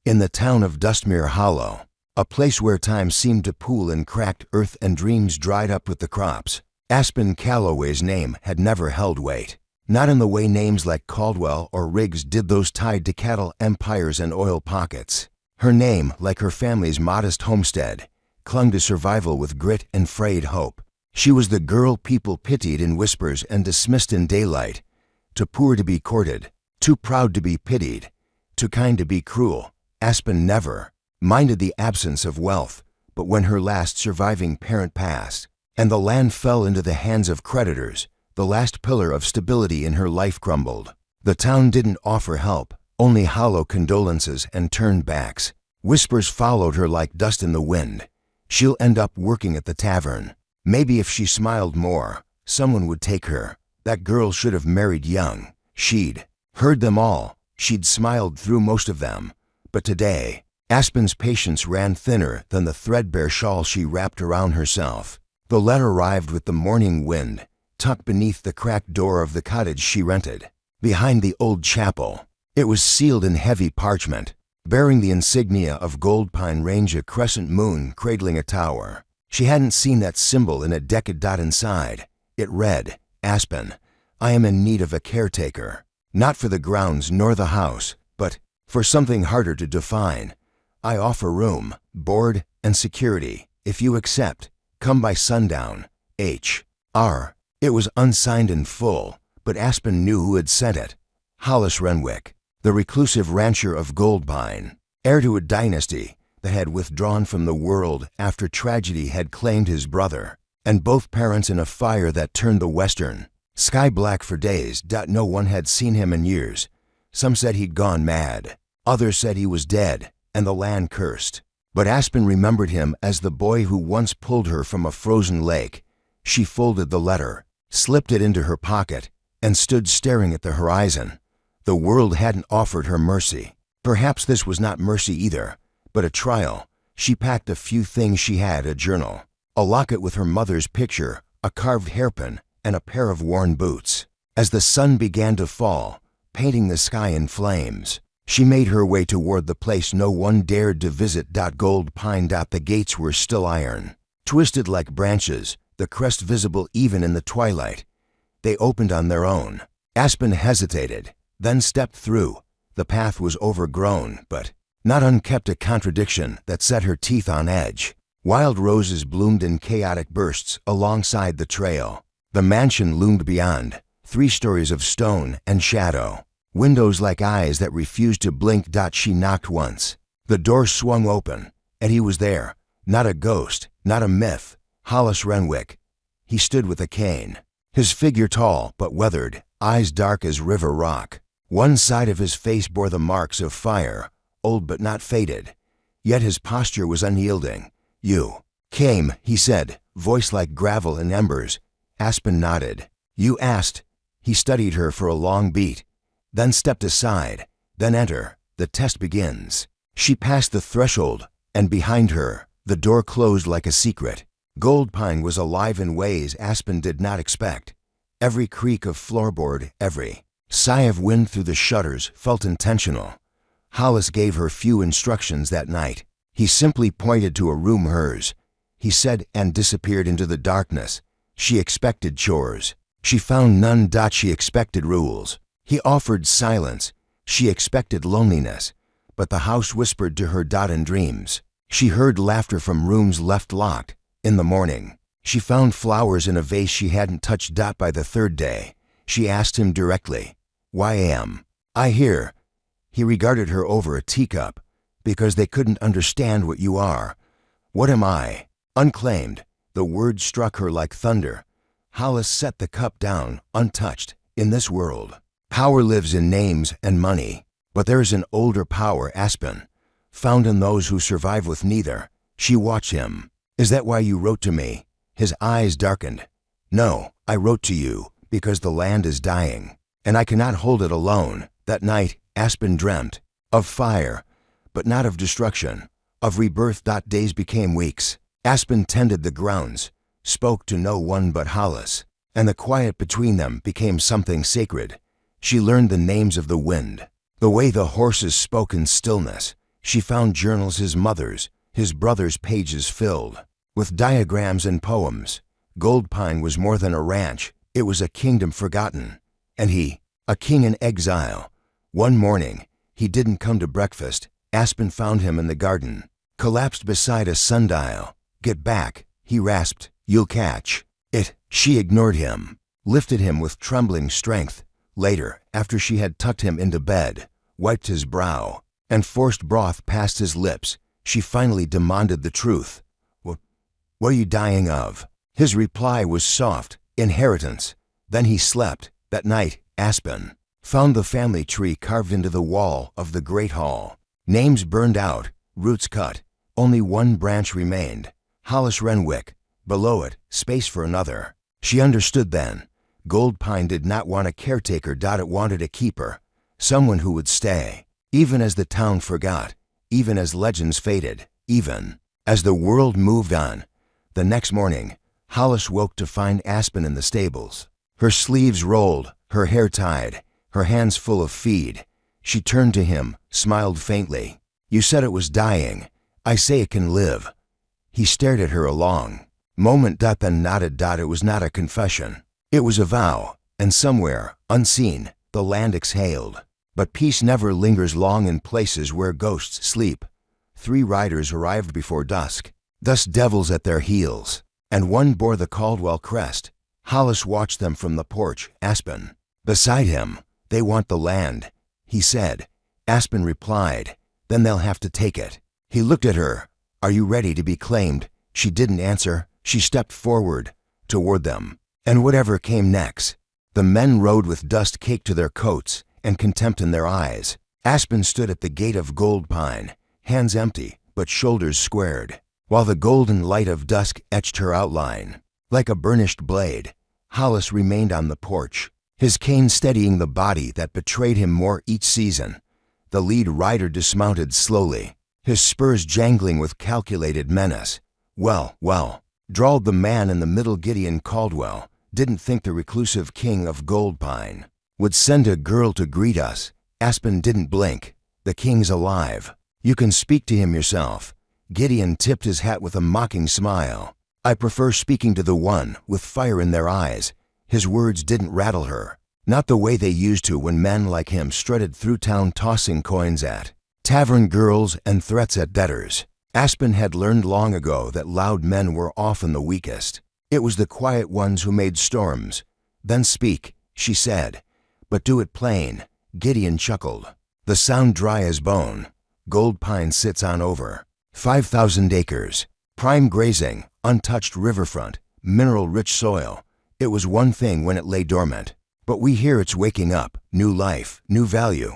In the town of Dustmere Hollow, a place where time seemed to pool in cracked earth and dreams dried up with the crops, Aspen Calloway's name had never held weight. Not in the way names like Caldwell or Riggs did, those tied to cattle empires and oil pockets. Her name, like her family's modest homestead, clung to survival with grit and frayed hope. She was the girl people pitied in whispers and dismissed in daylight, too poor to be courted, too proud to be pitied, too kind to be cruel. Aspen never minded the absence of wealth, but when her last surviving parent passed, and the land fell into the hands of creditors, the last pillar of stability in her life crumbled. The town didn't offer help, only hollow condolences and turned backs. Whispers followed her like dust in the wind. She'll end up working at the tavern. Maybe if she smiled more, someone would take her. That girl should have married young. She'd heard them all. She'd smiled through most of them. But today, Aspen's patience ran thinner than the threadbare shawl she wrapped around herself. The letter arrived with the morning wind, tucked beneath the cracked door of the cottage she rented, behind the old chapel. It was sealed in heavy parchment, bearing the insignia of Gold Pine Range, a crescent moon cradling a tower. She hadn't seen that symbol in a decade. Inside, it read, "Aspen, I am in need of a caretaker, not for the grounds nor the house, but for something harder to define. I offer room, board, and security. If you accept, come by sundown. H.R." It was unsigned in full, but Aspen knew who had sent it. Hollis Renwick, the reclusive rancher of Gold Pine, heir to a dynasty that had withdrawn from the world after tragedy had claimed his brother, and both parents in a fire that turned the western sky black for days. No one had seen him in years. Some said he'd gone mad. Others said he was dead and the land cursed. But Aspen remembered him as the boy who once pulled her from a frozen lake. She folded the letter, slipped it into her pocket, and stood staring at the horizon. The world hadn't offered her mercy. Perhaps this was not mercy either, but a trial. She packed a few things she had: a journal, a locket with her mother's picture, a carved hairpin, and a pair of worn boots. As the sun began to fall, painting the sky in flames, she made her way toward the place no one dared to visit. Gold Pine. The gates were still iron, twisted like branches, the crest visible even in the twilight. They opened on their own. Aspen hesitated, then stepped through. The path was overgrown, but not unkept, a contradiction that set her teeth on edge. Wild roses bloomed in chaotic bursts alongside the trail. The mansion loomed beyond, 3 stories of stone and shadow, windows like eyes that refused to blink. She knocked once. The door swung open, and he was there. Not a ghost, not a myth. Hollis Renwick. He stood with a cane, his figure tall but weathered, eyes dark as river rock. One side of his face bore the marks of fire, old but not faded. Yet his posture was unyielding. "You came," he said, voice like gravel and embers. Aspen nodded. "You asked." He studied her for a long beat, then stepped aside. "Then enter. The test begins." She passed the threshold, and behind her, the door closed like a secret. Gold Pine was alive in ways Aspen did not expect. Every creak of floorboard, every sigh of wind through the shutters felt intentional. Hollis gave her few instructions that night. He simply pointed to a room, hers, he said, and disappeared into the darkness. She expected chores. She found none. She expected rules. He offered silence. She expected loneliness. But the house whispered to her. In dreams, she heard laughter from rooms left locked. In the morning, she found flowers in a vase she hadn't touched. By the third day, she asked him directly, "Why am I here?" He regarded her over a teacup. "Because they couldn't understand what you are." "What am I?" "Unclaimed." The word struck her like thunder. Hollis set the cup down, untouched. "In this world, power lives in names and money. But there is an older power, Aspen, found in those who survive with neither." She watched him. "Is that why you wrote to me?" His eyes darkened. "No, I wrote to you because the land is dying, and I cannot hold it alone." That night, Aspen dreamt of fire, but not of destruction, of rebirth. Days became weeks. Aspen tended the grounds, spoke to no one but Hollis, and the quiet between them became something sacred. She learned the names of the wind, the way the horses spoke in stillness. She found journals his mother's, his brother's pages filled, with diagrams and poems. Gold Pine was more than a ranch, it was a kingdom forgotten. And he, a king in exile. One morning, he didn't come to breakfast. Aspen found him in the garden, collapsed beside a sundial. "Get back," he rasped, "you'll catch it." She ignored him, lifted him with trembling strength. Later, after she had tucked him into bed, wiped his brow, and forced broth past his lips, she finally demanded the truth. What are you dying of?" His reply was soft, "Inheritance." Then he slept. That night, Aspen found the family tree carved into the wall of the great hall. Names burned out, roots cut. Only one branch remained, Hollis Renwick. Below it, space for another. She understood then. Gold Pine did not want a caretaker. It wanted a keeper, someone who would stay, even as the town forgot, even as legends faded, even as the world moved on. The next morning, Hollis woke to find Aspen in the stables. Her sleeves rolled, her hair tied, her hands full of feed. She turned to him, smiled faintly. "You said it was dying. I say it can live." He stared at her a long moment, then nodded. It was not a confession. It was a vow, and somewhere, unseen, the land exhaled. But peace never lingers long in places where ghosts sleep. 3 riders arrived before dusk, dust devils at their heels, and one bore the Caldwell crest. Hollis watched them from the porch. Aspen beside him. "They want the land," he said. Aspen replied, "Then they'll have to take it." He looked at her. "Are you ready to be claimed?" She didn't answer. She stepped forward, toward them. And whatever came next. The men rode with dust caked to their coats and contempt in their eyes. Aspen stood at the gate of Gold Pine, hands empty but shoulders squared, while the golden light of dusk etched her outline. Like a burnished blade, Hollis remained on the porch, his cane steadying the body that betrayed him more each season. The lead rider dismounted slowly, his spurs jangling with calculated menace. Well, drawled the man in the middle. Gideon Caldwell didn't think the reclusive king of Gold Pine would send a girl to greet us. Aspen didn't blink. "The king's alive. You can speak to him yourself." Gideon tipped his hat with a mocking smile. "I prefer speaking to the one with fire in their eyes." His words didn't rattle her, not the way they used to when men like him strutted through town tossing coins at tavern girls and threats at debtors. Aspen had learned long ago that loud men were often the weakest. It was the quiet ones who made storms. "Then speak," she said, "but do it plain." Gideon chuckled. "The sound dry as bone. Gold Pine sits on over 5,000 acres, prime grazing, untouched riverfront, mineral-rich soil. It was one thing when it lay dormant, but we hear it's waking up, new life, new value."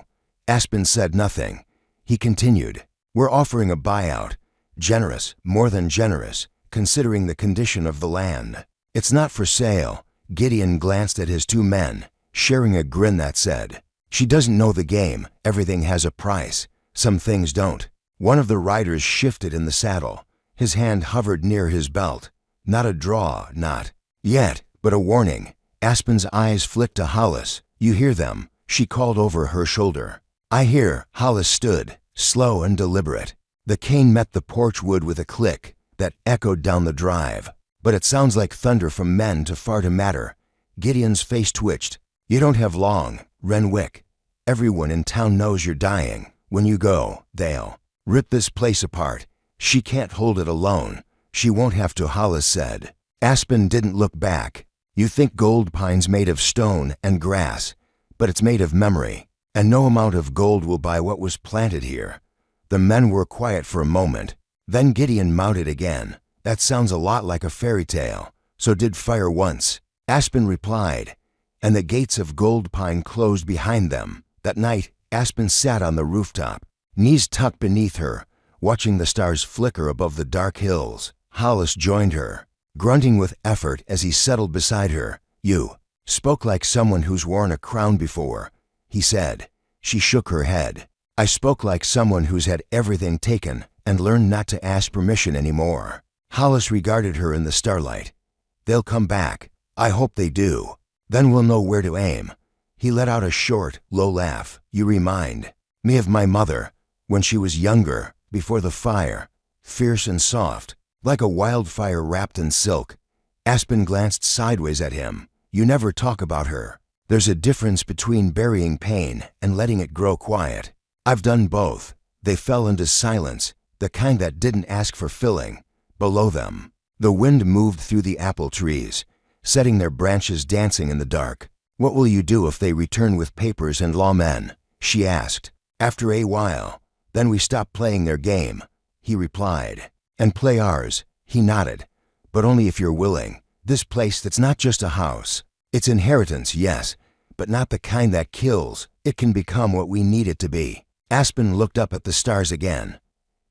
Aspen said nothing. He continued, "We're offering a buyout, generous, more than generous, considering the condition of the land. It's not for sale." Gideon glanced at his 2 men, sharing a grin that said, "She doesn't know the game. Everything has a price. Some things don't." One of the riders shifted in the saddle. His hand hovered near his belt. Not a draw, not yet, but a warning. Aspen's eyes flicked to Hollis. "You hear them?" she called over her shoulder. "I hear." Hollis stood, slow and deliberate. The cane met the porch wood with a click that echoed down the drive. "But it sounds like thunder from men too far to matter." Gideon's face twitched. "You don't have long, Renwick. Everyone in town knows you're dying. When you go, they'll rip this place apart. She can't hold it alone." "She won't have to," Hollis said. Aspen didn't look back. "You think Gold Pine's made of stone and grass, but it's made of memory, and no amount of gold will buy what was planted here." The men were quiet for a moment. Then Gideon mounted again. "That sounds a lot like a fairy tale. So did fire once." Aspen replied, and the gates of Gold Pine closed behind them. That night, Aspen sat on the rooftop, knees tucked beneath her, watching the stars flicker above the dark hills. Hollis joined her, grunting with effort as he settled beside her. "You spoke like someone who's worn a crown before," he said. She shook her head. "I spoke like someone who's had everything taken and learned not to ask permission anymore." Hollis regarded her in the starlight. "They'll come back. I hope they do. Then we'll know where to aim." He let out a short, low laugh. "You remind me of my mother. When she was younger, before the fire, fierce and soft, like a wildfire wrapped in silk. Aspen glanced sideways at him. You never talk about her. There's a difference between burying pain and letting it grow quiet. I've done both. They fell into silence, the kind that didn't ask for filling. Below them, the wind moved through the apple trees, setting their branches dancing in the dark. What will you do if they return with papers and lawmen? She asked. After a while, then we stop playing their game, he replied. And play ours, he nodded. But only if you're willing. This place that's not just a house. It's inheritance, yes, but not the kind that kills. It can become what we need it to be. Aspen looked up at the stars again.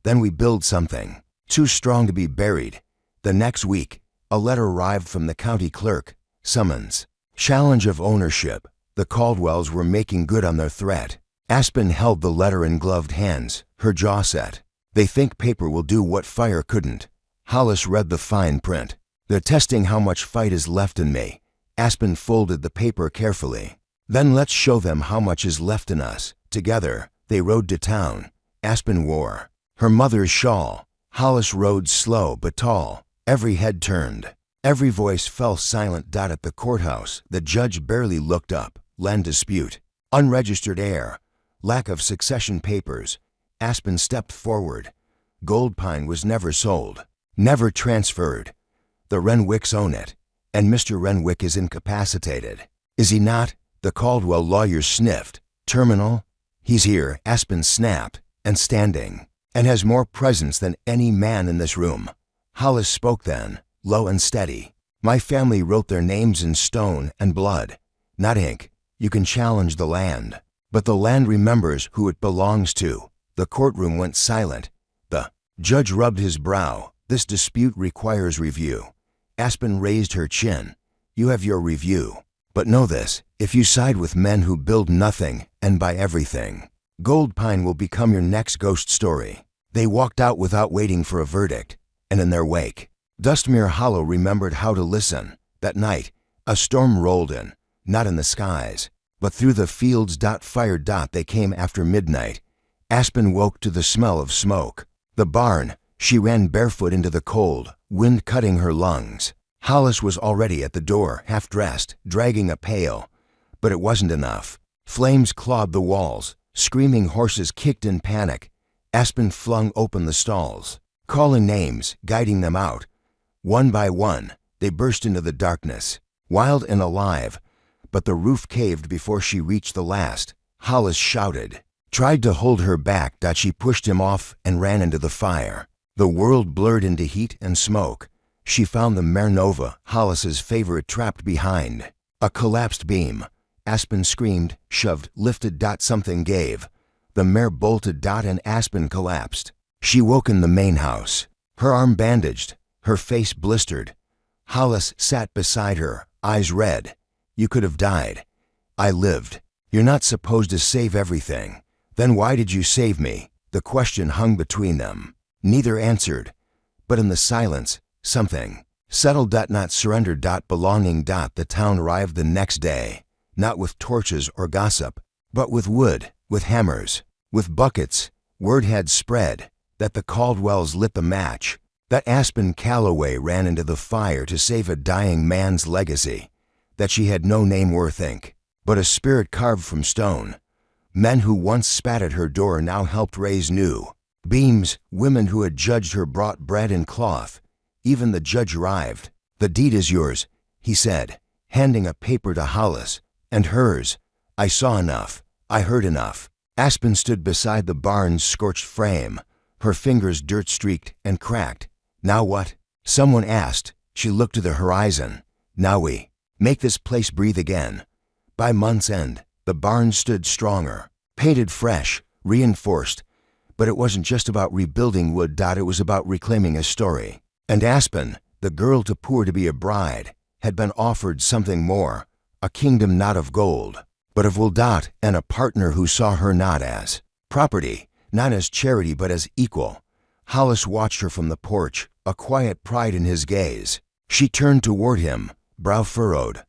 Then we build something, too strong to be buried. The next week, a letter arrived from the county clerk. Summons. Challenge of ownership. The Caldwells were making good on their threat. Aspen held the letter in gloved hands, her jaw set. They think paper will do what fire couldn't. Hollis read the fine print. They're testing how much fight is left in me. Aspen folded the paper carefully. Then let's show them how much is left in us. Together, they rode to town. Aspen wore her mother's shawl. Hollis rode slow but tall. Every head turned. Every voice fell silent. At the courthouse, the judge barely looked up. Land dispute. Unregistered heir. Lack of succession papers. Aspen stepped forward. Gold Pine was never sold. Never transferred. The Renwicks own it. And Mr. Renwick is incapacitated. Is he not? The Caldwell lawyer sniffed. Terminal? He's here, Aspen snapped, and standing, and has more presence than any man in this room. Hollis spoke then, low and steady. My family wrote their names in stone and blood, not ink. You can challenge the land, but the land remembers who it belongs to. The courtroom went silent. The judge rubbed his brow. This dispute requires review. Aspen raised her chin. You have your review. But know this, if you side with men who build nothing and buy everything, Gold Pine will become your next ghost story. They walked out without waiting for a verdict, and in their wake, Dustmere Hollow remembered how to listen. That night, a storm rolled in, not in the skies, but through the fields. Fire. They came after midnight. Aspen woke to the smell of smoke. The barn. She ran barefoot into the cold, wind cutting her lungs. Hollis was already at the door, half-dressed, dragging a pail. But it wasn't enough. Flames clawed the walls. Screaming horses kicked in panic. Aspen flung open the stalls, calling names, guiding them out. One by one, they burst into the darkness, wild and alive. But the roof caved before she reached the last. Hollis shouted, tried to hold her back. She pushed him off and ran into the fire. The world blurred into heat and smoke. She found the Mare Nova, Hollis's favorite, trapped behind a collapsed beam. Aspen screamed, shoved, lifted. Something gave. The mare bolted. And Aspen collapsed. She woke in the main house, her arm bandaged, her face blistered. Hollis sat beside her, eyes red. You could have died. I lived. You're not supposed to save everything. Then why did you save me? The question hung between them. Neither answered. But in the silence, something settled. Not surrender. Belonging. The town arrived the next day, not with torches or gossip, but with wood, with hammers, with buckets. Word had spread that the Caldwells lit the match, that Aspen Calloway ran into the fire to save a dying man's legacy, that she had no name worth ink, but a spirit carved from stone. Men who once spat at her door now helped raise new beams. Women who had judged her brought bread and cloth. Even the judge arrived. The deed is yours, he said, handing a paper to Hollis. And hers. I saw enough. I heard enough. Aspen stood beside the barn's scorched frame, her fingers dirt-streaked and cracked. Now what? Someone asked. She looked to the horizon. Now we make this place breathe again. By month's end, the barn stood stronger, painted fresh, reinforced. But it wasn't just about rebuilding wood. It was about reclaiming a story. And Aspen, the girl too poor to be a bride, had been offered something more, a kingdom not of gold, but of wool. And a partner who saw her not as property, not as charity, but as equal. Hollis watched her from the porch, a quiet pride in his gaze. She turned toward him, brow furrowed.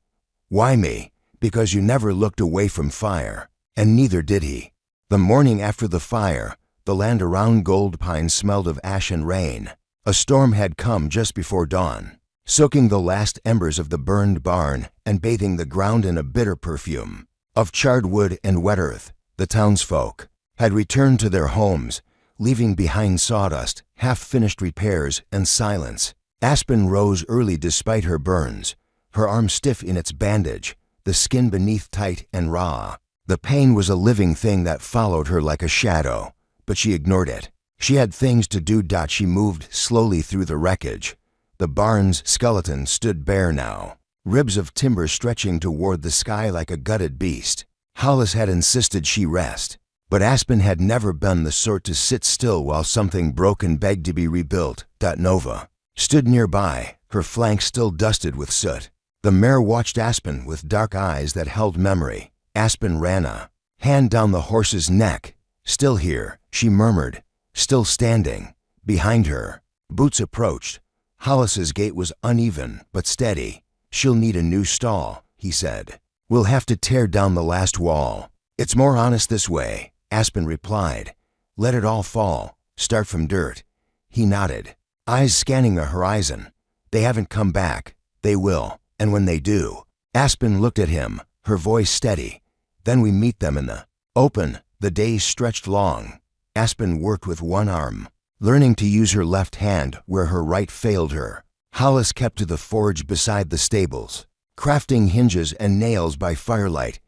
Why me? Because you never looked away from fire, and neither did he. The morning after the fire, The land around Gold Pine smelled of ash and rain. A storm had come just before dawn, soaking the last embers of the burned barn and bathing the ground in a bitter perfume of charred wood and wet earth. The townsfolk had returned to their homes, leaving behind sawdust, half-finished repairs, and silence. Aspen rose early despite her burns, her arm stiff in its bandage, the skin beneath tight and raw. The pain was a living thing that followed her like a shadow, but she ignored it. She had things to do. She moved slowly through the wreckage. The barn's skeleton stood bare now, ribs of timber stretching toward the sky like a gutted beast. Hollis had insisted she rest, but Aspen had never been the sort to sit still while something broken begged to be rebuilt. Nova stood nearby, her flanks still dusted with soot. The mare watched Aspen with dark eyes that held memory. Aspen ran a hand down the horse's neck. "Still here," she murmured, still standing. Behind her, Boots approached. Hollis's gait was uneven but steady. "She'll need a new stall," he said. "We'll have to tear down the last wall. It's more honest this way," Aspen replied. "Let it all fall. Start from dirt." He nodded, eyes scanning the horizon. "They haven't come back. They will. And when they do." Aspen looked at him, her voice steady. "Then we meet them in the open." The days stretched long. Aspen worked with one arm, learning to use her left hand where her right failed her. Hollis kept to the forge beside the stables, crafting hinges and nails by firelight.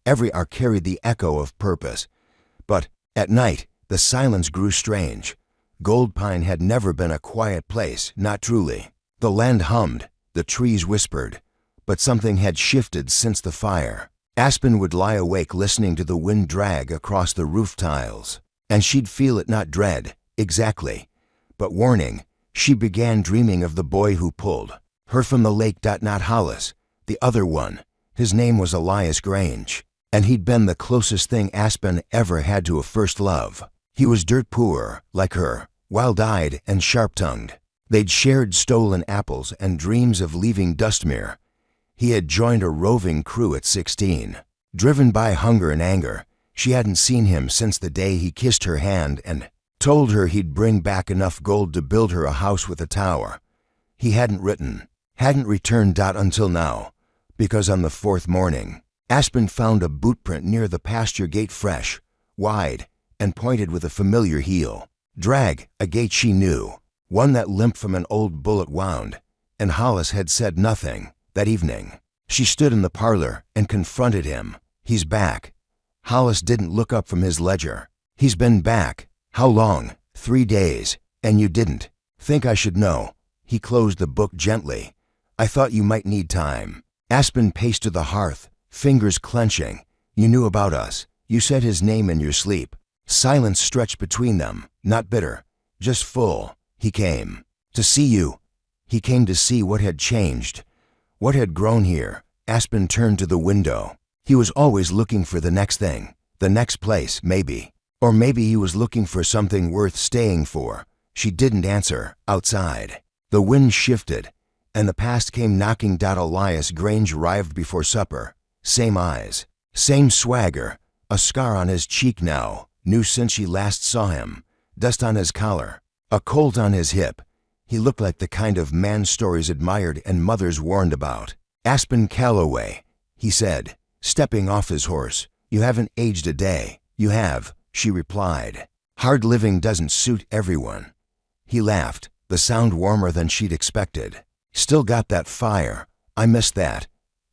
Every hour carried the echo of purpose. But at night, the silence grew strange. Gold Pine had never been a quiet place, not truly. The land hummed, the trees whispered, but something had shifted since the fire. Aspen would lie awake listening to the wind drag across the roof tiles, and she'd feel it not dread, exactly, but warning. She began dreaming of the boy who pulled her from the lake. Not Hollis, the other one. His name was Elias Grange, and he'd been the closest thing Aspen ever had to a first love. He was dirt poor, like her, wild-eyed and sharp-tongued. They'd shared stolen apples and dreams of leaving Dustmere. He had joined a roving crew at 16. Driven by hunger and anger, she hadn't seen him since the day he kissed her hand and told her he'd bring back enough gold to build her a house with a tower. He hadn't returned. Until now, because on the fourth morning, Aspen found a boot print near the pasture gate, fresh, wide, and pointed with a familiar heel. Drag, a gate she knew, one that limped from an old bullet wound, and Hollis had said nothing. That evening, she stood in the parlor and confronted him. "He's back." Hollis didn't look up from his ledger. "He's been back. How long?" "3 days. And you didn't think I should know." He closed the book gently. "I thought you might need time." Aspen paced to the hearth, fingers clenching. "You knew about us. You said his name in your sleep." Silence stretched between them, not bitter, just full. "He came to see you." He came to see what had changed, what had grown here. Aspen turned to the window. He was always looking for the next thing, the next place, maybe. Or maybe he was looking for something worth staying for. She didn't answer. Outside, the wind shifted, and the past came knocking. Elias Grange arrived before supper. Same eyes, same swagger, a scar on his cheek now, new since she last saw him, dust on his collar, a colt on his hip. He looked like the kind of man stories admired and mothers warned about. "Aspen Calloway," he said, stepping off his horse. "You haven't aged a day." "You have," she replied. "Hard living doesn't suit everyone." He laughed, the sound warmer than she'd expected. "Still got that fire. I miss that."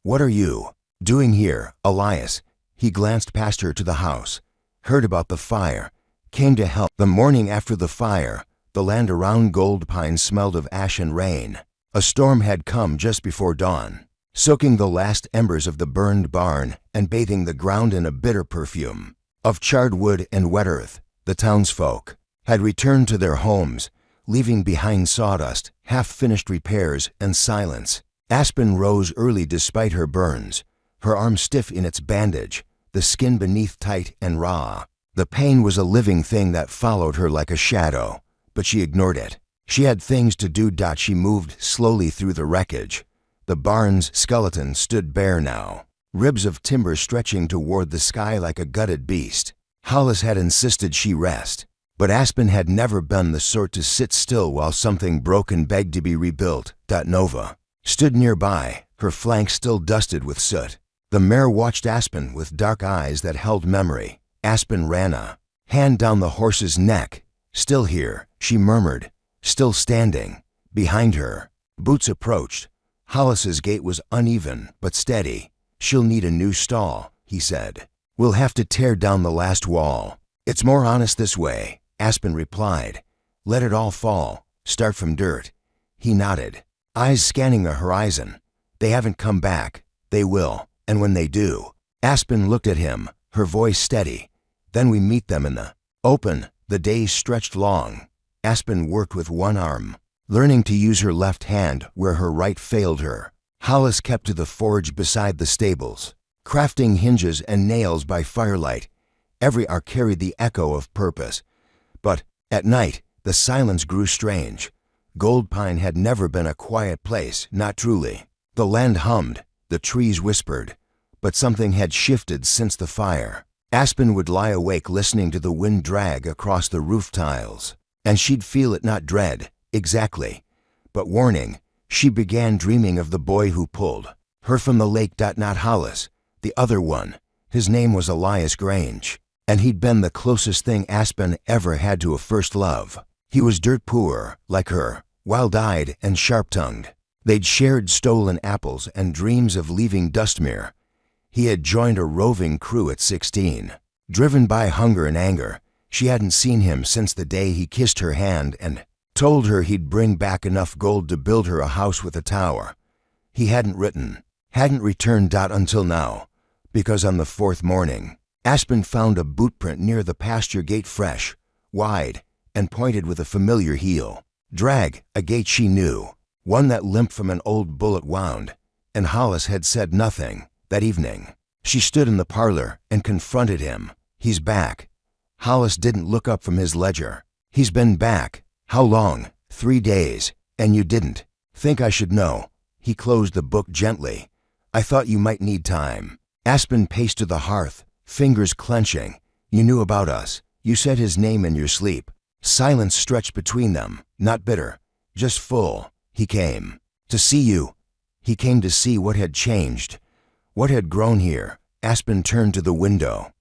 "What are you doing here, Elias?" He glanced past her to the house. "Heard about the fire. Came to help." The morning after the fire, the land around Gold Pine smelled of ash and rain. A storm had come just before dawn, soaking the last embers of the burned barn and bathing the ground in a bitter perfume of charred wood and wet earth. The townsfolk had returned to their homes, leaving behind sawdust, half-finished repairs, and silence. Aspen rose early despite her burns, her arm stiff in its bandage, the skin beneath tight and raw. The pain was a living thing that followed her like a shadow, but she ignored it. She had things to do. She moved slowly through the wreckage. The barn's skeleton stood bare now, ribs of timber stretching toward the sky like a gutted beast. Hollis had insisted she rest, But Aspen had never been the sort to sit still while something broken begged to be rebuilt. Nova stood nearby, her flank still dusted with soot. The mare watched Aspen with dark eyes that held memory. Aspen ran a hand down the horse's neck. "Still here," she murmured, "still standing." Behind her, Boots approached. Hollis's gait was uneven but steady. "She'll need a new stall," he said. "We'll have to tear down the last wall. It's more honest this way," Aspen replied. "Let it all fall. Start from dirt." He nodded, eyes scanning the horizon. "They haven't come back. They will. And when they do." Aspen looked at him, her voice steady. "Then we meet them in the open." The days stretched long. Aspen worked with one arm, learning to use her left hand where her right failed her. Hollis kept to the forge beside the stables, crafting hinges and nails by firelight. Every arc carried the echo of purpose. But at night, the silence grew strange. Gold Pine had never been a quiet place, not truly. The land hummed, the trees whispered, but something had shifted since the fire. Aspen would lie awake listening to the wind drag across the roof tiles, and she'd feel it not dread, exactly, but warning. She began dreaming of the boy who pulled her from the lake. Not Hollis, the other one. His name was Elias Grange, and he'd been the closest thing Aspen ever had to a first love. He was dirt poor, like her, wild-eyed and sharp-tongued. They'd shared stolen apples and dreams of leaving Dustmere. He had joined a roving crew at 16. Driven by hunger and anger, she hadn't seen him since the day he kissed her hand and told her he'd bring back enough gold to build her a house with a tower. He hadn't returned. Until now, because on the fourth morning, Aspen found a boot print near the pasture gate, fresh, wide, and pointed with a familiar heel. Drag, a gate she knew, one that limped from an old bullet wound, and Hollis had said nothing. That evening, she stood in the parlor and confronted him. "He's back." Hollis didn't look up from his ledger. "He's been back. How long?" "3 days. And you didn't think I should know." He closed the book gently. "I thought you might need time." Aspen paced to the hearth, fingers clenching. "You knew about us. You said his name in your sleep." Silence stretched between them, not bitter, just full. "He came to see you." He came to see what had changed, what had grown here. Aspen turned to the window.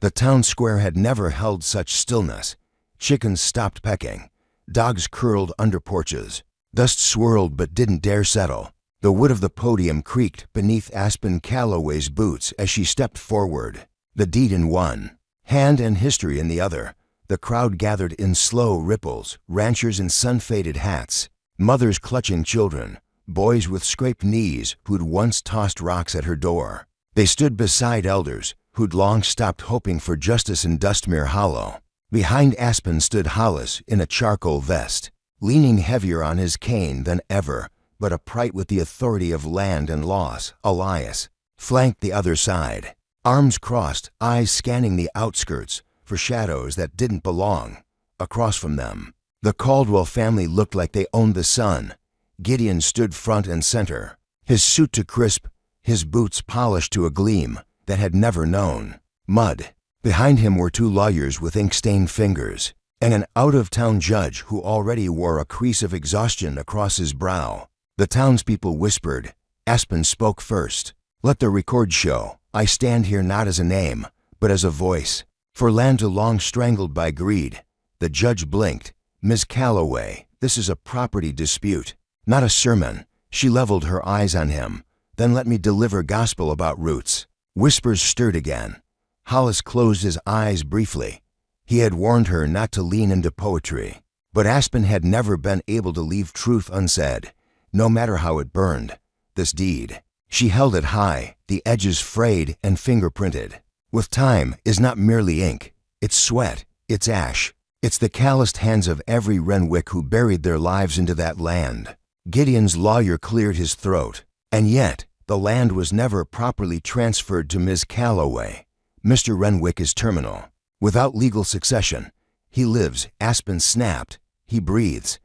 The town square had never held such stillness. Chickens stopped pecking. Dogs curled under porches. Dust swirled but didn't dare settle. The wood of the podium creaked beneath Aspen Calloway's boots as she stepped forward. The deed in one hand and history in the other. The crowd gathered in slow ripples, ranchers in sun-faded hats, mothers clutching children, boys with scraped knees who'd once tossed rocks at her door. They stood beside elders who'd long stopped hoping for justice in Dustmere Hollow. Behind Aspen stood Hollis in a charcoal vest, leaning heavier on his cane than ever, but upright with the authority of land and loss. Elias flanked the other side, arms crossed, eyes scanning the outskirts for shadows that didn't belong. Across from them, the Caldwell family looked like they owned the sun. Gideon stood front and center, his suit to crisp, his boots polished to a gleam that had never known mud. Behind him were 2 lawyers with ink-stained fingers, and an out-of-town judge who already wore a crease of exhaustion across his brow. The townspeople whispered. Aspen spoke first. "Let the record show. I stand here not as a name, but as a voice, for land too long strangled by greed." The judge blinked. "Ms. Calloway, this is a property dispute, not a sermon." She leveled her eyes on him. "Then let me deliver gospel about roots." Whispers stirred again. Hollis closed his eyes briefly. He had warned her not to lean into poetry, but Aspen had never been able to leave truth unsaid, no matter how it burned. This deed. She held it high, the edges frayed and fingerprinted. With time is not merely ink. It's sweat, it's ash. It's the calloused hands of every Renwick who buried their lives into that land. Gideon's lawyer cleared his throat. And yet, the land was never properly transferred to Ms. Calloway. Mr. Renwick is terminal. Without legal succession. He lives, Aspen snapped. He breathes.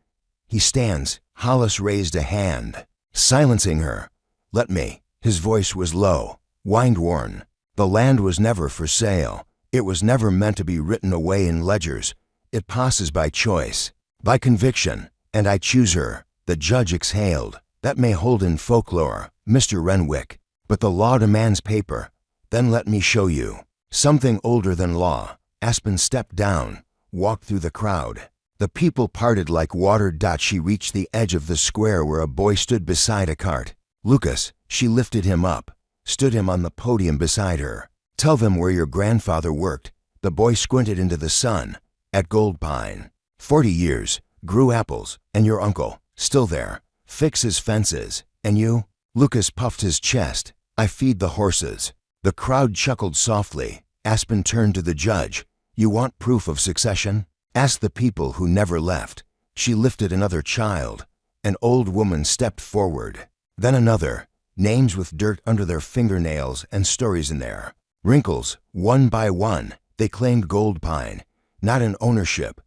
He stands. Hollis raised a hand, silencing her. "Let me." His voice was low, wind-worn. The land was never for sale. It was never meant to be written away in ledgers. It passes by choice, by conviction, and I choose her. The judge exhaled. That may hold in folklore, Mr. Renwick, but the law demands paper. Then let me show you. Something older than law. Aspen stepped down, walked through the crowd. The people parted like water. She reached the edge of the square where a boy stood beside a cart. Lucas, she lifted him up, stood him on the podium beside her. Tell them where your grandfather worked. The boy squinted into the sun. At Gold Pine. 40 years, grew apples, and your uncle, still there, fixes fences, and you? Lucas puffed his chest. I feed the horses. The crowd chuckled softly. Aspen turned to the judge. You want proof of succession? Ask the people who never left. She lifted another child. An old woman stepped forward. Then another. Names with dirt under their fingernails and stories in there. Wrinkles, one by one, they claimed Gold Pine, not in ownership,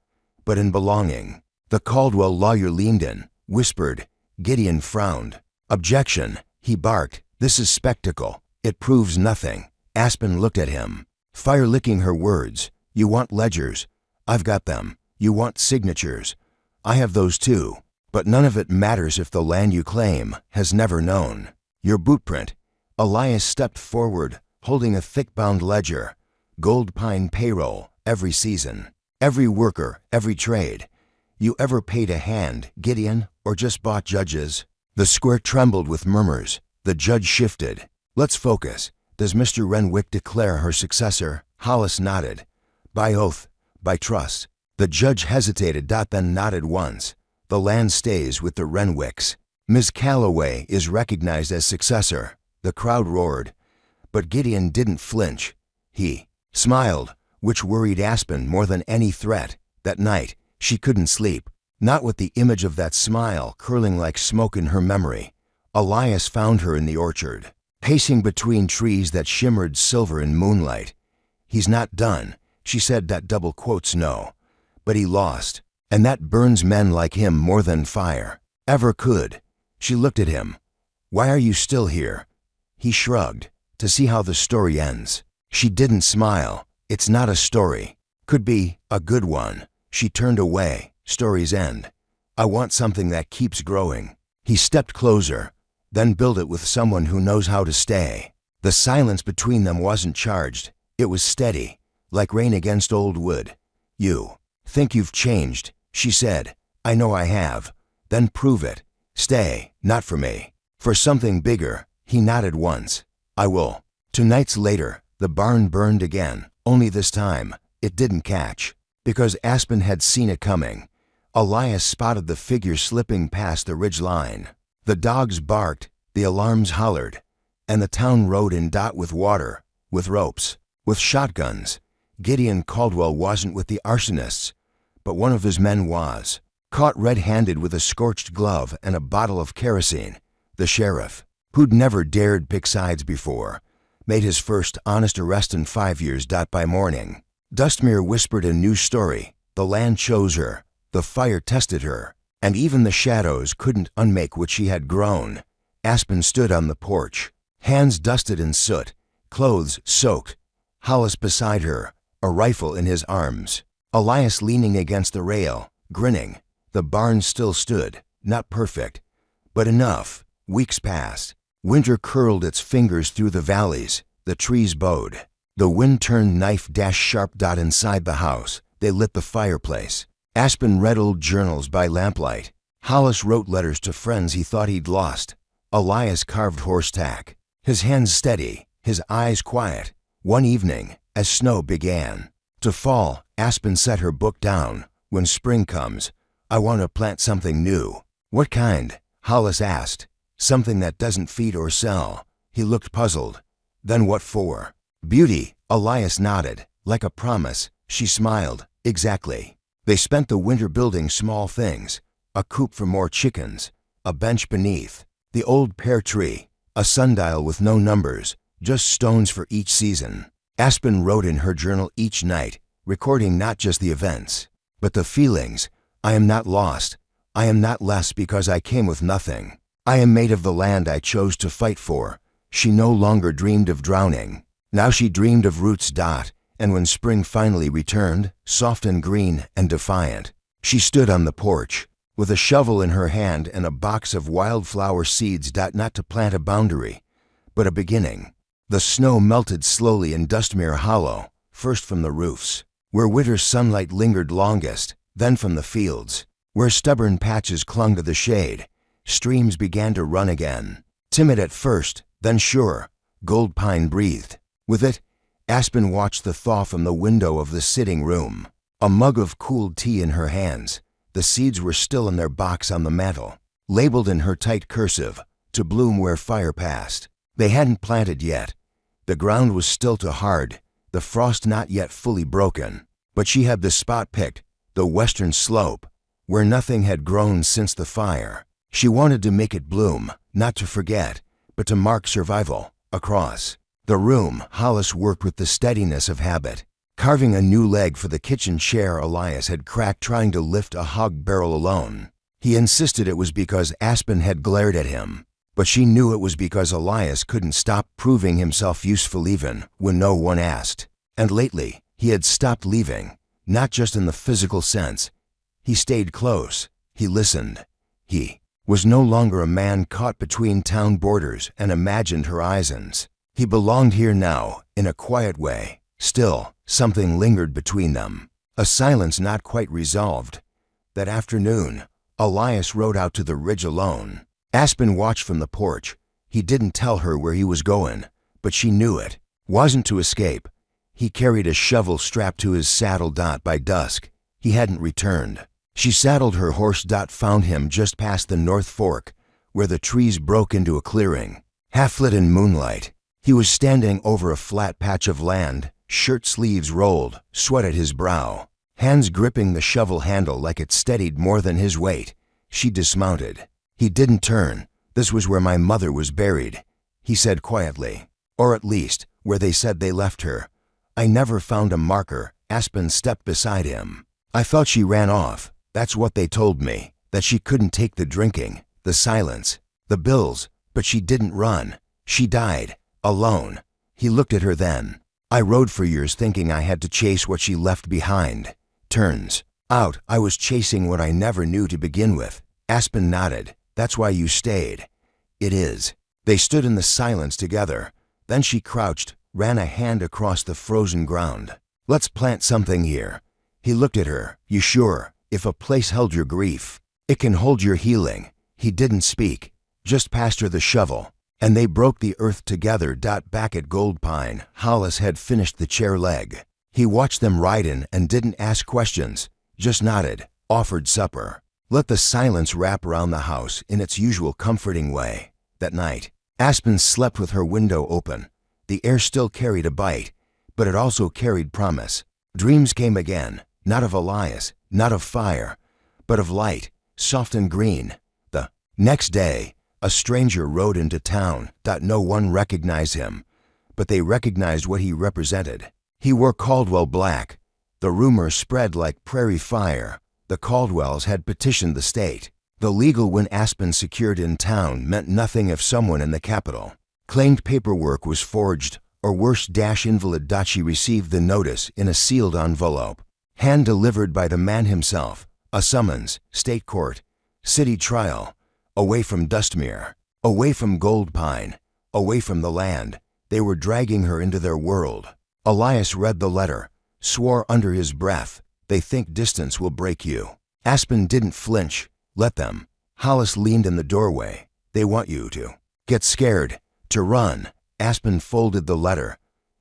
but in belonging. The Caldwell lawyer leaned in, whispered. Gideon frowned. Objection, he barked. This is spectacle. It proves nothing. Aspen looked at him. Fire licking her words. You want ledgers. I've got them. You want signatures. I have those too. But none of it matters if the land you claim has never known. Your bootprint. Elias stepped forward, holding a thick-bound ledger. Gold Pine payroll, every season. Every worker, every trade. You ever paid a hand, Gideon, or just bought judges? The square trembled with murmurs. The judge shifted. Let's focus. Does Mr. Renwick declare her successor? Hollis nodded. By oath, by trust. The judge hesitated, then nodded once. The land stays with the Renwicks. Ms. Calloway is recognized as successor. The crowd roared. But Gideon didn't flinch. He smiled, which worried Aspen more than any threat. That night, she couldn't sleep, not with the image of that smile curling like smoke in her memory. Elias found her in the orchard, pacing between trees that shimmered silver in moonlight. He's not done, she said. That double quotes no. But he lost, and that burns men like him more than fire ever could. She looked at him. Why are you still here? He shrugged. To see how the story ends. She didn't smile. It's not a story. Could be a good one. She turned away. Stories end. I want something that keeps growing. He stepped closer, then build it with someone who knows how to stay. The silence between them wasn't charged. It was steady, like rain against old wood. You think you've changed, she said. I know I have. Then prove it. Stay, not for me. For something bigger. He nodded once. I will. 2 nights later, the barn burned again, only this time, it didn't catch. Because Aspen had seen it coming. Elias spotted the figure slipping past the ridge line. The dogs barked, the alarms hollered, and the town rode in with water, with ropes, with shotguns. Gideon Caldwell wasn't with the arsonists, but one of his men was, caught red-handed with a scorched glove and a bottle of kerosene. The sheriff, who'd never dared pick sides before, made his first honest arrest in 5 years. By morning, Dustmere whispered a new story. The land chose her, the fire tested her, and even the shadows couldn't unmake what she had grown. Aspen stood on the porch, hands dusted in soot, clothes soaked. Hollis beside her, a rifle in his arms. Elias leaning against the rail, grinning. The barn still stood, not perfect, but enough. Weeks passed. Winter curled its fingers through the valleys. The trees bowed. The wind turned knife-sharp. Inside the house, they lit the fireplace. Aspen read old journals by lamplight. Hollis wrote letters to friends he thought he'd lost. Elias carved horsetack, his hands steady, his eyes quiet. One evening, as snow began to fall, Aspen set her book down. When spring comes, I want to plant something new. What kind? Hollis asked. Something that doesn't feed or sell. He looked puzzled. Then what for? Beauty, Elias nodded. Like a promise. She smiled. Exactly. They spent the winter building small things. A coop for more chickens. A bench beneath. The old pear tree. A sundial with no numbers. Just stones for each season. Aspen wrote in her journal each night, recording not just the events, but the feelings. I am not lost. I am not less because I came with nothing. I am made of the land I chose to fight for. She no longer dreamed of drowning. Now she dreamed of roots. And when spring finally returned, soft and green and defiant, she stood on the porch, with a shovel in her hand and a box of wildflower seeds, not to plant a boundary, but a beginning. The snow melted slowly in Dustmere Hollow, first from the roofs, where winter's sunlight lingered longest, then from the fields, where stubborn patches clung to the shade. Streams began to run again, timid at first, then sure. Gold Pine breathed. With it, Aspen watched the thaw from the window of the sitting room. A mug of cooled tea in her hands. The seeds were still in their box on the mantel, labeled in her tight cursive, to bloom where fire passed. They hadn't planted yet. The ground was still too hard, the frost not yet fully broken. But she had the spot picked, the western slope, where nothing had grown since the fire. She wanted to make it bloom, not to forget, but to mark survival. Across the room, Hollis worked with the steadiness of habit, carving a new leg for the kitchen chair Elias had cracked trying to lift a hog barrel alone. He insisted it was because Aspen had glared at him, but she knew it was because Elias couldn't stop proving himself useful even when no one asked. And lately, he had stopped leaving, not just in the physical sense. He stayed close. He listened. He was no longer a man caught between town borders and imagined horizons. He belonged here now, in a quiet way. Still, something lingered between them, a silence not quite resolved. That afternoon, Elias rode out to the ridge alone. Aspen watched from the porch. He didn't tell her where he was going, but she knew it. Wasn't to escape. He carried a shovel strapped to his saddle. By dusk, he hadn't returned. She saddled her horse. Found him just past the North Fork, where the trees broke into a clearing. Half lit in moonlight, he was standing over a flat patch of land, shirt sleeves rolled, sweat at his brow, hands gripping the shovel handle like it steadied more than his weight. She dismounted. He didn't turn. This was where my mother was buried, he said quietly. Or at least, where they said they left her. I never found a marker. Aspen stepped beside him. I thought she ran off. That's what they told me, that she couldn't take the drinking, the silence, the bills, but she didn't run. She died, alone. He looked at her then. I rode for years thinking I had to chase what she left behind. Turns out I was chasing what I never knew to begin with. Aspen nodded. That's why you stayed. It is. They stood in the silence together. Then she crouched, ran a hand across the frozen ground. Let's plant something here. He looked at her. You sure? If a place held your grief, it can hold your healing. He didn't speak, just passed her the shovel, and they broke the earth together. Back at Gold Pine, Hollis had finished the chair leg. He watched them ride in and didn't ask questions, just nodded, offered supper. Let the silence wrap around the house in its usual comforting way. That night, Aspen slept with her window open. The air still carried a bite, but it also carried promise. Dreams came again, not of Elias, not of fire, but of light, soft and green. The next day, a stranger rode into town. No one recognized him, but they recognized what he represented. He wore Caldwell black. The rumor spread like prairie fire. The Caldwells had petitioned the state. The legal win Aspen secured in town meant nothing if someone in the capital claimed paperwork was forged, or worse, invalid. She received the notice in a sealed envelope, hand-delivered by the man himself. A summons, state court, city trial, away from Dustmere, away from Gold Pine, away from the land. They were dragging her into their world. Elias read the letter, swore under his breath, they think distance will break you. Aspen didn't flinch. Let them. Hollis leaned in the doorway. They want you to get scared, to run. Aspen folded the letter.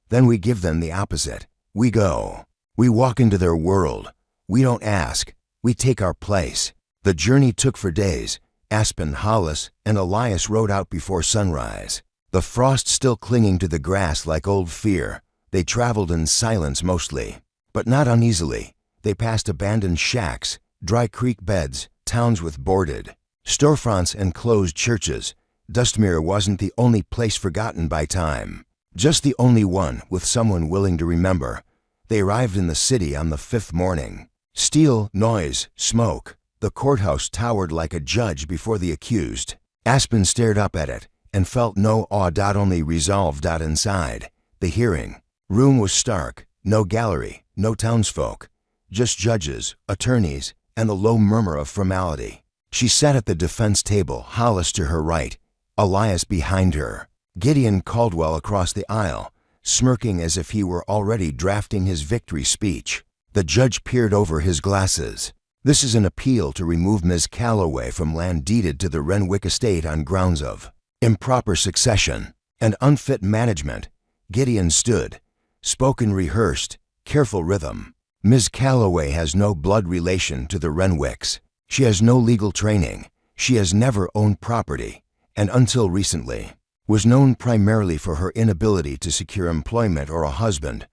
Then we give them the opposite. We go. We walk into their world. We don't ask. We take our place. The journey took for days. Aspen, Hollis, and Elias rode out before sunrise. The frost still clinging to the grass like old fear. They traveled in silence mostly, but not uneasily. They passed abandoned shacks, dry creek beds, towns with boarded storefronts and closed churches. Dustmere wasn't the only place forgotten by time, just the only one with someone willing to remember. They arrived in the city on the 5th morning. Steel, noise, smoke. The courthouse towered like a judge before the accused. Aspen stared up at it and felt no awe. Only resolve. Inside the hearing room was stark. No gallery, no townsfolk. Just judges, attorneys, and the low murmur of formality. She sat at the defense table, Hollis to her right, Elias behind her, Gideon Caldwell across the aisle, smirking as if he were already drafting his victory speech. The judge peered over his glasses. This is an appeal to remove Ms. Calloway from land deeded to the Renwick estate on grounds of improper succession and unfit management. Gideon stood, spoken rehearsed, careful rhythm. Ms. Calloway has no blood relation to the Renwicks. She has no legal training. She has never owned property, and until recently, was known primarily for her inability to secure employment or a husband.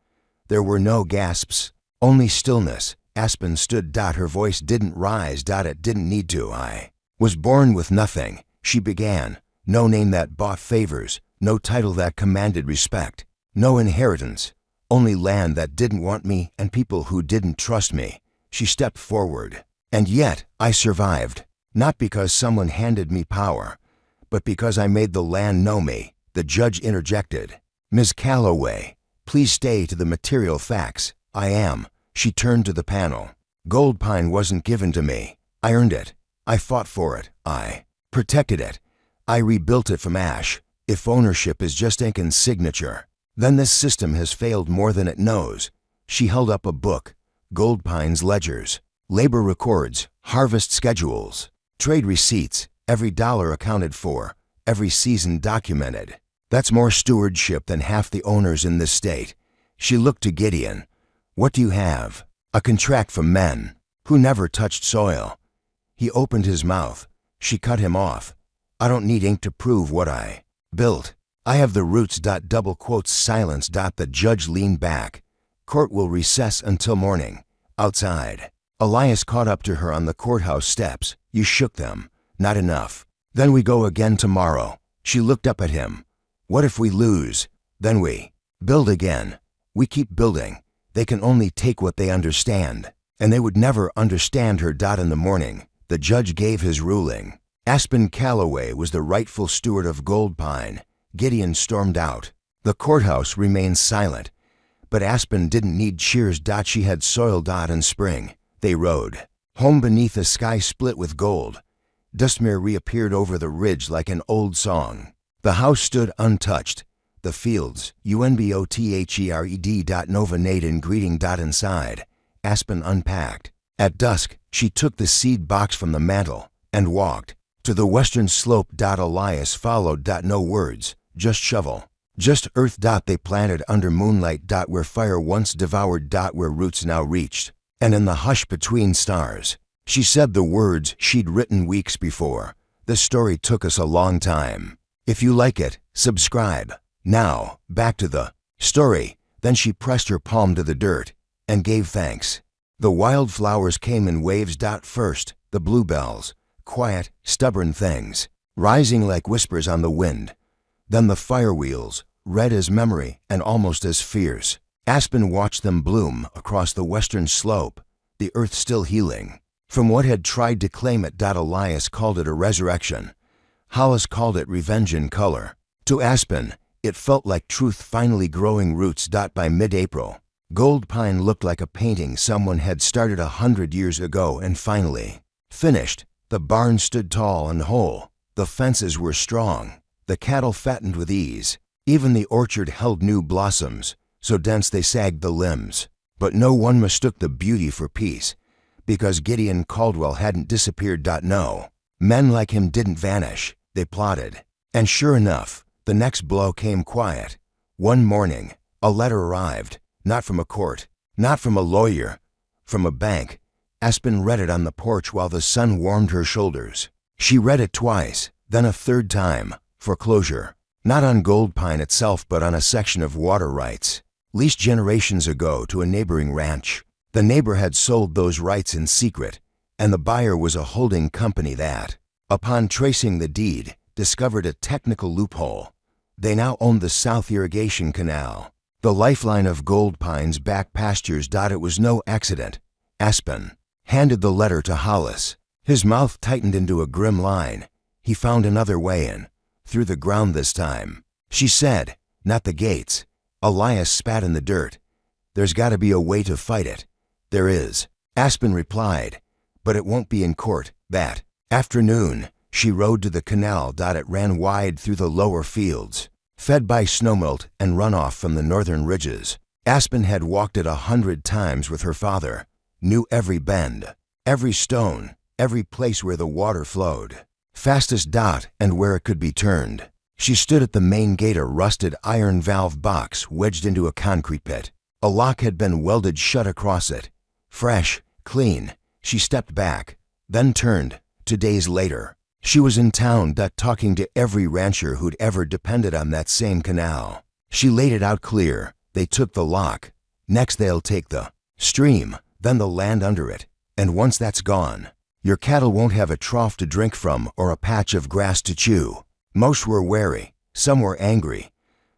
There were no gasps, only stillness. Aspen stood. Her voice didn't rise. It didn't need to. I was born with nothing, she began. No name that bought favors, no title that commanded respect, no inheritance, only land that didn't want me and people who didn't trust me. She stepped forward. And yet, I survived, not because someone handed me power, but because I made the land know me. The judge interjected. Ms. Calloway, please stay to the material facts. I am. She turned to the panel. Gold Pine wasn't given to me. I earned it. I fought for it. I protected it. I rebuilt it from ash. If ownership is just Incan's signature, then this system has failed more than it knows. She held up a book. Gold Pine's ledgers, labor records, harvest schedules, trade receipts, every dollar accounted for, every season documented. That's more stewardship than half the owners in this state. She looked to Gideon. What do you have? A contract from men who never touched soil. He opened his mouth. She cut him off. I don't need ink to prove what I built. I have the roots. Double quotes silence. The judge leaned back. Court will recess until morning. Outside. Elias caught up to her on the courthouse steps. You shook them. Not enough. Then we go again tomorrow. She looked up at him. What if we lose? Then we build again. We keep building. They can only take what they understand, and they would never understand her. In the morning, the judge gave his ruling. Aspen Calloway was the rightful steward of Gold Pine. Gideon stormed out. The courthouse remained silent, but Aspen didn't need cheers. She had soil. In spring, they rode home beneath a sky split with gold. Dustmere reappeared over the ridge like an old song. The house stood untouched. The fields, UNBOTHERED. Nova Nate in greeting. Inside, Aspen unpacked. At dusk, she took the seed box from the mantel and walked to the western slope. Elias followed. No words, just shovel, just earth. They planted under moonlight. Where fire once devoured. Where roots now reached. And in the hush between stars, she said the words she'd written weeks before. The story took us a long time. If you like it, subscribe. Now, back to the story. Then she pressed her palm to the dirt and gave thanks. The wildflowers came in waves. First, the bluebells, quiet, stubborn things, rising like whispers on the wind. Then the firewheels, red as memory and almost as fierce. Aspen watched them bloom across the western slope, the earth still healing from what had tried to claim it. Elias called it a resurrection. Hollis called it revenge in color. To Aspen, it felt like truth finally growing roots. By mid-April, Gold Pine looked like a painting someone had started 100 years ago and finally finished. The barn stood tall and whole. The fences were strong. The cattle fattened with ease. Even the orchard held new blossoms, so dense they sagged the limbs. But no one mistook the beauty for peace, because Gideon Caldwell hadn't disappeared. No, men like him didn't vanish. They plotted. And sure enough, the next blow came quiet. One morning, a letter arrived, not from a court, not from a lawyer, from a bank. Aspen read it on the porch while the sun warmed her shoulders. She read it twice, then a third time. Foreclosure. Not on Gold Pine itself, but on a section of water rights, leased generations ago to a neighboring ranch. The neighbor had sold those rights in secret, and the buyer was a holding company that, upon tracing the deed, discovered a technical loophole. They now owned the South Irrigation Canal, the lifeline of Gold Pine's back pastures. It was no accident. Aspen handed the letter to Hollis. His mouth tightened into a grim line. He found another way in, through the ground this time. She said, not the gates. Elias spat in the dirt. There's got to be a way to fight it. There is, Aspen replied, but it won't be in court. That afternoon, she rode to the canal. It ran wide through the lower fields, fed by snowmelt and runoff from the northern ridges. Aspen had walked it 100 times with her father, knew every bend, every stone, every place where the water flowed, fastest and where it could be turned. She stood at the main gate, a rusted iron valve box wedged into a concrete pit. A lock had been welded shut across it. Fresh, clean. She stepped back, then turned. 2 days later, she was in town, talking to every rancher who'd ever depended on that same canal. She laid it out clear. They took the lock. Next they'll take the stream, then the land under it. And once that's gone, your cattle won't have a trough to drink from or a patch of grass to chew. Most were wary, some were angry,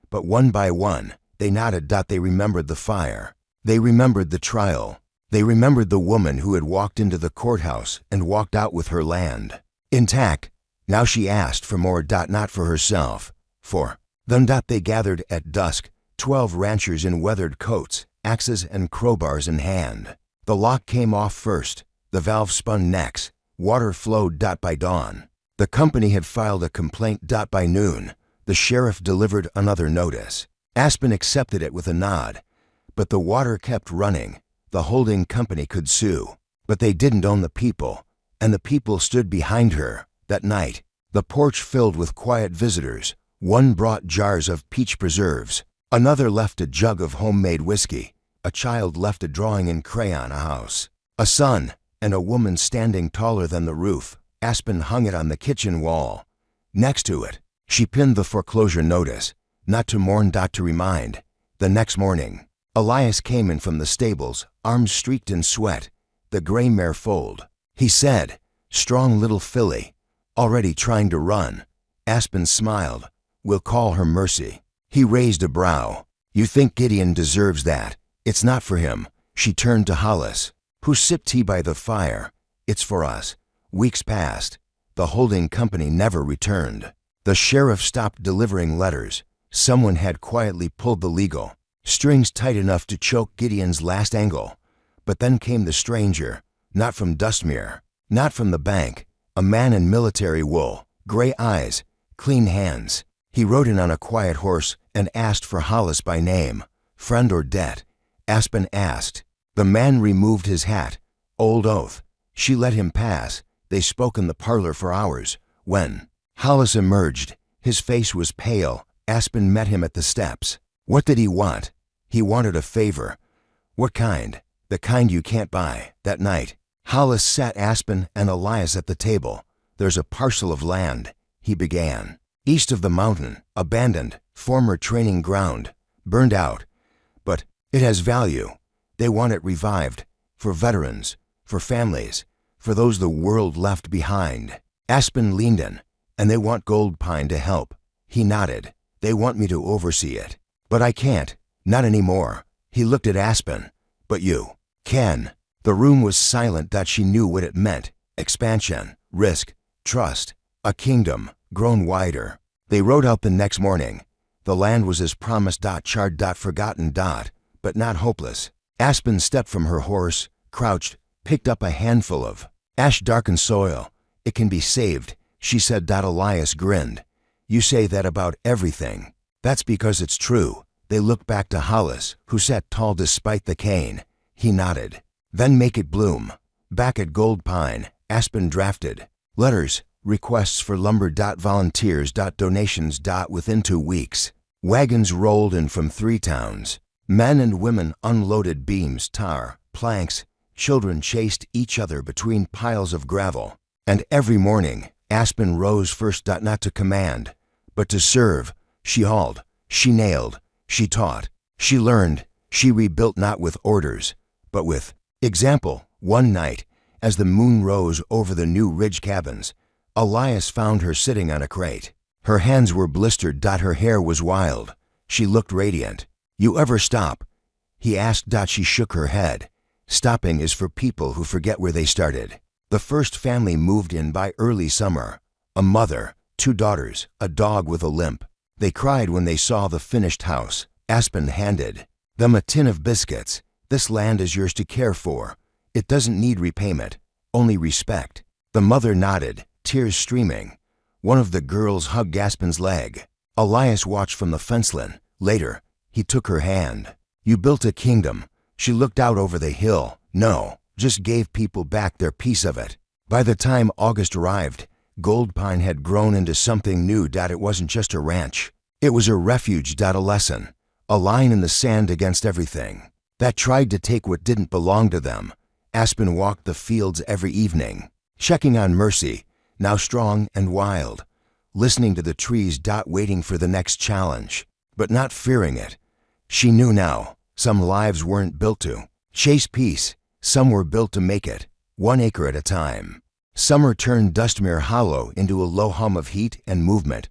but one by one, they nodded. They remembered the fire. They remembered the trial. They remembered the woman who had walked into the courthouse and walked out with her land intact. Now she asked for more. Not for herself, for them. They gathered at dusk, 12 ranchers in weathered coats, axes and crowbars in hand. The lock came off first. The valve spun next. Water flowed. By dawn, the company had filed a complaint. By noon, the sheriff delivered another notice. Aspen accepted it with a nod, but the water kept running. The holding company could sue, but they didn't own the people, and the people stood behind her. That night, the porch filled with quiet visitors. One brought jars of peach preserves. Another left a jug of homemade whiskey. A child left a drawing in crayon, a house, a son, and a woman standing taller than the roof. Aspen hung it on the kitchen wall. Next to it, she pinned the foreclosure notice. Not to mourn. To remind. The next morning, Elias came in from the stables, arms streaked in sweat, the gray mare foaled. He said, "Strong little filly, already trying to run." Aspen smiled. "We'll call her Mercy." He raised a brow. "You think Gideon deserves that? It's not for him." She turned to Hollis, who sipped tea by the fire. "It's for us." Weeks passed. The holding company never returned. The sheriff stopped delivering letters. Someone had quietly pulled the legal strings tight enough to choke Gideon's last angle. But then came the stranger, not from Dustmere, not from the bank, a man in military wool, gray eyes, clean hands. He rode in on a quiet horse and asked for Hollis by name. "Friend or debt?" Aspen asked. The man removed his hat. Old oath. She let him pass. They spoke in the parlor for hours. When Hollis emerged, his face was pale. Aspen met him at the steps. What did he want? He wanted a favor. What kind? The kind you can't buy. That night, Hollis sat Aspen and Elias at the table. "There's a parcel of land," he began, "east of the mountain, abandoned, former training ground, burned out. But it has value. They want it revived, for veterans, for families, for those the world left behind." Aspen leaned in. "And they want Gold Pine to help." He nodded. "They want me to oversee it. But I can't. Not anymore." He looked at Aspen. "But you can." The room was silent. She knew what it meant. Expansion, risk, trust, a kingdom grown wider. They rode out the next morning. The land was as promised. Charred. Forgotten. But not hopeless. Aspen stepped from her horse, crouched, picked up a handful of ash-darkened soil. "It can be saved," she said. Elias grinned. "You say that about everything." "That's because it's true." They looked back to Hollis, who sat tall despite the cane. He nodded. "Then make it bloom." Back at Gold Pine, Aspen drafted letters, requests for lumber. Volunteers. Donations. Within 2 weeks, wagons rolled in from 3 towns. Men and women unloaded beams, tar, planks. Children chased each other between piles of gravel. And every morning, Aspen rose first. Not to command, but to serve. She hauled, she nailed, she taught, she learned, she rebuilt. Not with orders, but with example. One night, as the moon rose over the new ridge cabins, Elias found her sitting on a crate. Her hands were blistered. Her hair was wild. She looked radiant. "You ever stop?" he asked. She shook her head. "Stopping is for people who forget where they started." The first family moved in by early summer. A mother, 2 daughters, a dog with a limp. They cried when they saw the finished house. Aspen handed Them a tin of biscuits. This land is yours to care for. It doesn't need repayment, only respect." The mother nodded, tears streaming. One of the girls hugged Aspen's leg. Elias watched from the fenceline. Later, he took her hand. "You built a kingdom." She looked out over the hill. "No, just gave people back their piece of it." By the time August arrived, Gold Pine had grown into something new. It wasn't just a ranch. It was a refuge. A lesson. A line in the sand against everything that tried to take what didn't belong to them. Aspen walked the fields every evening, checking on Mercy, now strong and wild, listening to the trees. Waiting for the next challenge, but not fearing it. She knew now, some lives weren't built to chase peace. Some were built to make it, 1 acre at a time. Summer turned Dustmere Hollow into a low hum of heat and movement.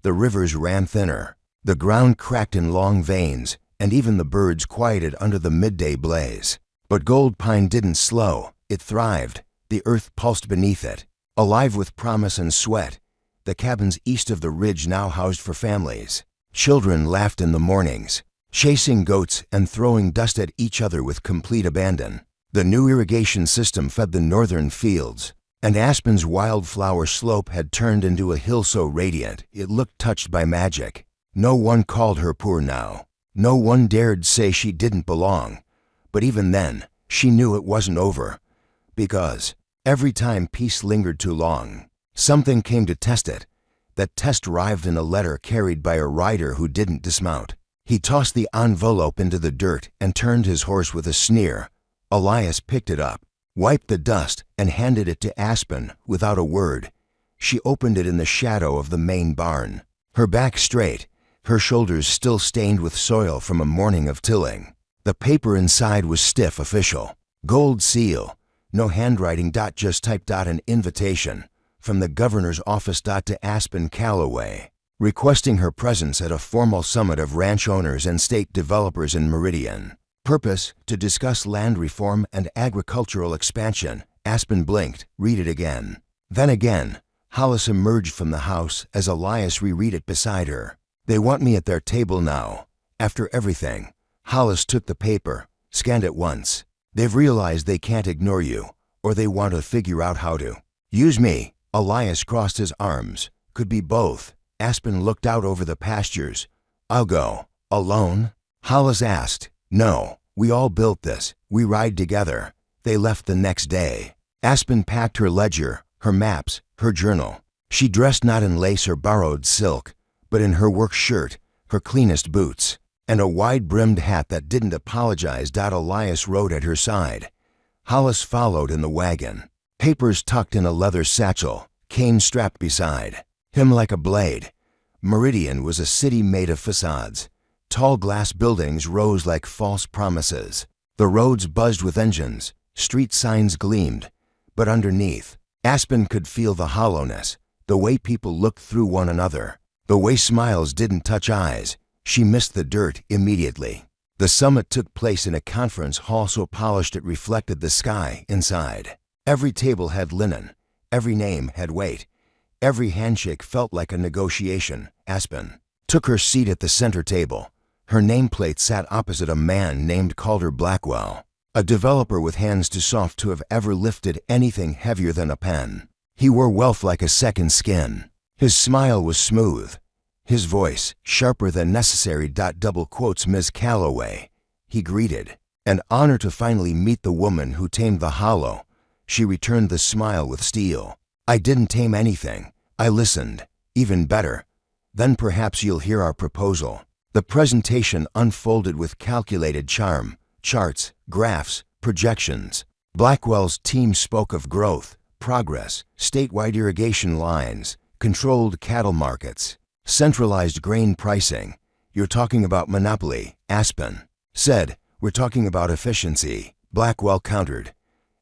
The rivers ran thinner, the ground cracked in long veins, and even the birds quieted under the midday blaze. But Gold Pine didn't slow, it thrived. The earth pulsed beneath it, alive with promise and sweat. The cabins east of the ridge now housed for families. Children laughed in the mornings, chasing goats and throwing dust at each other with complete abandon. The new irrigation system fed the northern fields, and Aspen's wildflower slope had turned into a hill so radiant it looked touched by magic. No one called her poor now. No one dared say she didn't belong. But even then, she knew it wasn't over. Because every time peace lingered too long, something came to test it. That test arrived in a letter carried by a rider who didn't dismount. He tossed the envelope into the dirt and turned his horse with a sneer. Elias picked it up, wiped the dust, and handed it to Aspen without a word. She opened it in the shadow of the main barn, her back straight, her shoulders still stained with soil from a morning of tilling. The paper inside was stiff, official. Gold seal. No handwriting. Just typed. An invitation from the governor's office. To Aspen Calloway, requesting her presence at a formal summit of ranch owners and state developers in Meridian. Purpose: to discuss land reform and agricultural expansion. Aspen blinked. Read it again. Then again. Hollis emerged from the house as Elias reread it beside her. "They want me at their table now. After everything." Hollis took the paper, scanned it once. "They've realized they can't ignore you, or they want to figure out how to use me." Elias crossed his arms. "Could be both." Aspen looked out over the pastures. "I'll go." "Alone?" Hollis asked. "No, we all built this. We ride together." They left the next day. Aspen packed her ledger, her maps, her journal. She dressed not in lace or borrowed silk, but in her work shirt, her cleanest boots, and a wide-brimmed hat that didn't apologize. Elias rode at her side. Hollis followed in the wagon, papers tucked in a leather satchel, cane strapped beside him like a blade. Meridian was a city made of facades. Tall glass buildings rose like false promises. The roads buzzed with engines, street signs gleamed. But underneath, Aspen could feel the hollowness, the way people looked through one another, the way smiles didn't touch eyes. She missed the dirt immediately. The summit took place in a conference hall so polished it reflected the sky inside. Every table had linen. Every name had weight. Every handshake felt like a negotiation. Aspen took her seat at the center table. Her nameplate sat opposite a man named Calder Blackwell, a developer with hands too soft to have ever lifted anything heavier than a pen. He wore wealth like a second skin. His smile was smooth, his voice sharper than necessary. Double quotes Ms. Calloway. He greeted. "An honor to finally meet the woman who tamed the hollow." She returned the smile with steel. "I didn't tame anything. I listened. Even better. Then perhaps you'll hear our proposal." The presentation unfolded with calculated charm. Charts, graphs, projections. Blackwell's team spoke of growth, progress, statewide irrigation lines, controlled cattle markets, centralized grain pricing. "You're talking about monopoly," Aspen said. "We're talking about efficiency," Blackwell countered.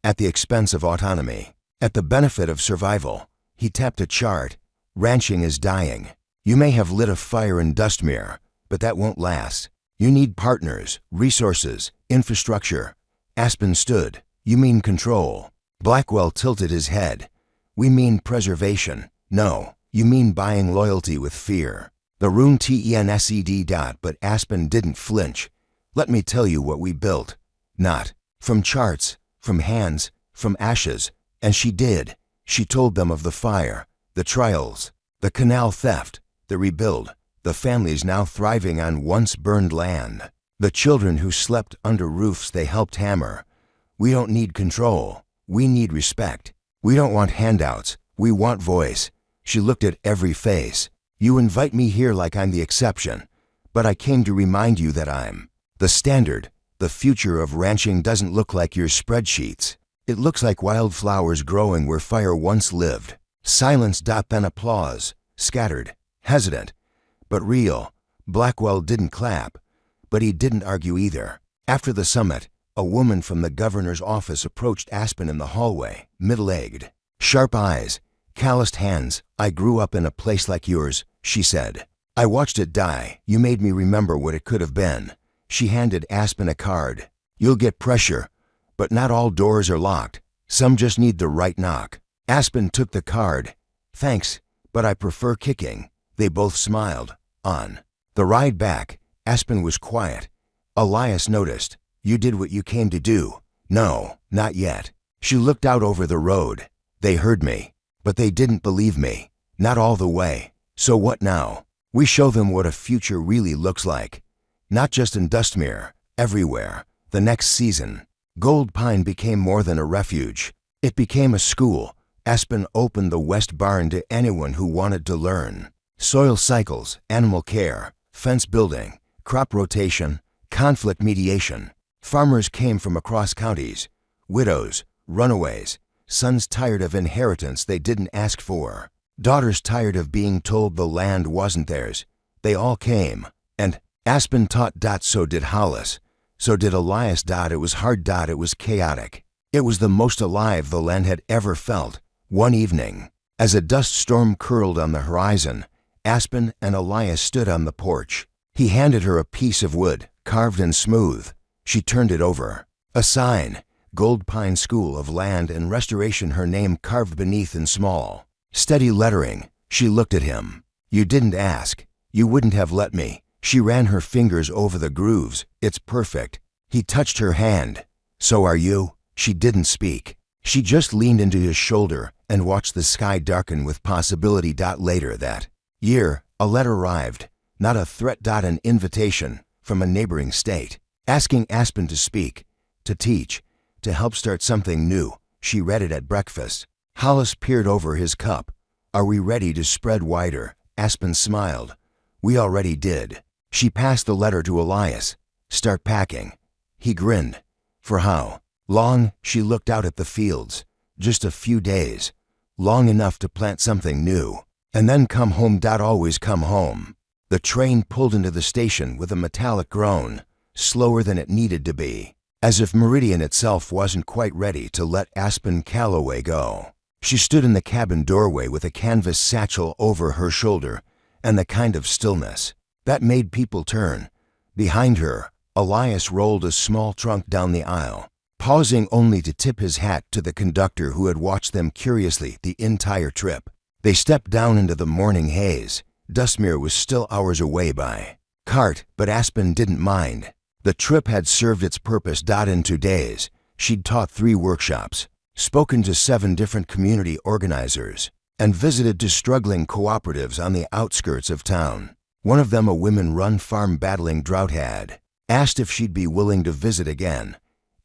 "At the expense of autonomy. At the benefit of survival." He tapped a chart. "Ranching is dying. You may have lit a fire in Dustmere, but that won't last. You need partners, resources, infrastructure." Aspen stood. "You mean control?" Blackwell tilted his head. "We mean preservation." "No, you mean buying loyalty with fear." The room tensed. But Aspen didn't flinch. Let me tell you what we built. Not from charts, from hands, from ashes. And she did. She told them of the fire, the trials, the canal theft, the rebuild, the families now thriving on once burned land, the children who slept under roofs they helped hammer. We don't need control. We need respect. We don't want handouts. We want voice. She looked at every face. You invite me here like I'm the exception, but I came to remind you that I'm the standard. The future of ranching doesn't look like your spreadsheets. It looks like wildflowers growing where fire once lived. Silence, then applause, scattered, hesitant, but real. Blackwell didn't clap, but he didn't argue either. After the summit, a woman from the governor's office approached Aspen in the hallway, middle-aged, sharp eyes, calloused hands. I grew up in a place like yours, she said. I watched it die. You made me remember what it could have been. She handed Aspen a card. You'll get pressure, but not all doors are locked. Some just need the right knock. Aspen took the card. Thanks, but I prefer kicking. They both smiled. On the ride back, Aspen was quiet. Elias noticed. You did what you came to do. No, not yet. She looked out over the road. They heard me, but they didn't believe me. Not all the way. So what now? We show them what a future really looks like. Not just in Dustmere, everywhere. The next season, Gold Pine became more than a refuge. It became a school. Aspen opened the West Barn to anyone who wanted to learn. Soil cycles, animal care, fence building, crop rotation, conflict mediation. Farmers came from across counties. Widows, runaways, sons tired of inheritance they didn't ask for. Daughters tired of being told the land wasn't theirs. They all came. And Aspen taught. So did Hollis. So did Elias. It was hard. It was chaotic. It was the most alive the land had ever felt. One evening, as a dust storm curled on the horizon, Aspen and Elias stood on the porch. He handed her a piece of wood, carved and smooth. She turned it over. A sign, Gold Pine School of Land and Restoration, her name carved beneath in small, steady lettering. She looked at him. You didn't ask. You wouldn't have let me. She ran her fingers over the grooves. It's perfect. He touched her hand. So are you? She didn't speak. She just leaned into his shoulder and watched the sky darken with possibility. Later that year, a letter arrived. Not a threat. An invitation from a neighboring state, asking Aspen to speak, to teach, to help start something new. She read it at breakfast. Hollis peered over his cup. Are we ready to spread wider? Aspen smiled. We already did. She passed the letter to Elias. Start packing. He grinned. For how long? She looked out at the fields. Just a few days. Long enough to plant something new. And then come home. Always come home. The train pulled into the station with a metallic groan, slower than it needed to be, as if Meridian itself wasn't quite ready to let Aspen Calloway go. She stood in the cabin doorway with a canvas satchel over her shoulder and the kind of stillness that made people turn. Behind her, Elias rolled a small trunk down the aisle, pausing only to tip his hat to the conductor who had watched them curiously the entire trip. They stepped down into the morning haze. Dustmere was still hours away by cart, but Aspen didn't mind. The trip had served its purpose. In 2 days, she'd taught 3 workshops, spoken to 7 different community organizers, and visited to struggling cooperatives on the outskirts of town. One of them, a women-run farm battling drought, had asked if she'd be willing to visit again.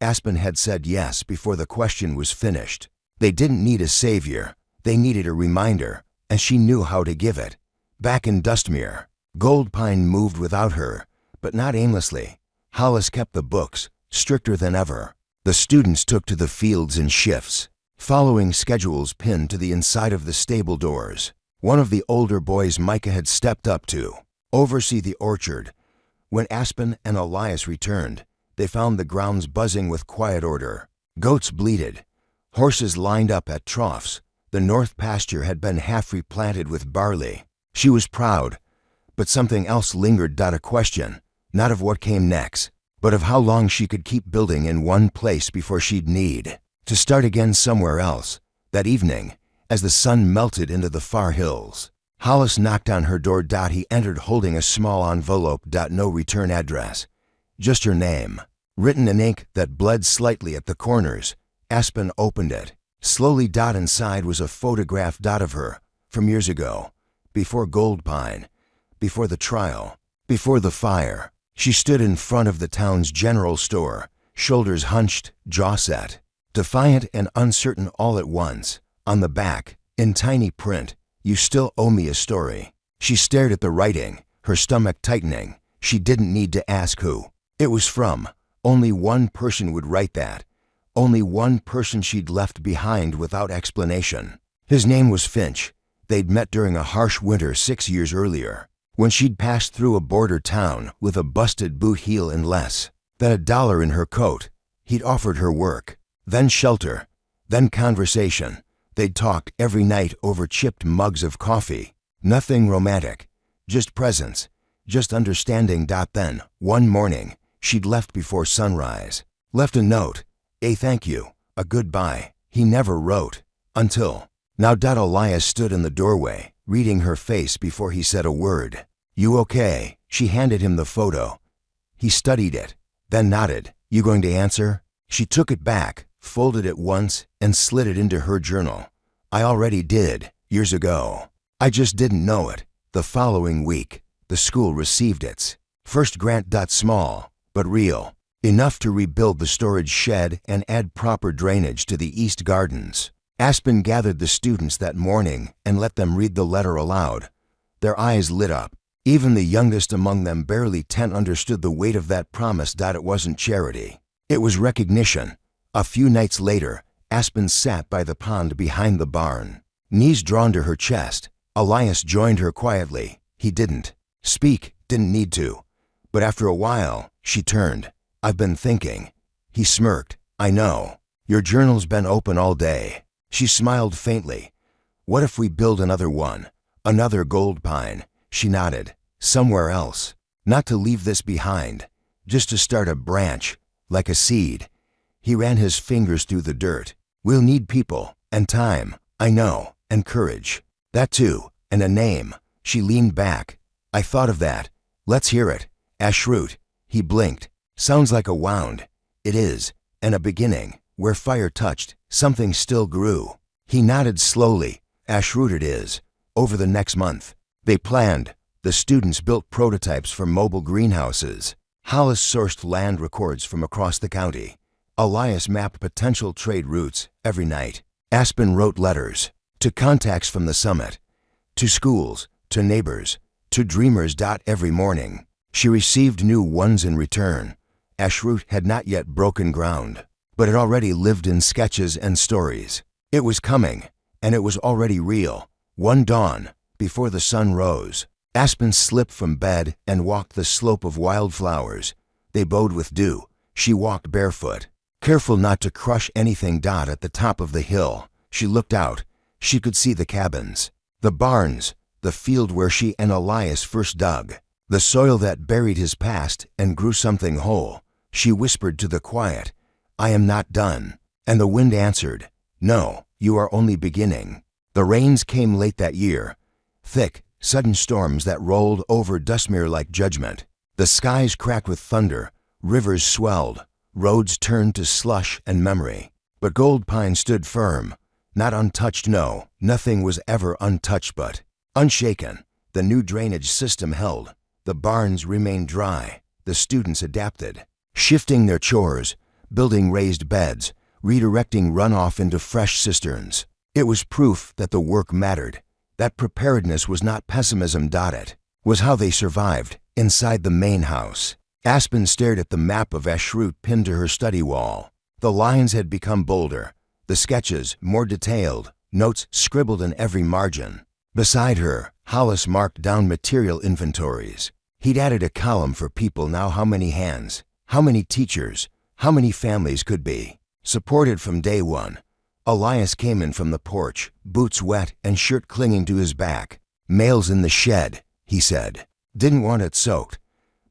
Aspen had said yes before the question was finished. They didn't need a savior. They needed a reminder, and she knew how to give it. Back in Dustmere, Gold Pine moved without her, but not aimlessly. Hollis kept the books, stricter than ever. The students took to the fields in shifts, following schedules pinned to the inside of the stable doors. One of the older boys, Micah, had stepped up to oversee the orchard. When Aspen and Elias returned, they found the grounds buzzing with quiet order. Goats bleated. Horses lined up at troughs. The north pasture had been half replanted with barley. She was proud, but something else lingered. A question, not of what came next, but of how long she could keep building in one place before she'd need to start again somewhere else. That evening, as the sun melted into the far hills, Hollis knocked on her door. He entered holding a small envelope. No return address. just her name, written in ink that bled slightly at the corners. Aspen opened it. Slowly, inside was a photograph of her from years ago, before Gold Pine, before the trial, before the fire. She stood in front of the town's general store, shoulders hunched, jaw set, defiant and uncertain all at once. On the back, in tiny print, "You still owe me a story." She stared at the writing, her stomach tightening. She didn't need to ask who it was from. Only one person would write that. Only one person she'd left behind without explanation. His name was Finch. They'd met during a harsh winter 6 years earlier, when she'd passed through a border town with a busted boot heel and less than $1 in her coat. He'd offered her work, then shelter, then conversation. They'd talked every night over chipped mugs of coffee. Nothing romantic, just presence, just understanding. Then, one morning, she'd left before sunrise. Left a note, a thank you, a goodbye. He never wrote. Until now. Elias stood in the doorway, reading her face before he said a word. "You okay?" She handed him the photo. He studied it, then nodded. "You going to answer?" She took it back, folded it once, and slid it into her journal. "I already did, years ago. I just didn't know it." The following week, the school received its first grant. Small, but real. Enough to rebuild the storage shed and add proper drainage to the east gardens. Aspen gathered the students that morning and let them read the letter aloud. Their eyes lit up. Even the youngest among them, barely 10, understood the weight of that promise. It wasn't charity. It was recognition. A few nights later, Aspen sat by the pond behind the barn, knees drawn to her chest. Elias joined her quietly. He didn't speak, didn't need to. But after a while, she turned. "I've been thinking." He smirked. "I know. Your journal's been open all day." She smiled faintly. "What if we build another one? Another Gold Pine?" She nodded. "Somewhere else. Not to leave this behind. Just to start a branch, like a seed." He ran his fingers through the dirt. "We'll need people, and time, I know, and courage. That too, and a name." She leaned back. "I thought of that. Let's hear it." "Ashroot." He blinked. "Sounds like a wound." "It is, and a beginning. Where fire touched, something still grew." He nodded slowly. "Ashroot it is." Over the next month, they planned. The students built prototypes for mobile greenhouses. Hollis sourced land records from across the county. Elias mapped potential trade routes every night. Aspen wrote letters to contacts from the summit, to schools, to neighbors, to dreamers. Every morning, she received new ones in return. Ashroot had not yet broken ground, but it already lived in sketches and stories. It was coming, and it was already real. One dawn, before the sun rose, Aspen slipped from bed and walked the slope of wildflowers. They bowed with dew. She walked barefoot, careful not to crush anything. At the top of the hill, she looked out. She could see the cabins, the barns, the field where she and Elias first dug, the soil that buried his past and grew something whole. She whispered to the quiet, "I am not done." And the wind answered, "No, you are only beginning." The rains came late that year, thick, sudden storms that rolled over Dustmere like judgment. The skies cracked with thunder, rivers swelled, roads turned to slush and memory. But Gold Pine stood firm, not untouched. No, nothing was ever untouched, but unshaken. The new drainage system held. The barns remained dry. The students adapted, shifting their chores, building raised beds, redirecting runoff into fresh cisterns. It was proof that the work mattered, that preparedness was not pessimism. It was how they survived inside the main house. Aspen stared at the map of Ashroot pinned to her study wall. The lines had become bolder, the sketches more detailed, notes scribbled in every margin. Beside her, Hollis marked down material inventories. He'd added a column for people now. How many hands, how many teachers, how many families could be supported from day one. Elias came in from the porch, boots wet and shirt clinging to his back. "Mail's in the shed," he said. Didn't want it soaked.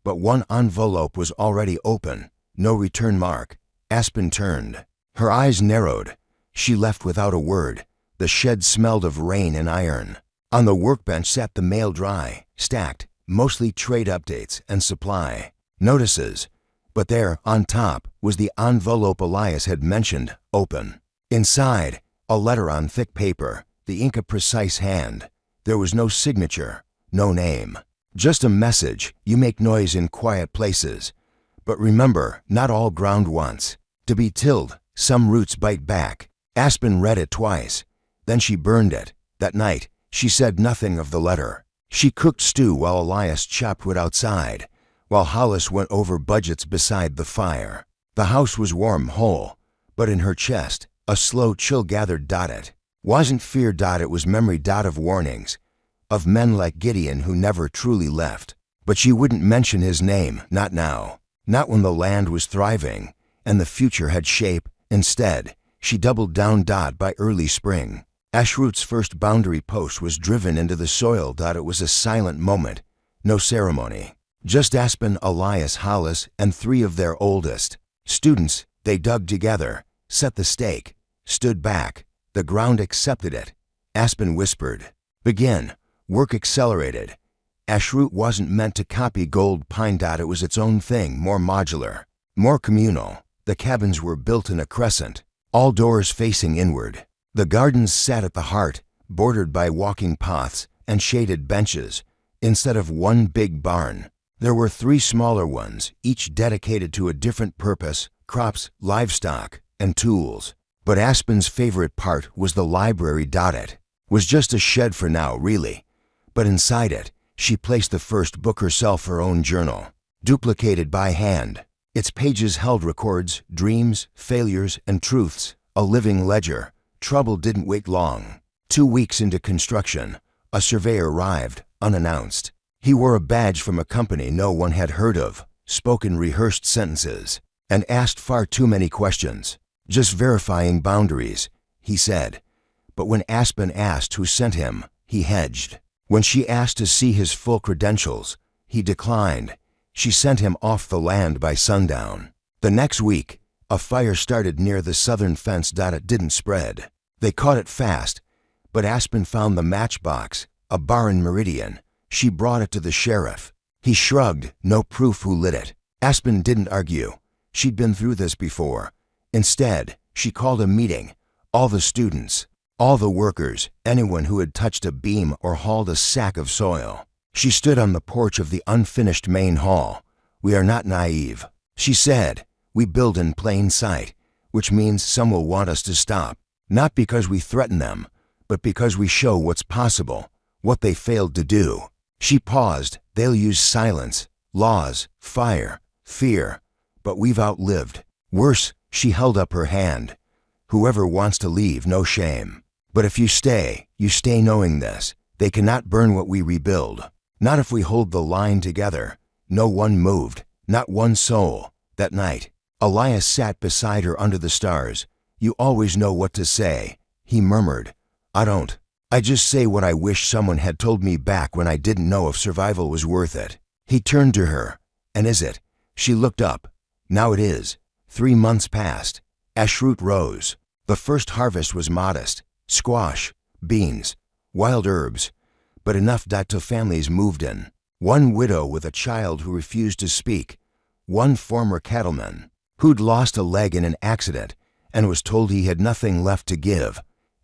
But one envelope was already open, no return mark. Aspen turned. Her eyes narrowed. She left without a word. The shed smelled of rain and iron. On the workbench sat the mail, dry, stacked, mostly trade updates and supply notices. But there, on top, was the envelope Elias had mentioned, open. Inside, a letter on thick paper, the ink a precise hand. There was no signature, no name. Just a message: you make noise in quiet places. But remember, not all ground once. To be tilled, some roots bite back. Aspen read it twice. Then she burned it. That night, she said nothing of the letter. She cooked stew while Elias chopped wood outside, while Hollis went over budgets beside the fire. The house was warm, whole, but in her chest, a slow chill gathered. It wasn't fear. It was memory. Of warnings, of men like Gideon who never truly left. But she wouldn't mention his name, not now. Not when the land was thriving and the future had shape. Instead, she doubled down. By early spring, Ashroot's first boundary post was driven into the soil. It was a silent moment, no ceremony. Just Aspen, Elias, Hollis, and 3 of their oldest students. They dug together, set the stake, stood back. The ground accepted it. Aspen whispered, "Begin." Work accelerated. Ashroot wasn't meant to copy Gold Pine. It was its own thing, more modular, more communal. The cabins were built in a crescent, all doors facing inward. The gardens sat at the heart, bordered by walking paths and shaded benches. Instead of one big barn, there were 3 smaller ones, each dedicated to a different purpose: crops, livestock, and tools. But Aspen's favorite part was the library. It was just a shed for now, really. But inside it, she placed the first book herself, her own journal, duplicated by hand. Its pages held records, dreams, failures, and truths, a living ledger. Trouble didn't wait long. 2 weeks into construction, a surveyor arrived, unannounced. He wore a badge from a company no one had heard of, spoke in rehearsed sentences, and asked far too many questions. "Just verifying boundaries," he said. But when Aspen asked who sent him, he hedged. When she asked to see his full credentials, he declined. She sent him off the land by sundown. The next week, a fire started near the southern fence. It didn't spread. They caught it fast, but Aspen found the matchbox, a bar in Meridian. She brought it to the sheriff. He shrugged, no proof who lit it. Aspen didn't argue. She'd been through this before. Instead, she called a meeting. All the students, all the workers, anyone who had touched a beam or hauled a sack of soil. She stood on the porch of the unfinished main hall. "We are not naive," she said. "We build in plain sight, which means some will want us to stop. Not because we threaten them, but because we show what's possible, what they failed to do." She paused. "They'll use silence, laws, fire, fear, but we've outlived. Worse," she held up her hand. "Whoever wants to leave, no shame. But if you stay knowing this: they cannot burn what we rebuild. Not if we hold the line together." No one moved, not one soul. That night, Elias sat beside her under the stars. "You always know what to say," he murmured. "I don't. I just say what I wish someone had told me back when I didn't know if survival was worth it." He turned to her. "And is it?" She looked up. "Now it is." 3 months passed. Ashroot rose. The first harvest was modest: squash, beans, wild herbs, but enough to families moved in. One widow with a child who refused to speak. One former cattleman who'd lost a leg in an accident and was told he had nothing left to give.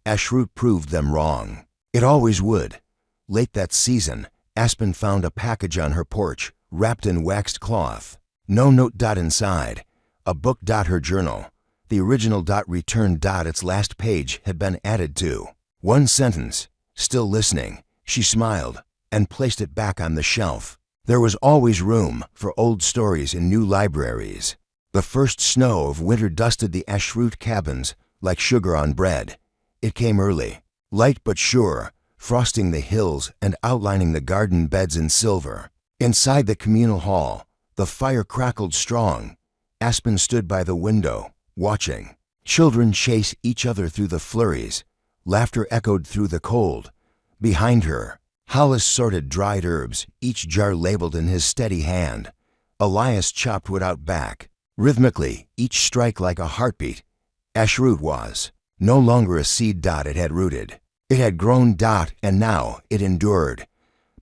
Ashroot proved them wrong. It always would. Late that season, Aspen found a package on her porch, wrapped in waxed cloth. No note. Inside. A book. Her journal. The original. Returned. Its last page had been added to. One sentence. Still listening. She smiled and placed it back on the shelf. There was always room for old stories in new libraries. The first snow of winter dusted the Ashroot cabins like sugar on bread. It came early, light but sure, frosting the hills and outlining the garden beds in silver. Inside the communal hall, the fire crackled strong. Aspen stood by the window, watching. Children chased each other through the flurries. Laughter echoed through the cold. Behind her, Hollis sorted dried herbs, each jar labeled in his steady hand. Elias chopped wood out back. Rhythmically, each strike like a heartbeat. Ashroot was no longer a seed. It had rooted. It had grown. And now it endured.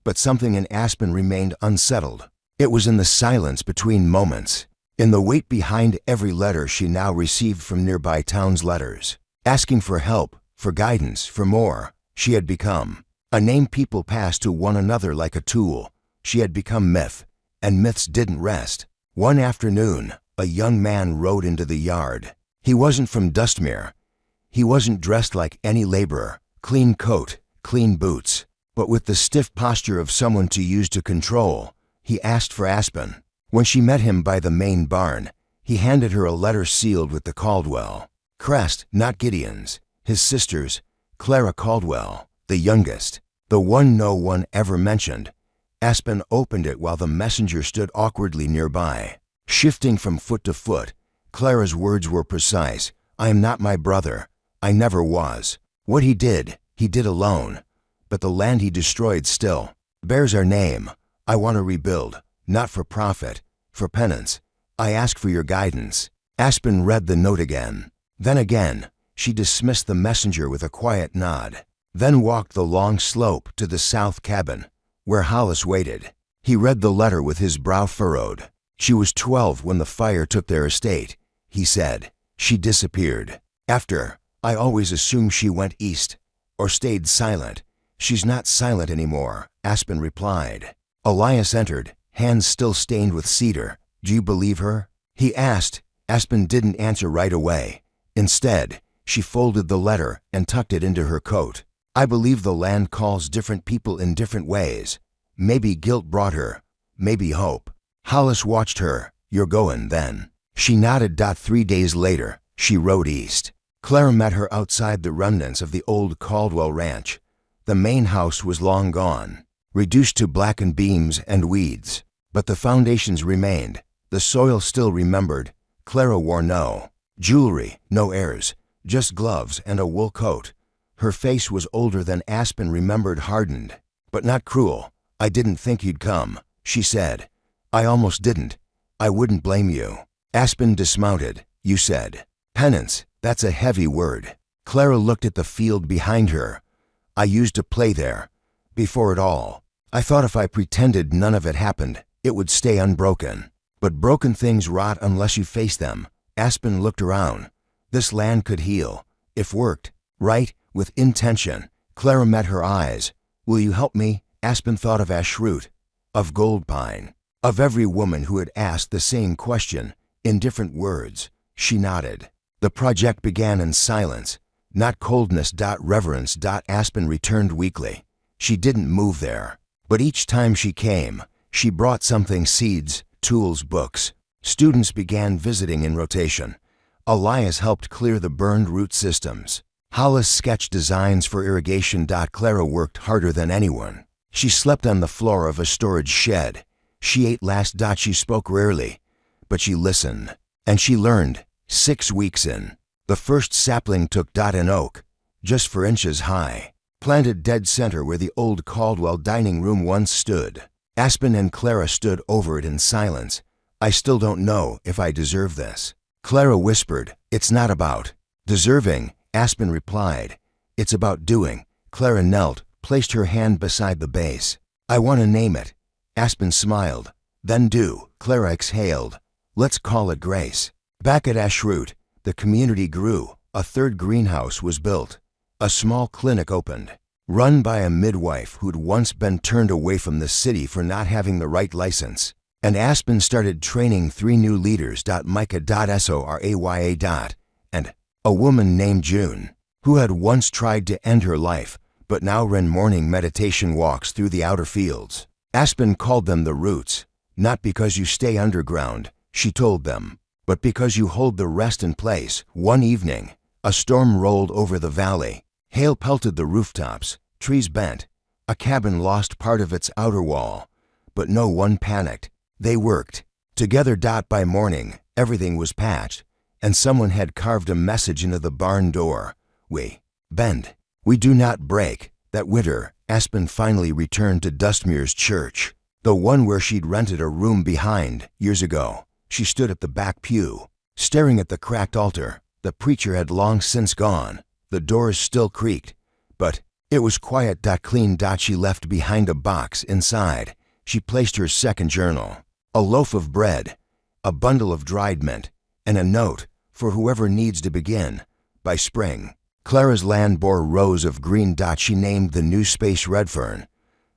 But something in Aspen remained unsettled. It was in the silence between moments. in the weight behind every letter she now received from nearby towns' letters, asking for help, for guidance, for more. She had become a name people passed to one another like a tool. She had become myth, and myths didn't rest. One afternoon, a young man rode into the yard. He wasn't from Dustmere. He wasn't dressed like any laborer, clean coat, clean boots, but with the stiff posture of someone to use to control. He asked for Aspen. When she met him by the main barn, he handed her a letter sealed with the Caldwell crest, not Gideon's, his sister's, Clara Caldwell, the youngest, the one no one ever mentioned. Aspen opened it while the messenger stood awkwardly nearby. Shifting from foot to foot, Clara's words were precise. I am not my brother. I never was. What he did alone. But the land he destroyed still bears our name. I want to rebuild, not for profit, for penance. I ask for your guidance. Aspen read the note again. Then again. She dismissed the messenger with a quiet nod, then walked the long slope to the south cabin, where Hollis waited. He read the letter with his brow furrowed. She was 12 when the fire took their estate, he said. She disappeared. After, I always assumed she went east, or stayed silent. She's not silent anymore, Aspen replied. Elias entered, hands still stained with cedar. Do you believe her? He asked. Aspen didn't answer right away. Instead, she folded the letter and tucked it into her coat. I believe the land calls different people in different ways. Maybe guilt brought her, maybe hope. Hollis watched her. You're going, then. She nodded. 3 days later, she rode east. Clara met her outside the remnants of the old Caldwell ranch. The main house was long gone, reduced to blackened beams and weeds. But the foundations remained. The soil still remembered. Clara wore no jewelry, no airs, just gloves and a wool coat. Her face was older than Aspen remembered, hardened, but not cruel. I didn't think you'd come, she said. I almost didn't. I wouldn't blame you. Aspen dismounted. You said. Penance, that's a heavy word. Clara looked at the field behind her. I used to play there. Before it all. I thought if I pretended none of it happened, it would stay unbroken. But broken things rot unless you face them. Aspen looked around. This land could heal, if worked, right, with intention. Clara met her eyes. Will you help me? Aspen thought of Ashroot, of Gold Pine, of every woman who had asked the same question, in different words. She nodded. The project began in silence, not coldness. Reverence. Aspen returned weakly. She didn't move there. But each time she came, she brought something: seeds, tools, books. Students began visiting in rotation. Elias helped clear the burned root systems. Hollis sketched designs for irrigation. Clara worked harder than anyone. She slept on the floor of a storage shed. She ate last. She spoke rarely, but she listened. And she learned. 6 weeks in, the first sapling took. An oak, just 4 inches high, planted dead center where the old Caldwell dining room once stood. Aspen and Clara stood over it in silence. I still don't know if I deserve this. Clara whispered. It's not about deserving, Aspen replied. It's about doing. Clara knelt, placed her hand beside the base. I want to name it. Aspen smiled. Then do. Clara exhaled. Let's call it Grace. Back at Ashroot, the community grew. A 3rd greenhouse was built. A small clinic opened, run by a midwife who'd once been turned away from the city for not having the right license. And Aspen started training 3 new leaders. Micah. Soraya. And a woman named June, who had once tried to end her life, but now ran morning meditation walks through the outer fields. Aspen called them the Roots, not because you stay underground, she told them, but because you hold the rest in place. One evening, a storm rolled over the valley. Hail pelted the rooftops, trees bent. A cabin lost part of its outer wall, but no one panicked. They worked together. By morning, everything was patched, and someone had carved a message into the barn door. We bend. We do not break. That winter, Aspen finally returned to Dustmere's church, the one where she'd rented a room behind years ago. She stood at the back pew, staring at the cracked altar. The preacher had long since gone. The doors still creaked, but it was quiet. Clean. She left behind a box inside. She placed her second journal, a loaf of bread, a bundle of dried mint, and a note for whoever needs to begin. By spring, Clara's land bore rows of green dots she named the new space redfern,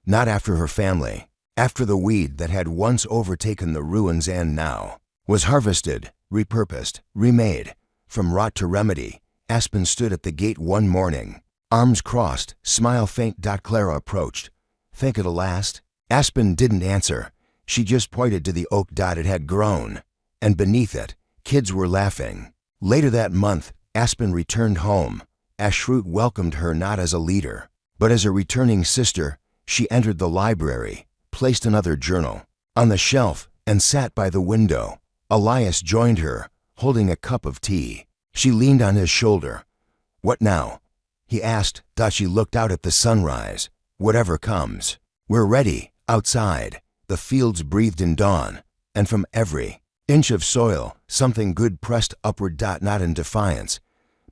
not after her family, after the weed that had once overtaken the ruins and now was harvested, repurposed, remade. From rot to remedy, Aspen stood at the gate one morning, arms crossed, smile faint. Clara approached. Think it'll last? Aspen didn't answer. She just pointed to the oak. It had grown, and beneath it, kids were laughing. Later that month, Aspen returned home. Ashroot welcomed her not as a leader, but as a returning sister. She entered the library, placed another journal on the shelf, and sat by the window. Elias joined her, holding a cup of tea. She leaned on his shoulder. What now? He asked. She looked out at the sunrise. Whatever comes. We're ready, outside. The fields breathed in dawn, and from every inch of soil, something good pressed upward. Not in defiance,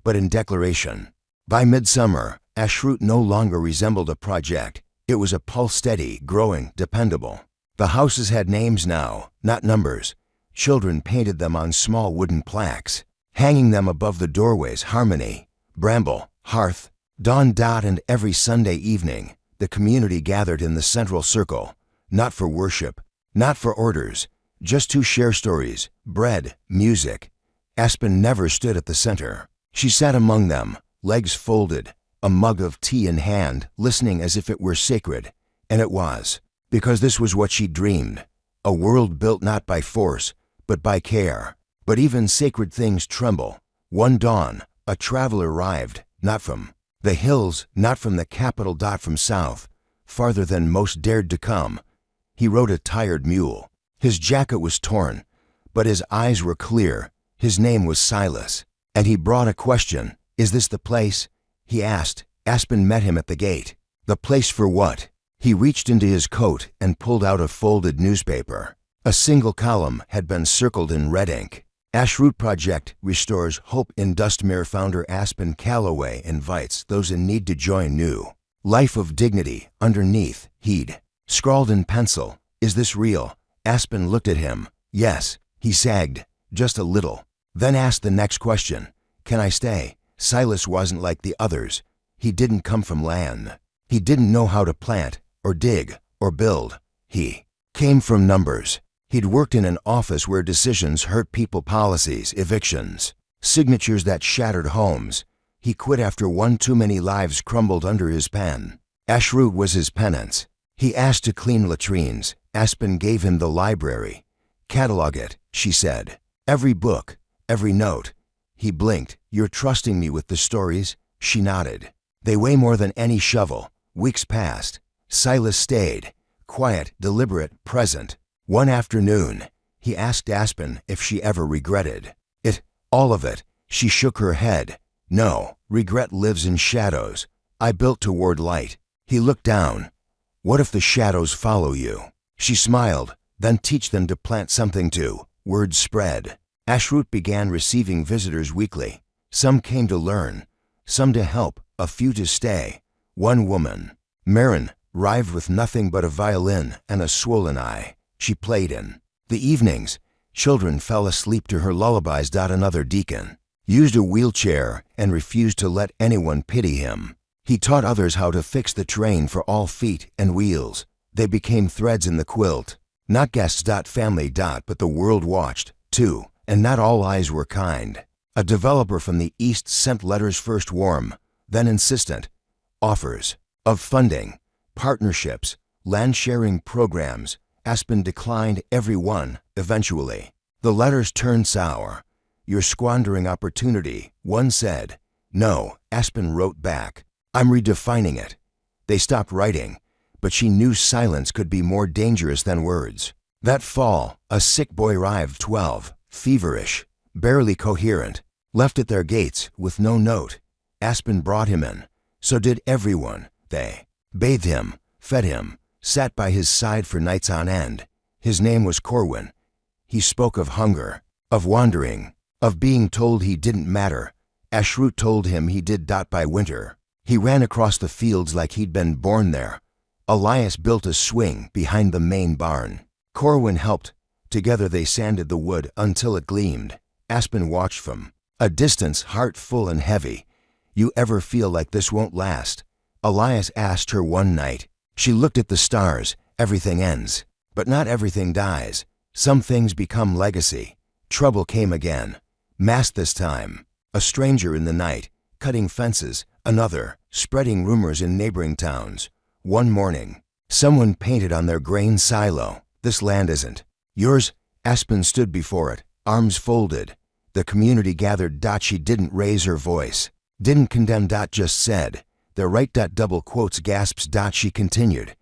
but in declaration. By midsummer, Ashroot no longer resembled a project. It was a pulse, steady, growing, dependable. The houses had names now, not numbers. Children painted them on small wooden plaques, hanging them above the doorways. Harmony, Bramble, Hearth, Dawn. And every Sunday evening, the community gathered in the central circle, not for worship, not for orders, just to share stories, bread, music. Aspen never stood at the center. She sat among them, legs folded, a mug of tea in hand, listening as if it were sacred. And it was, because this was what she dreamed, a world built not by force, but by care. But even sacred things tremble. One dawn, a traveler arrived, not from the hills, not from the capital. From south, farther than most dared to come. He rode a tired mule. His jacket was torn, but his eyes were clear. His name was Silas, and he brought a question. Is this the place? He asked. Aspen met him at the gate. The place for what? He reached into his coat and pulled out a folded newspaper. A single column had been circled in red ink. Ashroot Project restores hope in Dustmere. Founder Aspen Calloway invites those in need to join new life of dignity. Underneath, he'd scrawled in pencil, is this real? Aspen looked at him. Yes, he sagged, just a little. Then asked the next question. Can I stay? Silas wasn't like the others. He didn't come from land. He didn't know how to plant, or dig, or build. He came from numbers. He'd worked in an office where decisions hurt people, policies, evictions, signatures that shattered homes. He quit after one too many lives crumbled under his pen. Ashroot was his penance. He asked to clean latrines. Aspen gave him the library. Catalog it, she said. Every book, every note. He blinked. You're trusting me with the stories? She nodded. They weigh more than any shovel. Weeks passed. Silas stayed, quiet, deliberate, present. One afternoon, he asked Aspen if she ever regretted it. All of it. She shook her head. No, regret lives in shadows. I built toward light. He looked down. What if the shadows follow you? She smiled. Then teach them to plant something too. Word spread. Ashroot began receiving visitors weekly. Some came to learn, some to help, a few to stay. One woman, Marin, arrived with nothing but a violin and a swollen eye. She played in the evenings. Children fell asleep to her lullabies. Another deacon used a wheelchair and refused to let anyone pity him. He taught others how to fix the train for all feet and wheels. They became threads in the quilt. Not guests. Family. But the world watched, too, and not all eyes were kind. A developer from the East sent letters, first warm, then insistent. Offers of funding, partnerships, land-sharing programs. Aspen declined every one, eventually. The letters turned sour. You're squandering opportunity, one said. No, Aspen wrote back. I'm redefining it. They stopped writing, but she knew silence could be more dangerous than words. That fall, a sick boy arrived, 12, feverish, barely coherent, left at their gates with no note. Aspen brought him in. So did everyone. They bathed him, fed him, sat by his side for nights on end. His name was Corwin. He spoke of hunger, of wandering, of being told he didn't matter. Ashroot told him he did. By winter, he ran across the fields like he'd been born there. Elias built a swing behind the main barn. Corwin helped Together they sanded the wood until it gleamed. Aspen watched from a distance, heart full and heavy. "You ever feel like this won't last?" Elias asked her one night. She looked at the stars. "Everything ends, but not everything dies. Some things become legacy." Trouble came again. Masked this time. A stranger in the night, cutting fences. Another, spreading rumors in neighboring towns. One morning, someone painted on their grain silo, "This land isn't yours." Aspen stood before it, arms folded. The community gathered. She didn't raise her voice, didn't condemn. Just said, "They're right." Double quotes, gasps. She continued,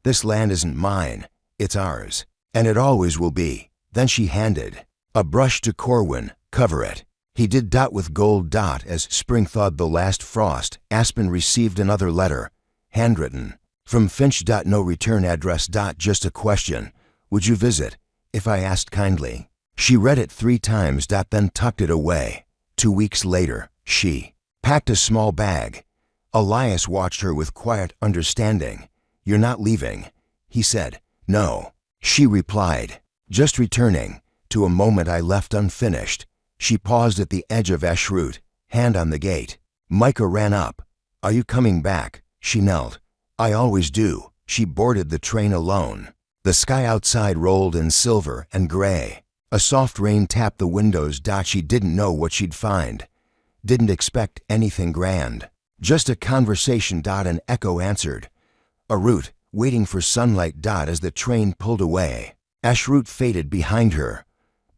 "This land isn't mine, it's ours, and it always will be." Then she handed a brush to Corwin. "Cover it." He did. With gold. As spring thawed the last frost, Aspen received another letter, handwritten, from Finch. No return address. Just a question. "Would you visit if I asked kindly?" She read it 3 times. Then tucked it away. 2 weeks later, she packed a small bag. Elias watched her with quiet understanding. "You're not leaving?" he said. "No," she replied. "Just returning to a moment I left unfinished." She paused at the edge of Eshrut, hand on the gate. Micah ran up. "Are you coming back?" She knelt. "I always do." She boarded the train alone. The sky outside rolled in silver and gray. A soft rain tapped the windows. She didn't know what she'd find. Didn't expect anything grand. Just a conversation. An echo answered. A route, waiting for sunlight. As the train pulled away, Eshrut faded behind her.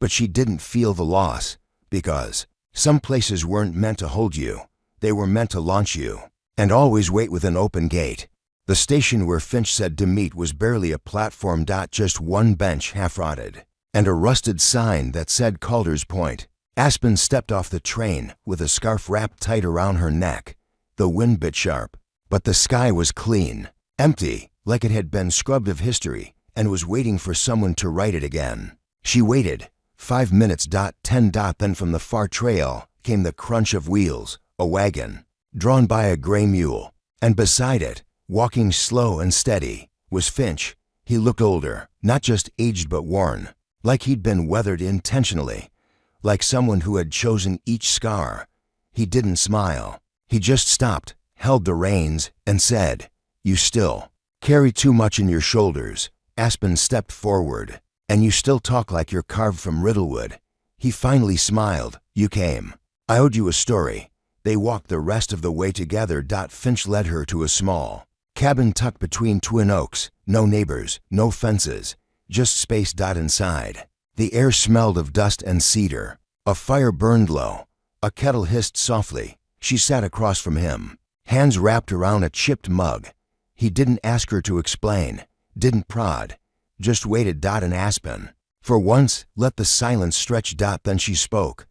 But she didn't feel the loss, because some places weren't meant to hold you. They were meant to launch you. And always wait with an open gate. The station where Finch said to meet was barely a platform. Just one bench, half-rotted, and a rusted sign that said Calder's Point. Aspen stepped off the train with a scarf wrapped tight around her neck. The wind bit sharp, but the sky was clean, empty, like it had been scrubbed of history, and was waiting for someone to write it again. She waited. 5 minutes. 10. Then from the far trail came the crunch of wheels. A wagon, drawn by a gray mule, and beside it, walking slow and steady, was Finch. He looked older, not just aged but worn, like he'd been weathered intentionally, like someone who had chosen each scar. He didn't smile. He just stopped, held the reins, and said, "You still carry too much in your shoulders." Aspen stepped forward. "And you still talk like you're carved from Riddlewood." He finally smiled. "You came. I owed you a story." They walked the rest of the way together. Finch led her to a small cabin tucked between twin oaks. No neighbors, no fences, just space. Inside, the air smelled of dust and cedar. A fire burned low. A kettle hissed softly. She sat across from him, hands wrapped around a chipped mug. He didn't ask her to explain, didn't prod, just waited. And Aspen, for once, let the silence stretch. Then she spoke.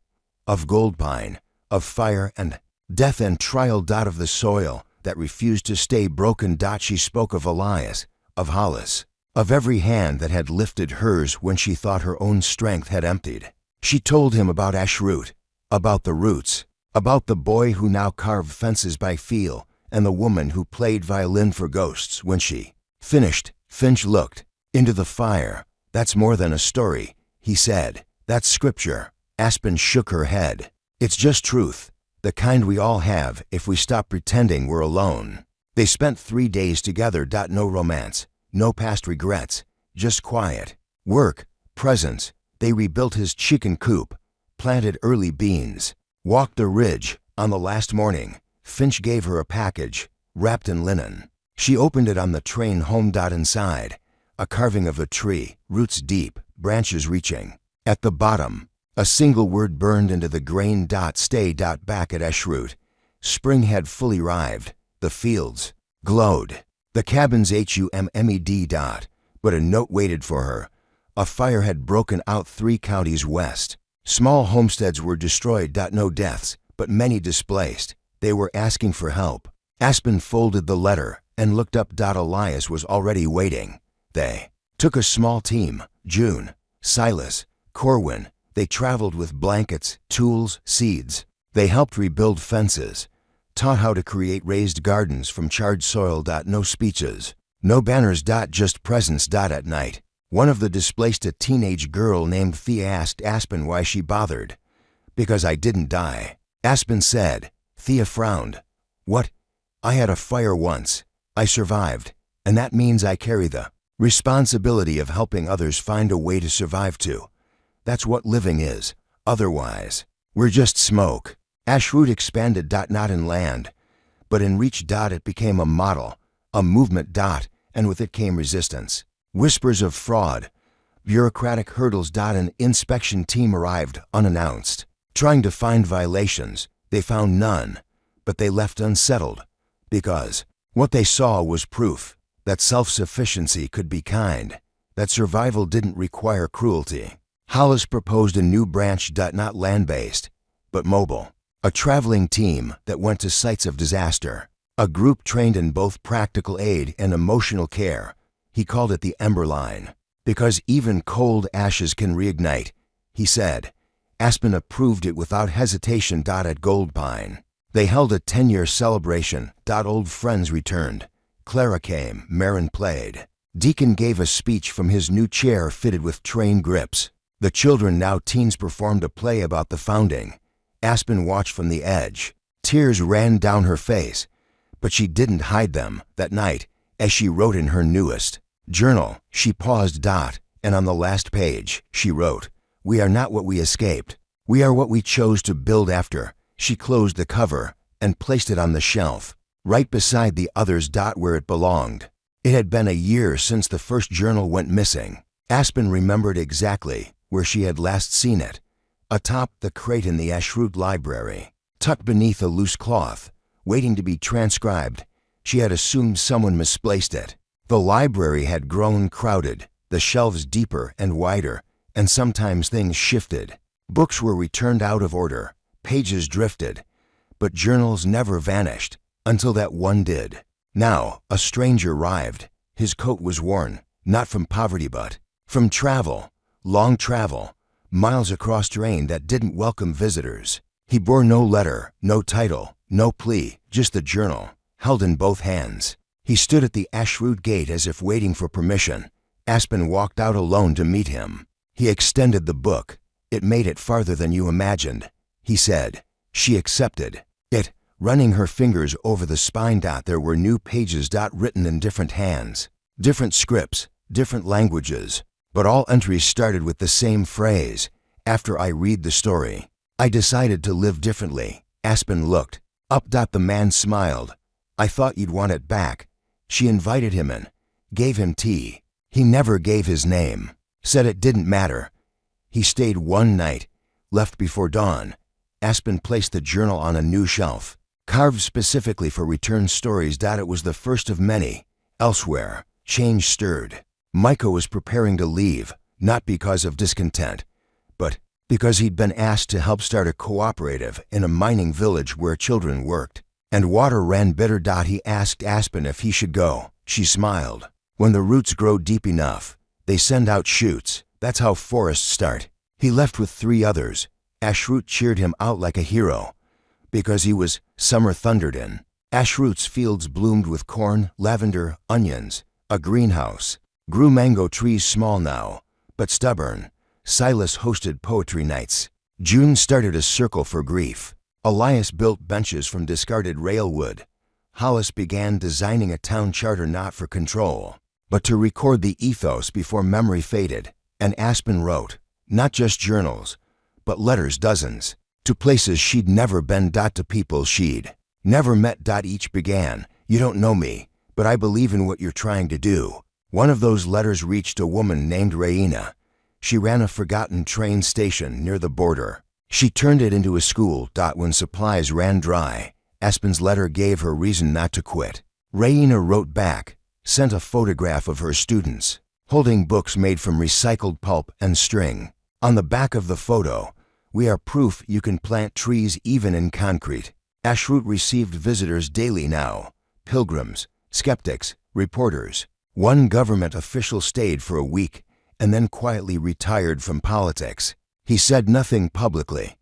Of gold pine, of fire and death and trial. Of the soil that refused to stay broken. She spoke of Elias, of Hollis, of every hand that had lifted hers when she thought her own strength had emptied. She told him about Eshrut, about the roots, about the boy who now carved fences by feel, and the woman who played violin for ghosts. When she finished, Finch looked into the fire. "That's more than a story," he said. "That's scripture." Aspen shook her head. "It's just truth, the kind we all have if we stop pretending we're alone." They spent 3 days together. No romance, no past regrets, just quiet, work, presence. They rebuilt his chicken coop, planted early beans, walked the ridge. On the last morning, Finch gave her a package, wrapped in linen. She opened it on the train home. Inside, a carving of a tree, roots deep, branches reaching. At the bottom, a single word burned into the grain. "Stay." Back at Eshrut, spring had fully arrived. The fields glowed. The cabins hummed. But a note waited for her. A fire had broken out 3 counties west. Small homesteads were destroyed. No deaths, but many displaced. They were asking for help. Aspen folded the letter and looked up. Elias was already waiting. They took a small team. June, Silas, Corwin. They traveled with blankets, tools, seeds. They helped rebuild fences, taught how to create raised gardens from charred soil. No speeches, no banners. Just presence. At night, One of the displaced a teenage girl named Thea asked Aspen why she bothered. Because I didn't die. Aspen said. Thea frowned. What? I had a fire once. I survived. And that means I carry the responsibility of helping others find a way to survive too. That's what living is. Otherwise, we're just smoke. Ashroot expanded. Not in land, but in reach. It became a model, a movement. And with it came resistance. Whispers of fraud, bureaucratic hurdles. An inspection team arrived unannounced. Trying to find violations, they found none, but they left unsettled, because what they saw was proof that self-sufficiency could be kind, that survival didn't require cruelty. Hollis proposed a new branch. Not land-based, but mobile. A traveling team that went to sites of disaster. A group trained in both practical aid and emotional care. He called it the Ember Line. Because even cold ashes can reignite, he said. Aspen approved it without hesitation. At Gold Pine, they held a 10-year celebration. Old friends returned. Clara came, Marin played. Deacon gave a speech from his new chair fitted with train grips. The children, now teens, performed a play about the founding. Aspen watched from the edge. Tears ran down her face, but she didn't hide them that night as she wrote in her newest journal. She paused. And on the last page, she wrote, "We are not what we escaped. We are what we chose to build after." She closed the cover and placed it on the shelf, right beside the others. Where it belonged. It had been a year since the first journal went missing. Aspen remembered exactly where she had last seen it. Atop the crate in the Ashroot library, tucked beneath a loose cloth, waiting to be transcribed. She had assumed someone misplaced it. The library had grown crowded, the shelves deeper and wider, and sometimes things shifted. Books were returned out of order, pages drifted, but journals never vanished until that one did. Now, a stranger arrived. His coat was worn, not from poverty but from travel, long travel, miles across terrain that didn't welcome visitors. He bore no letter, no title, no plea, just the journal, held in both hands. He stood at the Ashroot gate as if waiting for permission. Aspen walked out alone to meet him. He extended the book. "It made it farther than you imagined," he said. She accepted it, running her fingers over the spine. There were new pages. Written in different hands, different scripts, different languages, but all entries started with the same phrase. "After I read the story, I decided to live differently." Aspen looked up. The man smiled. "I thought you'd want it back." She invited him in, gave him tea. He never gave his name, said it didn't matter. He stayed one night, left before dawn. Aspen placed the journal on a new shelf, carved specifically for return stories. It was the first of many. Elsewhere, change stirred. Micah was preparing to leave, not because of discontent, but because he'd been asked to help start a cooperative in a mining village where children worked. And water ran bitter. He asked Aspen if he should go. She smiled. "When the roots grow deep enough, they send out shoots. That's how forests start." He left with 3 others. Ashroot cheered him out like a hero, because he was summer thundered in. Ashroot's fields bloomed with corn, lavender, onions. A greenhouse grew mango trees, small now, but stubborn. Silas hosted poetry nights. June started a circle for grief. Elias built benches from discarded railwood. Hollis began designing a town charter, not for control, but to record the ethos before memory faded. And Aspen wrote, not just journals, but letters, dozens, to places she'd never been. To people she'd never met. Each began, "You don't know me, but I believe in what you're trying to do." One of those letters reached a woman named Raina. She ran a forgotten train station near the border. She turned it into a school. When supplies ran dry, Aspen's letter gave her reason not to quit. Raina wrote back, sent a photograph of her students, holding books made from recycled pulp and string. On the back of the photo, "We are proof you can plant trees even in concrete." Ashroot received visitors daily now, pilgrims, skeptics, reporters. One government official stayed for a week and then quietly retired from politics. He said nothing publicly,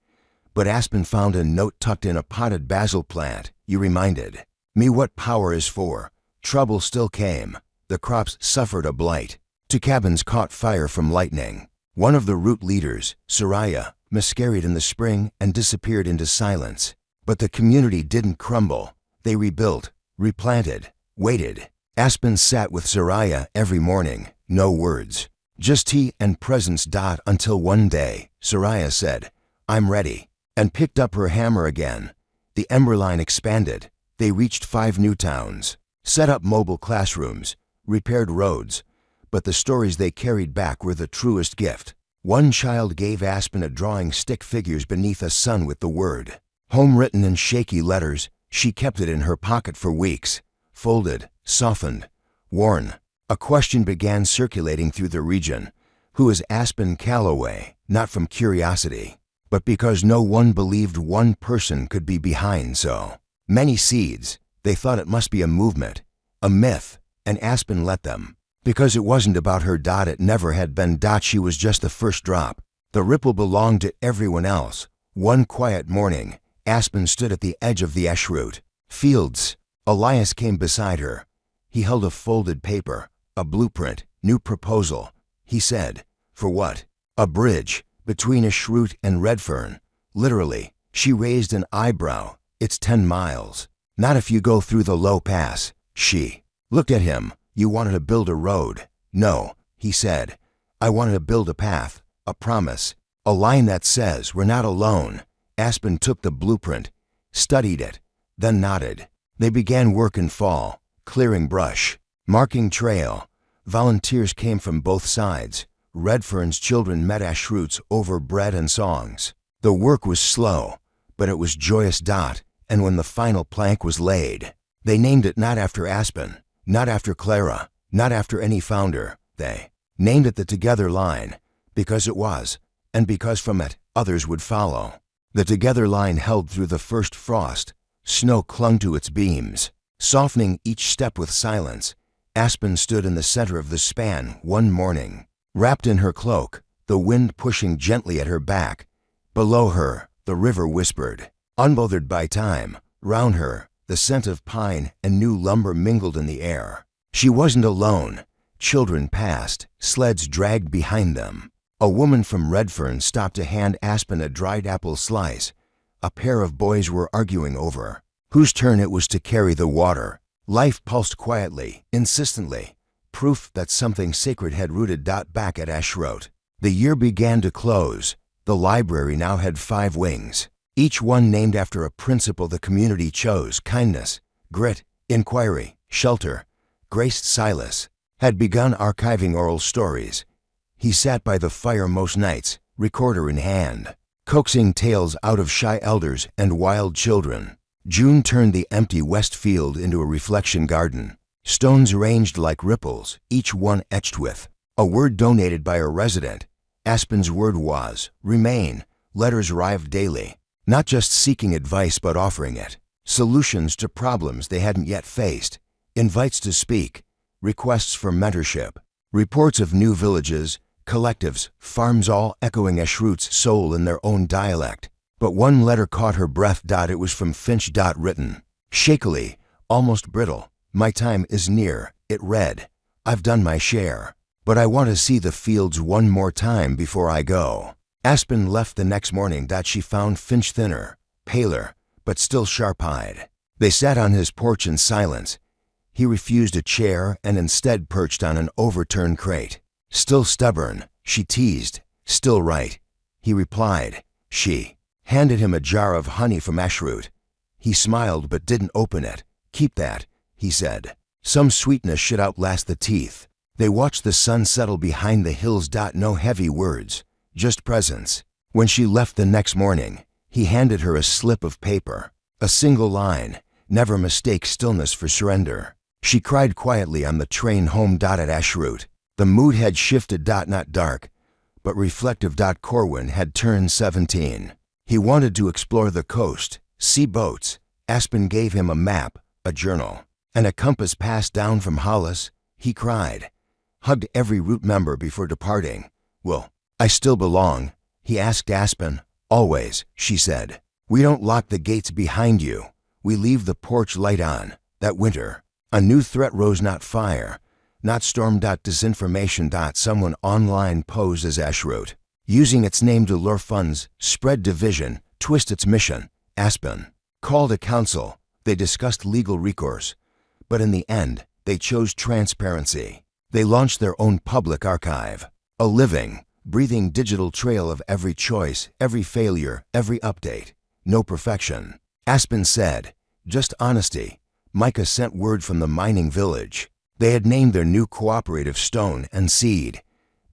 but Aspen found a note tucked in a potted basil plant. "You reminded me what power is for." Trouble still came. The crops suffered a blight. to cabins caught fire from lightning. One of the route leaders, Soraya, miscarried in the spring and disappeared into silence. But the community didn't crumble. They rebuilt, replanted, waited. Aspen sat with Soraya every morning, no words, just tea and presence. Until one day, Soraya said, "I'm ready," and picked up her hammer again. The Ember Line expanded. They reached 5 new towns, set up mobile classrooms, repaired roads, but the stories they carried back were the truest gift. One child gave Aspen a drawing stick figures beneath a sun with the word home written in shaky letters. She kept it in her pocket for weeks, folded, softened, worn. A question began circulating through the region. Who is Aspen Calloway? Not from curiosity, but because no one believed one person could be behind so many seeds. They thought it must be a movement, a myth, and Aspen let them. Because it wasn't about her. It never had been. She was just the first drop. The ripple belonged to everyone else. One quiet morning, Aspen stood at the edge of the Eschroot fields. Elias came beside her. He held a folded paper, a blueprint, new proposal. He said, "For what?" "A bridge between Eschroot and Redfern." Literally, she raised an eyebrow. "It's 10 miles. Not if you go through the low pass." She looked at him. "You wanted to build a road." "No," he said. "I wanted to build a path, a promise, a line that says we're not alone." Aspen took the blueprint, studied it, then nodded. They began work in fall, clearing brush, marking trail. Volunteers came from both sides. Redfern's children met Eschroot's over bread and songs. The work was slow, but it was joyous. And when the final plank was laid, they named it not after Aspen, not after Clara, not after any founder. They named it the Together Line, because it was, and because from it, others would follow. The Together Line held through the first frost. Snow clung to its beams, softening each step with silence. Aspen stood in the center of the span one morning, wrapped in her cloak, the wind pushing gently at her back. Below her, the river whispered, unbothered by time. Round her, the scent of pine and new lumber mingled in the air. She wasn't alone. Children passed, sleds dragged behind them. A woman from Redfern stopped to hand Aspen a dried apple slice. A pair of boys were arguing over whose turn it was to carry the water. Life pulsed quietly, insistently, proof that something sacred had rooted. Back at Eschroot, the year began to close. The library now had 5 wings, each one named after a principle the community chose: kindness, grit, inquiry, shelter. Grace Silas had begun archiving oral stories. He sat by the fire most nights, recorder in hand, coaxing tales out of shy elders and wild children. June turned the empty west field into a reflection garden. Stones arranged like ripples, each one etched with a word donated by a resident. Aspen's word was, remain. Letters arrived daily, not just seeking advice but offering it. Solutions to problems they hadn't yet faced. Invites to speak, requests for mentorship, reports of new villages, collectives, farms, all echoing Eschroot's soul in their own dialect. But one letter caught her breath. It was from Finch. Written shakily, almost brittle. My time is near, it read. I've done my share, but I want to see the fields one more time before I go. Aspen left the next morning. She found Finch thinner, paler, but still sharp-eyed. They sat on his porch in silence. He refused a chair and instead perched on an overturned crate. Still stubborn, she teased. Still right, he replied. She handed him a jar of honey from Eschroot. He smiled but didn't open it. Keep that, he said. Some sweetness should outlast the teeth. They watched the sun settle behind the hills. No heavy words, just presence. When she left the next morning, he handed her a slip of paper. A single line, never mistake stillness for surrender. She cried quietly on the train home. At Eschroot, the mood had shifted. Not dark, but reflective. Corwin had turned 17. He wanted to explore the coast, see boats. Aspen gave him a map, a journal, and a compass passed down from Hollis. He cried, hugged every route member before departing. Will I still belong? He asked Aspen. Always, she said. We don't lock the gates behind you. We leave the porch light on. That winter, a new threat rose, not fire, not storm. Disinformation. Someone online posed as Ashroot, using its name to lure funds, spread division, twist its mission. Aspen called a council. They discussed legal recourse, but in the end, they chose transparency. They launched their own public archive, a living, breathing digital trail of every choice, every failure, every update. No perfection. Aspen said, just honesty. Micah sent word from the mining village. They had named their new cooperative Stone and Seed,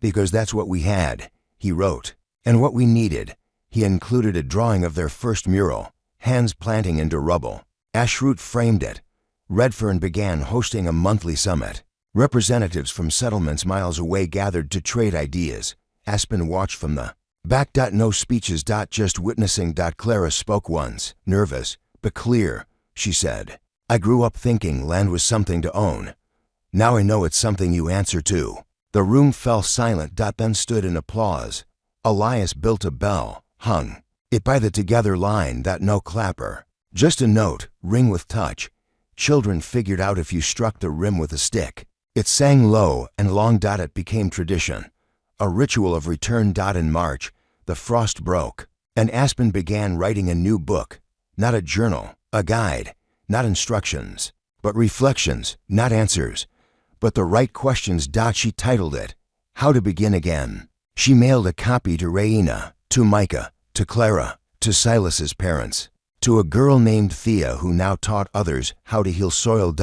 because that's what we had, he wrote, and what we needed. He included a drawing of their first mural, hands planting into rubble. Ashroot framed it. Redfern began hosting a monthly summit. Representatives from settlements miles away gathered to trade ideas. Aspen watched from the back. No speeches. Just witnessing. Clara spoke once, nervous, but clear. She said, I grew up thinking land was something to own. Now I know it's something you answer to. The room fell silent. Then stood in applause. Elias built a bell, hung it by the together line. No clapper, just a note, ring with touch. Children figured out if you struck the rim with a stick. It sang low and long. It became tradition, a ritual of return. In March, the frost broke, and Aspen began writing a new book. Not a journal, a guide, not instructions, but reflections, not answers, but the right questions. She titled it, How to Begin Again. She mailed a copy to Raina, to Micah, to Clara, to Silas's parents, to a girl named Thea who now taught others how to heal soil.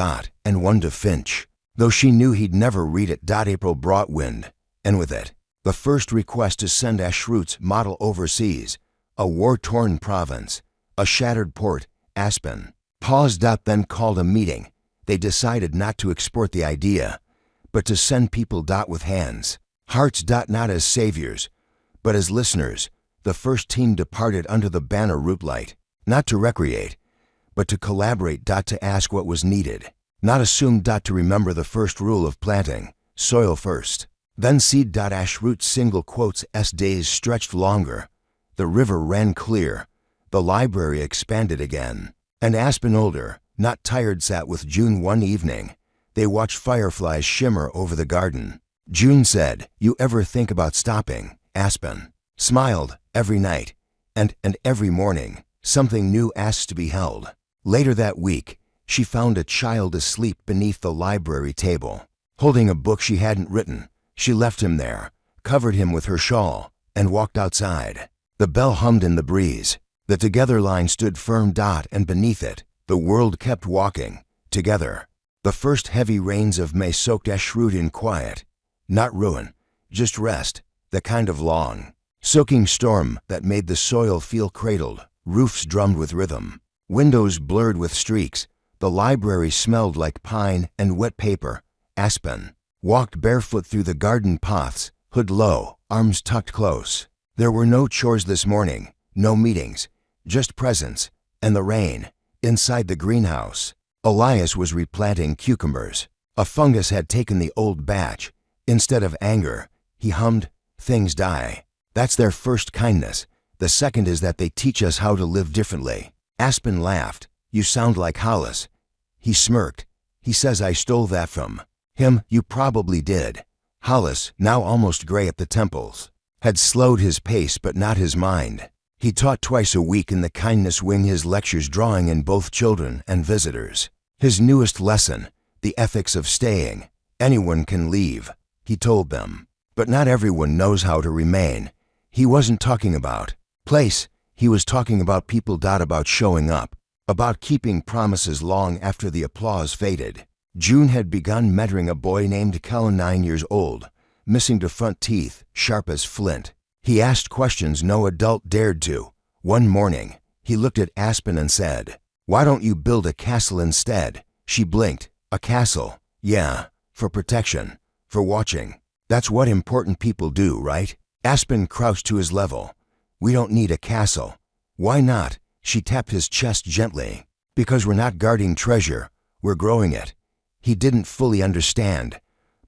And one to Finch, though she knew he'd never read it. April brought wind, and with it, the first request to send Ashroot's model overseas, a war-torn province, a shattered port. Aspen paused. Then called a meeting. They decided not to export the idea, but to send people. With hands, hearts. Not as saviors, but as listeners. The first team departed under the banner Root Light, not to recreate, but to collaborate. To ask what was needed, not assume. To remember the first rule of planting, soil first, then seed. Ashroot's single quotes s days stretched longer. The river ran clear. The library expanded again. And Aspen, older, not tired, sat with June one evening. They watched fireflies shimmer over the garden. June said, you ever think about stopping? Aspen smiled. Every night, and every morning, something new asks to be held. Later that week, she found a child asleep beneath the library table, holding a book she hadn't written. She left him there, covered him with her shawl, and walked outside. The bell hummed in the breeze. The together line stood firm. And beneath it, the world kept walking, together. The first heavy rains of May soaked Ashroot in quiet. Not ruin, just rest, the kind of long, soaking storm that made the soil feel cradled. Roofs drummed with rhythm, windows blurred with streaks. The library smelled like pine and wet paper. Aspen walked barefoot through the garden paths, hood low, arms tucked close. There were no chores this morning, no meetings, just presence and the rain. Inside the greenhouse, Elias was replanting cucumbers. A fungus had taken the old batch. Instead of anger, he hummed, things die. That's their first kindness. The second is that they teach us how to live differently. Aspen laughed. You sound like Hollis. He smirked. He says I stole that from him. You probably did. Hollis, now almost gray at the temples, had slowed his pace but not his mind. He taught twice a week in the kindness wing, his lectures drawing in both children and visitors. His newest lesson, the ethics of staying. Anyone can leave, he told them, but not everyone knows how to remain. He wasn't talking about place, he was talking about people. About showing up, about keeping promises long after the applause faded. June had begun mentoring a boy named Kellen, 9 years old, missing to front teeth, sharp as flint. He asked questions no adult dared to. One morning, he looked at Aspen and said, why don't you build a castle instead? She blinked. A castle? Yeah, for protection, for watching. That's what important people do, right? Aspen crouched to his level. We don't need a castle. Why not? She tapped his chest gently. Because we're not guarding treasure, we're growing it. He didn't fully understand,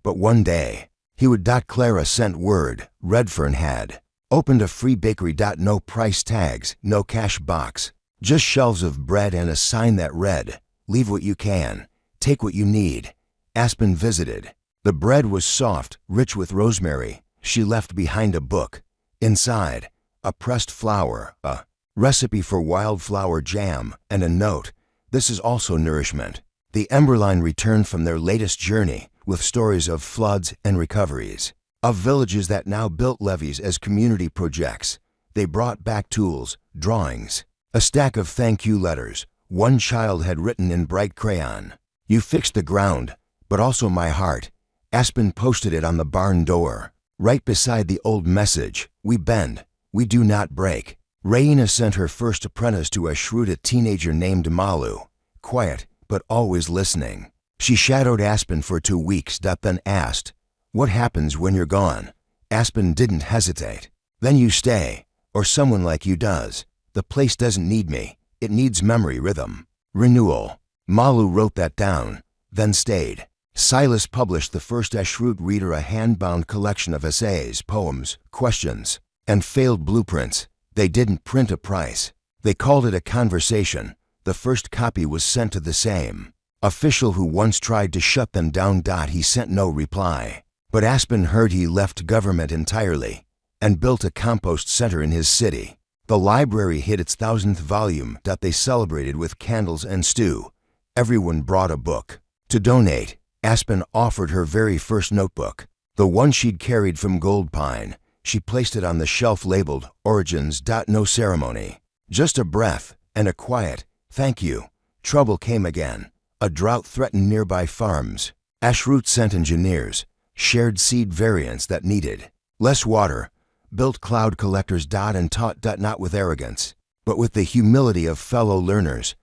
but one day, he would. Clara sent word. Redfern had opened a free bakery. No price tags, no cash box, just shelves of bread and a sign that read, leave what you can, take what you need. Aspen visited. The bread was soft, rich with rosemary. She left behind a book. Inside, a pressed flower, a recipe for wildflower jam, and a note. This is also nourishment. The Emberline returned from their latest journey with stories of floods and recoveries, of villages that now built levees as community projects. They brought back tools, drawings, a stack of thank you letters. One child had written in bright crayon, "You fixed the ground, but also my heart." Aspen posted it on the barn door. Right beside the old message, "We bend, we do not break." Raina sent her first apprentice to a shrewd teenager named Malu, quiet but always listening. She shadowed Aspen for 2 weeks, then asked, "What happens when you're gone?" Aspen didn't hesitate. "Then you stay, or someone like you does. The place doesn't need me, it needs memory rhythm. Renewal." Malu wrote that down, then stayed. Silas published the first Ashrut reader, a hand-bound collection of essays, poems, questions, and failed blueprints. They didn't print a price. They called it a conversation. The first copy was sent to the same official who once tried to shut them down. He sent no reply. But Aspen heard he left government entirely and built a compost center in his city. The library hit its 1,000th volume. They celebrated with candles and stew. Everyone brought a book. To donate, Aspen offered her very first notebook, the one she'd carried from Gold Pine. She placed it on the shelf labeled Origins. No ceremony, just a breath and a quiet thank you. Trouble came again. A drought threatened nearby farms. Ashrut sent engineers, shared seed variants that needed less water, built cloud collectors. And taught not with arrogance, but with the humility of fellow learners.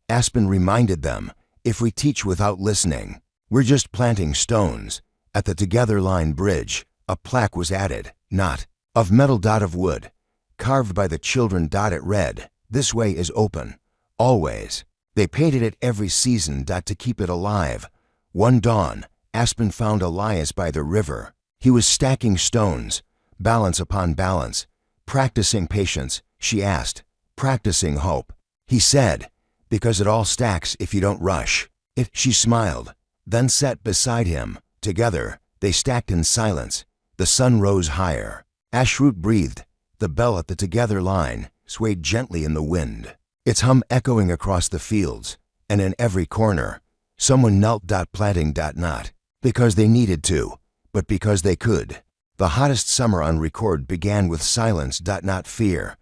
Aspen reminded them, if we teach without listening, we're just planting stones. At the Together Line bridge, a plaque was added, not of metal, of wood, carved by the children. It read, "This way is open, always." They painted it every season. To keep it alive. One dawn, Aspen found Elias by the river. He was stacking stones, balance upon balance, practicing patience. She asked, "Practicing hope?" He said, "Because it all stacks if you don't rush it." She smiled, then sat beside him. Together, they stacked in silence. The sun rose higher. Ashrut breathed. The bell at the Together Line swayed gently in the wind, its hum echoing across the fields. And in every corner, someone knelt. Planting. Not because they needed to, but because they could. The hottest summer on record began with silence. Not fear,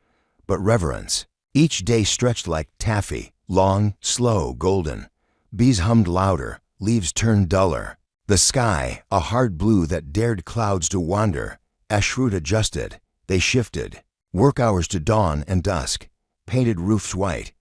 but reverence. Each day stretched like taffy, long, slow, golden. Bees hummed louder, leaves turned duller. The sky, a hard blue that dared clouds to wander. Ashrut adjusted. They shifted. Work hours to dawn and dusk. Painted roofs white.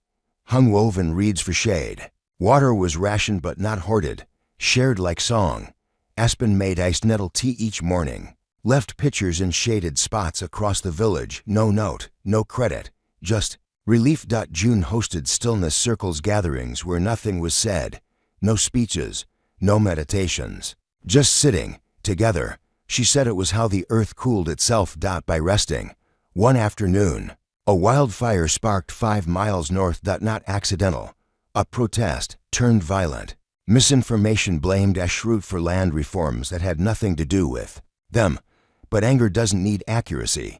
Hung woven reeds for shade. Water was rationed but not hoarded. Shared like song. Aspen made iced nettle tea each morning. Left pitchers in shaded spots across the village. No note, no credit, just relief. June hosted stillness circles, gatherings where nothing was said. No speeches, no meditations. Just sitting, together. She said it was how the earth cooled itself. By resting. One afternoon, a wildfire sparked 5 miles north. Not accidental. A protest turned violent. Misinformation blamed Ashrut for land reforms that had nothing to do with them. But anger doesn't need accuracy.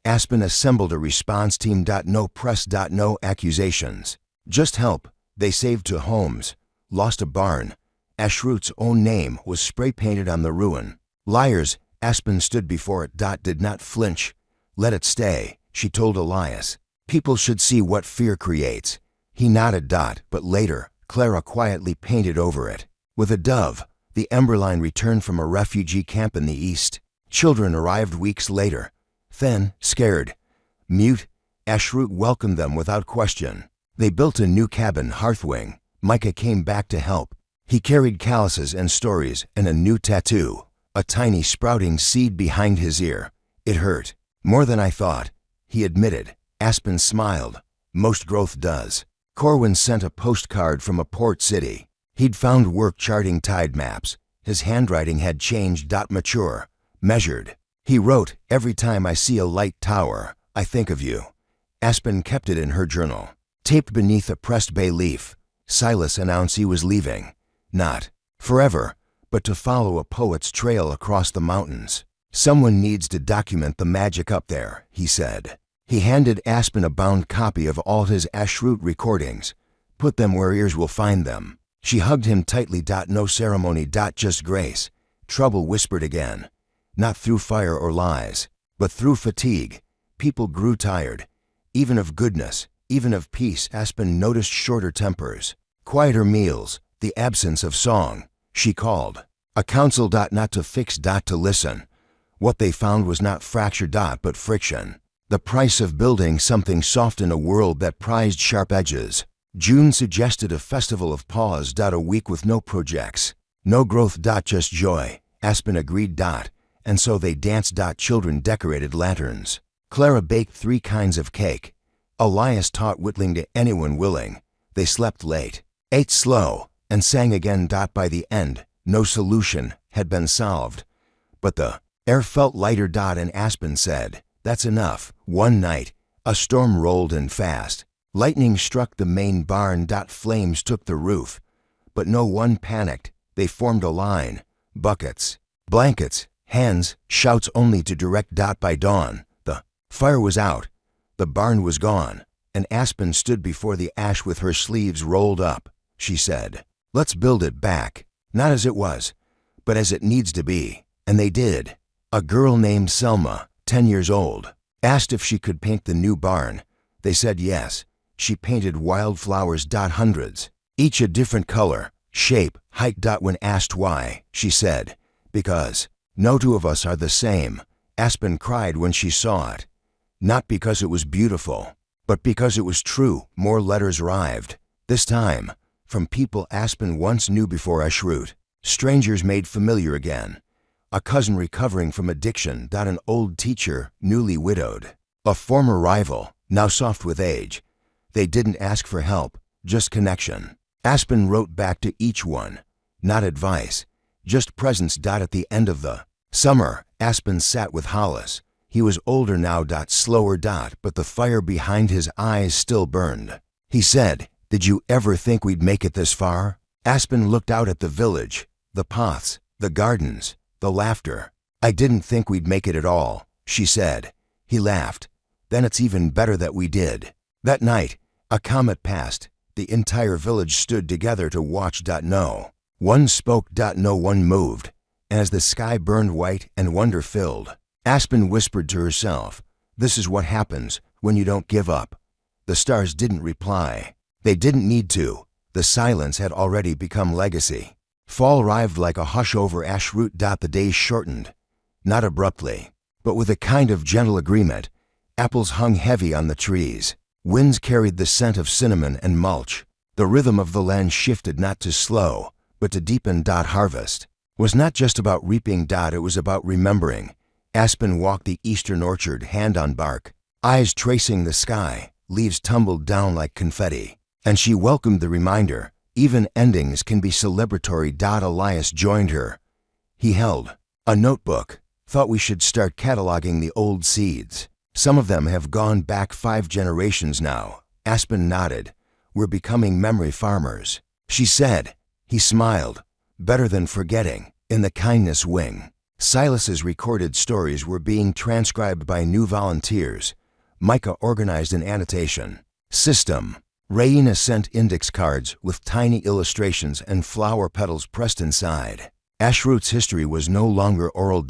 Aspen assembled a response team. No press. No accusations. Just help. They saved 2 homes. Lost a barn. Ashrut's own name was spray-painted on the ruin. Liars. Aspen stood before it. Did not flinch. Let it stay, she told Elias. People should see what fear creates. He nodded. But later, Clara quietly painted over it. With a dove, the Emberline returned from a refugee camp in the east. Children arrived weeks later. Thin, scared, mute. Ashrut welcomed them without question. They built a new cabin, hearthwing. Micah came back to help. He carried calluses and stories and a new tattoo, a tiny sprouting seed behind his ear. It hurt. More than I thought, he admitted. Aspen smiled. Most growth does. Corwin sent a postcard from a port city. He'd found work charting tide maps. His handwriting had changed. Mature, measured. He wrote, "Every time I see a light tower, I think of you." Aspen kept it in her journal. Taped beneath a pressed bay leaf, Silas announced he was leaving. Not forever, but to follow a poet's trail across the mountains. Someone needs to document the magic up there, he said. He handed Aspen a bound copy of all his Ashroot recordings. Put them where ears will find them. She hugged him tightly. No ceremony. Just grace. Trouble whispered again. Not through fire or lies, but through fatigue. People grew tired. Even of goodness, even of peace. Aspen noticed shorter tempers, quieter meals, the absence of song. She called. A council. Not to fix. To listen. What they found was not fracture. But friction. The price of building something soft in a world that prized sharp edges. June suggested a festival of pause. A week with no projects, no growth. Just joy. Aspen agreed. And so they danced. Children decorated lanterns. Clara baked 3 kinds of cake. Elias taught whittling to anyone willing. They slept late, ate slow, and sang again. By the end, no solution had been solved. But the air felt lighter. And Aspen said, "That's enough." One night, a storm rolled in fast. Lightning struck the main barn. Flames took the roof. But no one panicked. They formed a line. Buckets, blankets, hands, shouts only to direct. By dawn, the fire was out. The barn was gone. And Aspen stood before the ash with her sleeves rolled up. She said, "Let's build it back. Not as it was, but as it needs to be." And they did. A girl named Selma, 10 years old, asked if she could paint the new barn. They said yes. She painted wildflowers. Hundreds, each a different color, shape, height. When asked why, she said, "Because no 2 of us are the same." Aspen cried when she saw it. Not because it was beautiful, but because it was true. More letters arrived. This time, from people Aspen once knew before Ashroot. Strangers made familiar again. A cousin recovering from addiction. An old teacher, newly widowed. A former rival, now soft with age. They didn't ask for help, just connection. Aspen wrote back to each one. Not advice, just presence. At the end of the summer, Aspen sat with Hollis. He was older now. Slower. But the fire behind his eyes still burned. He said, "Did you ever think we'd make it this far?" Aspen looked out at the village, the paths, the gardens, the laughter. "I didn't think we'd make it at all," she said. He laughed. "Then it's even better that we did." That night, a comet passed. The entire village stood together to watch. No one spoke. No one moved. And as the sky burned white and wonder filled, Aspen whispered to herself, "This is what happens when you don't give up." The stars didn't reply. They didn't need to. The silence had already become legacy. Fall arrived like a hush over Ashroot. The days shortened. Not abruptly, but with a kind of gentle agreement. Apples hung heavy on the trees. Winds carried the scent of cinnamon and mulch. The rhythm of the land shifted not to slow, but to deepen. Harvest was not just about reaping. It was about remembering. Aspen walked the eastern orchard, hand on bark, eyes tracing the sky. Leaves tumbled down like confetti. And she welcomed the reminder. Even endings can be celebratory. Elias joined her. He held a notebook. Thought we should start cataloging the old seeds. Some of them have gone back 5 generations now. Aspen nodded. We're becoming memory farmers. She said. He smiled. Better than forgetting. In the kindness wing, Silas's recorded stories were being transcribed by new volunteers. Micah organized an annotation system. Raina sent index cards with tiny illustrations and flower petals pressed inside. Ashroot's history was no longer oral.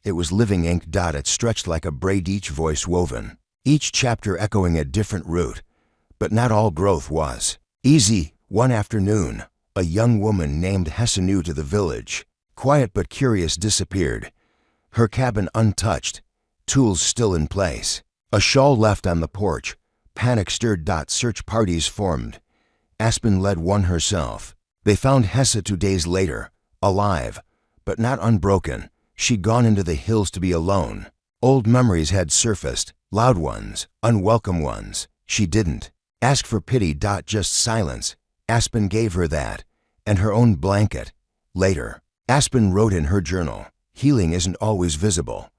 It was living ink. It stretched like a braid, each voice woven, each chapter echoing a different root. But not all growth was easy. One afternoon, a young woman named Hesse, new to the village, quiet but curious, disappeared. Her cabin untouched, tools still in place, a shawl left on the porch. Panic stirred. Search parties formed. Aspen led one herself. They found Hesse 2 days later, alive, but not unbroken. She'd gone into the hills to be alone. Old memories had surfaced, loud ones, unwelcome ones. She didn't ask for pity. Just silence. Aspen gave her that, and her own blanket. Later, Aspen wrote in her journal, "Healing isn't always visible,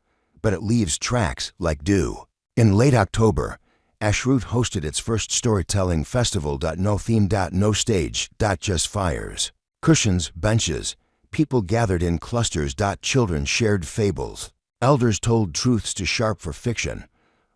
but it leaves tracks like dew." In late October, Ashroot hosted its first storytelling festival. No theme. No stage. Just fires, cushions, benches, People gathered in clusters. Children shared fables. Elders told truths too sharp for fiction.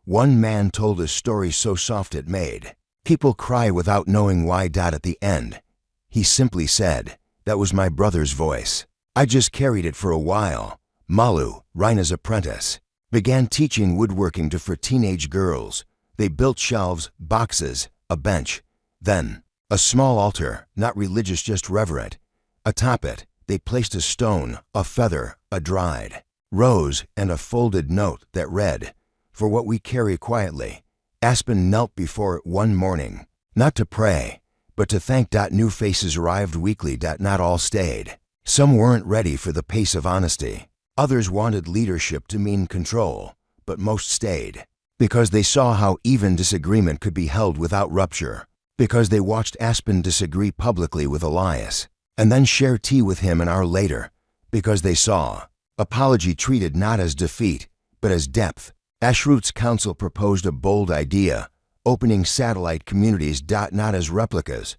One man told a story so soft it made people cry without knowing why. At the end, he simply said, "That was my brother's voice. I just carried it for a while." Malu, Rina's apprentice, began teaching woodworking for teenage girls. They built shelves, boxes, a bench, then a small altar, not religious, just reverent. Atop it, they placed a stone, a feather, a dried rose, and a folded note that read, "For what we carry quietly." Aspen knelt before it one morning, not to pray, but to thank. New faces arrived weekly. Not all stayed. Some weren't ready for the pace of honesty. Others wanted leadership to mean control, but most stayed because they saw how even disagreement could be held without rupture, because they watched Aspen disagree publicly with Elias, and then share tea with him an hour later, because they saw apology treated not as defeat, but as depth. Ashrut's council proposed a bold idea, opening satellite communities. Not as replicas,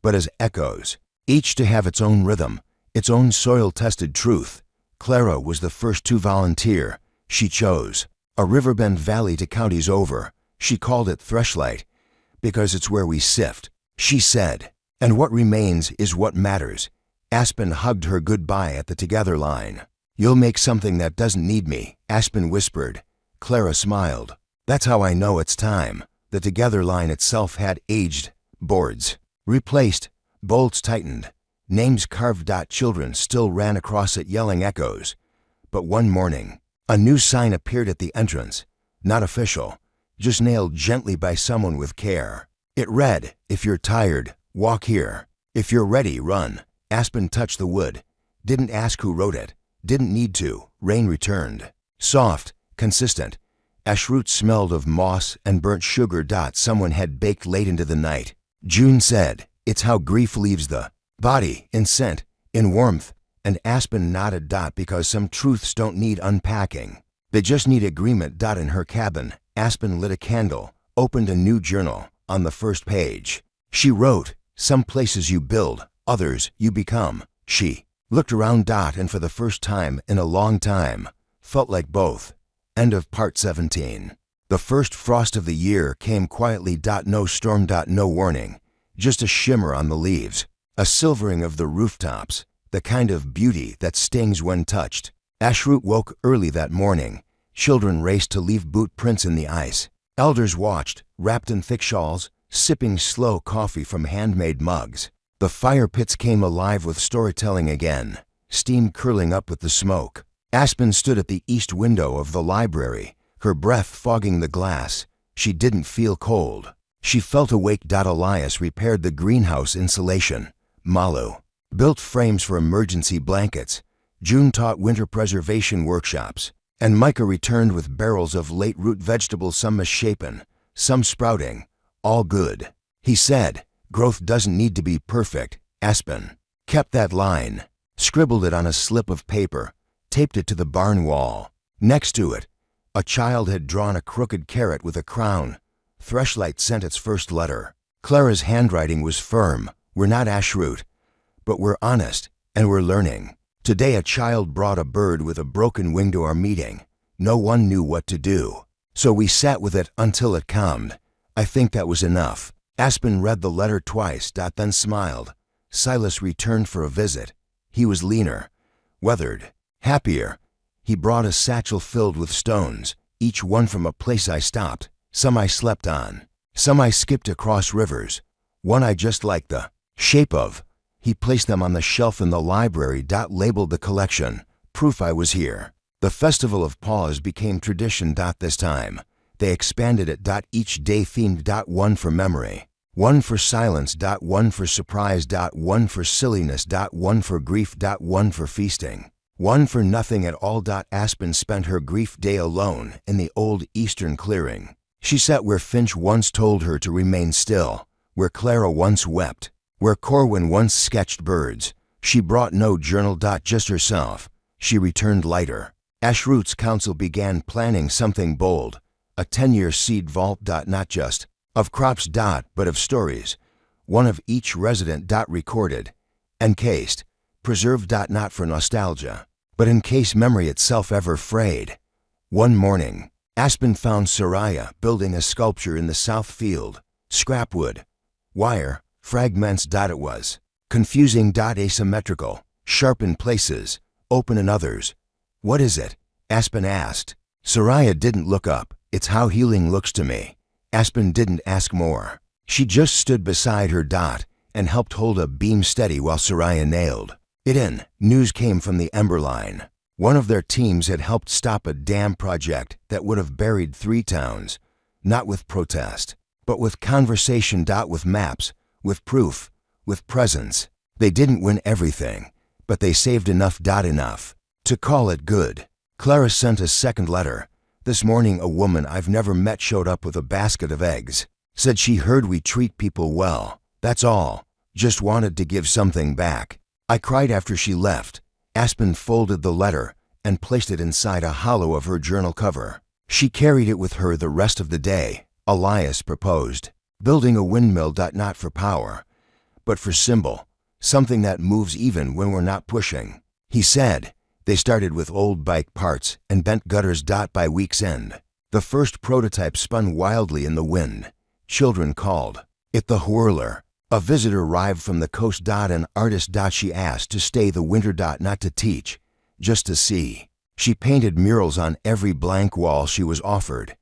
but as echoes, each to have its own rhythm, its own soil-tested truth. Clara was the first to volunteer. She chose a riverbend valley to counties over. She called it Threshlight, because it's where we sift. She said, "And what remains is what matters." Aspen hugged her goodbye at the together line. "You'll make something that doesn't need me," Aspen whispered. Clara smiled. "That's how I know it's time." The together line itself had aged, boards replaced, bolts tightened, names carved. Children still ran across it yelling echoes. But one morning, a new sign appeared at the entrance, not official, just nailed gently by someone with care. It read, "If you're tired, walk here. If you're ready, run." Aspen touched the wood. Didn't ask who wrote it. Didn't need to. Rain returned. Soft, consistent. Ashrut smelled of moss and burnt sugar. Someone had baked late into the night. June said, "It's how grief leaves the body, in scent, in warmth." And Aspen nodded. Because some truths don't need unpacking. They just need agreement. In her cabin, Aspen lit a candle, opened a new journal. On the first page, she wrote, "Some places you build, others you become." She looked around. And for the first time in a long time, felt like both. End of part 17. The first frost of the year came quietly. No storm. No warning. Just a shimmer on the leaves. A silvering of the rooftops. The kind of beauty that stings when touched. Ashrut woke early that morning. Children raced to leave boot prints in the ice. Elders watched, wrapped in thick shawls, sipping slow coffee from handmade mugs. The fire pits came alive with storytelling again, steam curling up with the smoke. Aspen stood at the east window of the library, her breath fogging the glass. She didn't feel cold. She felt awake. Elias repaired the greenhouse insulation. Malu built frames for emergency blankets. June taught winter preservation workshops. And Micah returned with barrels of late root vegetables, some misshapen, some sprouting. All good. He said, "Growth doesn't need to be perfect." Aspen kept that line, scribbled it on a slip of paper, taped it to the barn wall. Next to it, a child had drawn a crooked carrot with a crown. Threshlight sent its first letter. Clara's handwriting was firm. "We're not Ashrut, but we're honest, and we're learning." Today a child brought a bird with a broken wing to our meeting. No one knew what to do, so we sat with it until it calmed. I think that was enough. Aspen read the letter twice. Then smiled. Silas returned for a visit. He was leaner, weathered, happier. He brought a satchel filled with stones, each one from a place I stopped. Some I slept on, some I skipped across rivers, one I just liked the shape of. He placed them on the shelf in the library. Labeled the collection, proof I was here. The Festival of Paws became tradition. This time, they expanded it. Each day themed. One for memory, one for silence. One for surprise. One for silliness. One for grief. One for feasting. One for nothing at all. Aspen spent her grief day alone in the old eastern clearing. She sat where Finch once told her to remain still, where Clara once wept, where Corwin once sketched birds. She brought no journal. Just herself. She returned lighter. Ashrut's council began planning something bold, a 10-year seed vault. Not just of crops. But of stories, one of each resident. Recorded, encased, preserved. Not for nostalgia, but in case memory itself ever frayed. One morning, Aspen found Soraya building a sculpture in the south field. Scrapwood, wire, fragments. It was confusing. Asymmetrical, sharp in places, open in others. What is it? Aspen asked. Soraya didn't look up. It's how healing looks to me. Aspen didn't ask more. She just stood beside her. And helped hold a beam steady while Soraya nailed it in. News came from the Ember Line. One of their teams had helped stop a dam project that would have buried 3 towns, not with protest, but with conversation. With maps, with proof, with presence. They didn't win everything, but they saved enough. Enough to call it good. Clara sent a second letter. This morning a woman I've never met showed up with a basket of eggs. Said she heard we treat people well. That's all. Just wanted to give something back. I cried after she left. Aspen folded the letter and placed it inside a hollow of her journal cover. She carried it with her the rest of the day. Elias proposed building a windmill. Not for power, but for symbol. Something that moves even when we're not pushing. He said they started with old bike parts and bent gutters. By week's end, the first prototype spun wildly in the wind. Children called it the whirler. A visitor arrived from the coast. An artist. She asked to stay the winter. Not to teach, just to see. She painted murals on every blank wall she was offered.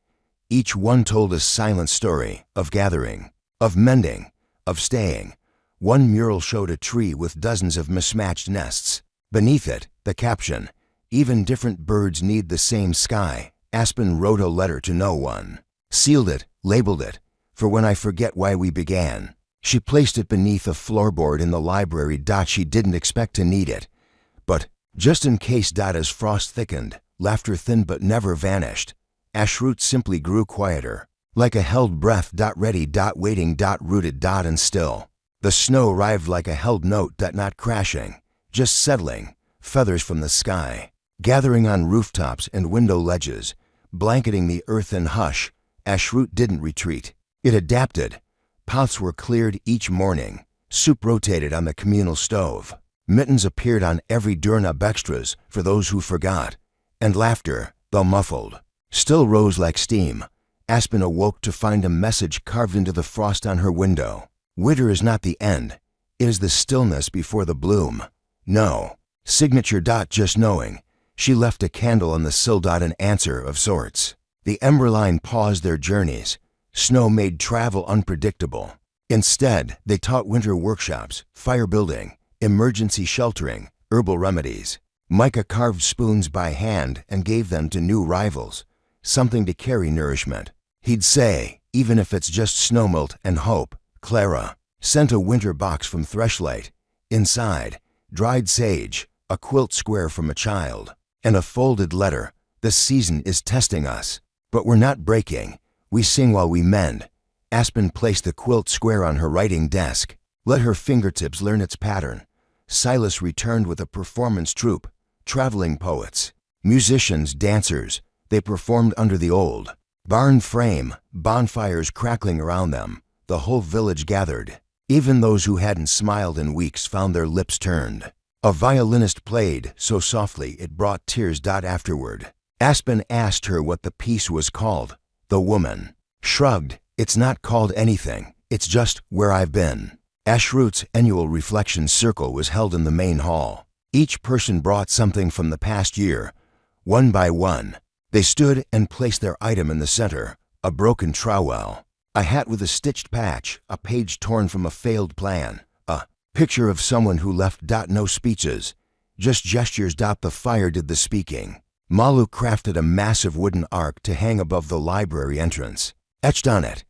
Each one told a silent story of gathering, of mending, of staying. One mural showed a tree with dozens of mismatched nests. Beneath it, the caption, "Even different birds need the same sky." Aspen wrote a letter to no one. Sealed it, labeled it, "For when I forget why we began." She placed it beneath a floorboard in the library. She didn't expect to need it, but just in case. As frost thickened, laughter thinned but never vanished. Ashroot simply grew quieter, like a held breath. Ready. Waiting. Rooted. And still. The snow arrived like a held note. Not crashing, just settling, feathers from the sky, gathering on rooftops and window ledges, blanketing the earth in hush. Ashroot didn't retreat. It adapted. Pots were cleared each morning. Soup rotated on the communal stove. Mittens appeared on every doorknob. Extras for those who forgot. And laughter, though muffled, still rose like steam. Aspen awoke to find a message carved into the frost on her window. Winter is not the end. It is the stillness before the bloom. No. Signature. Just knowing. She left a candle on the sill. An answer of sorts. The Ember Line paused their journeys. Snow made travel unpredictable. Instead, they taught winter workshops, fire building, emergency sheltering, herbal remedies. Micah carved spoons by hand and gave them to new rivals. Something to carry nourishment. He'd say, even if it's just snowmelt and hope. Clara sent a winter box from Threshlite. Inside, dried sage, a quilt square from a child, and a folded letter. "The season is testing us, but we're not breaking. We sing while we mend." Aspen placed the quilt square on her writing desk. Let her fingertips learn its pattern. Silas returned with a performance troupe, traveling poets, musicians, dancers. They performed under the old barn frame, bonfires crackling around them. The whole village gathered. Even those who hadn't smiled in weeks found their lips turned. A violinist played so softly it brought tears. Afterward, Aspen asked her what the piece was called. The woman shrugged. "It's not called anything. It's just where I've been." Ashroot's annual reflection circle was held in the main hall. Each person brought something from the past year. One by one, they stood and placed their item in the center. A broken trowel, a hat with a stitched patch, a page torn from a failed plan, a picture of someone who left. No speeches, just gestures. The fire did the speaking. Malu crafted a massive wooden ark to hang above the library entrance. Etched on it,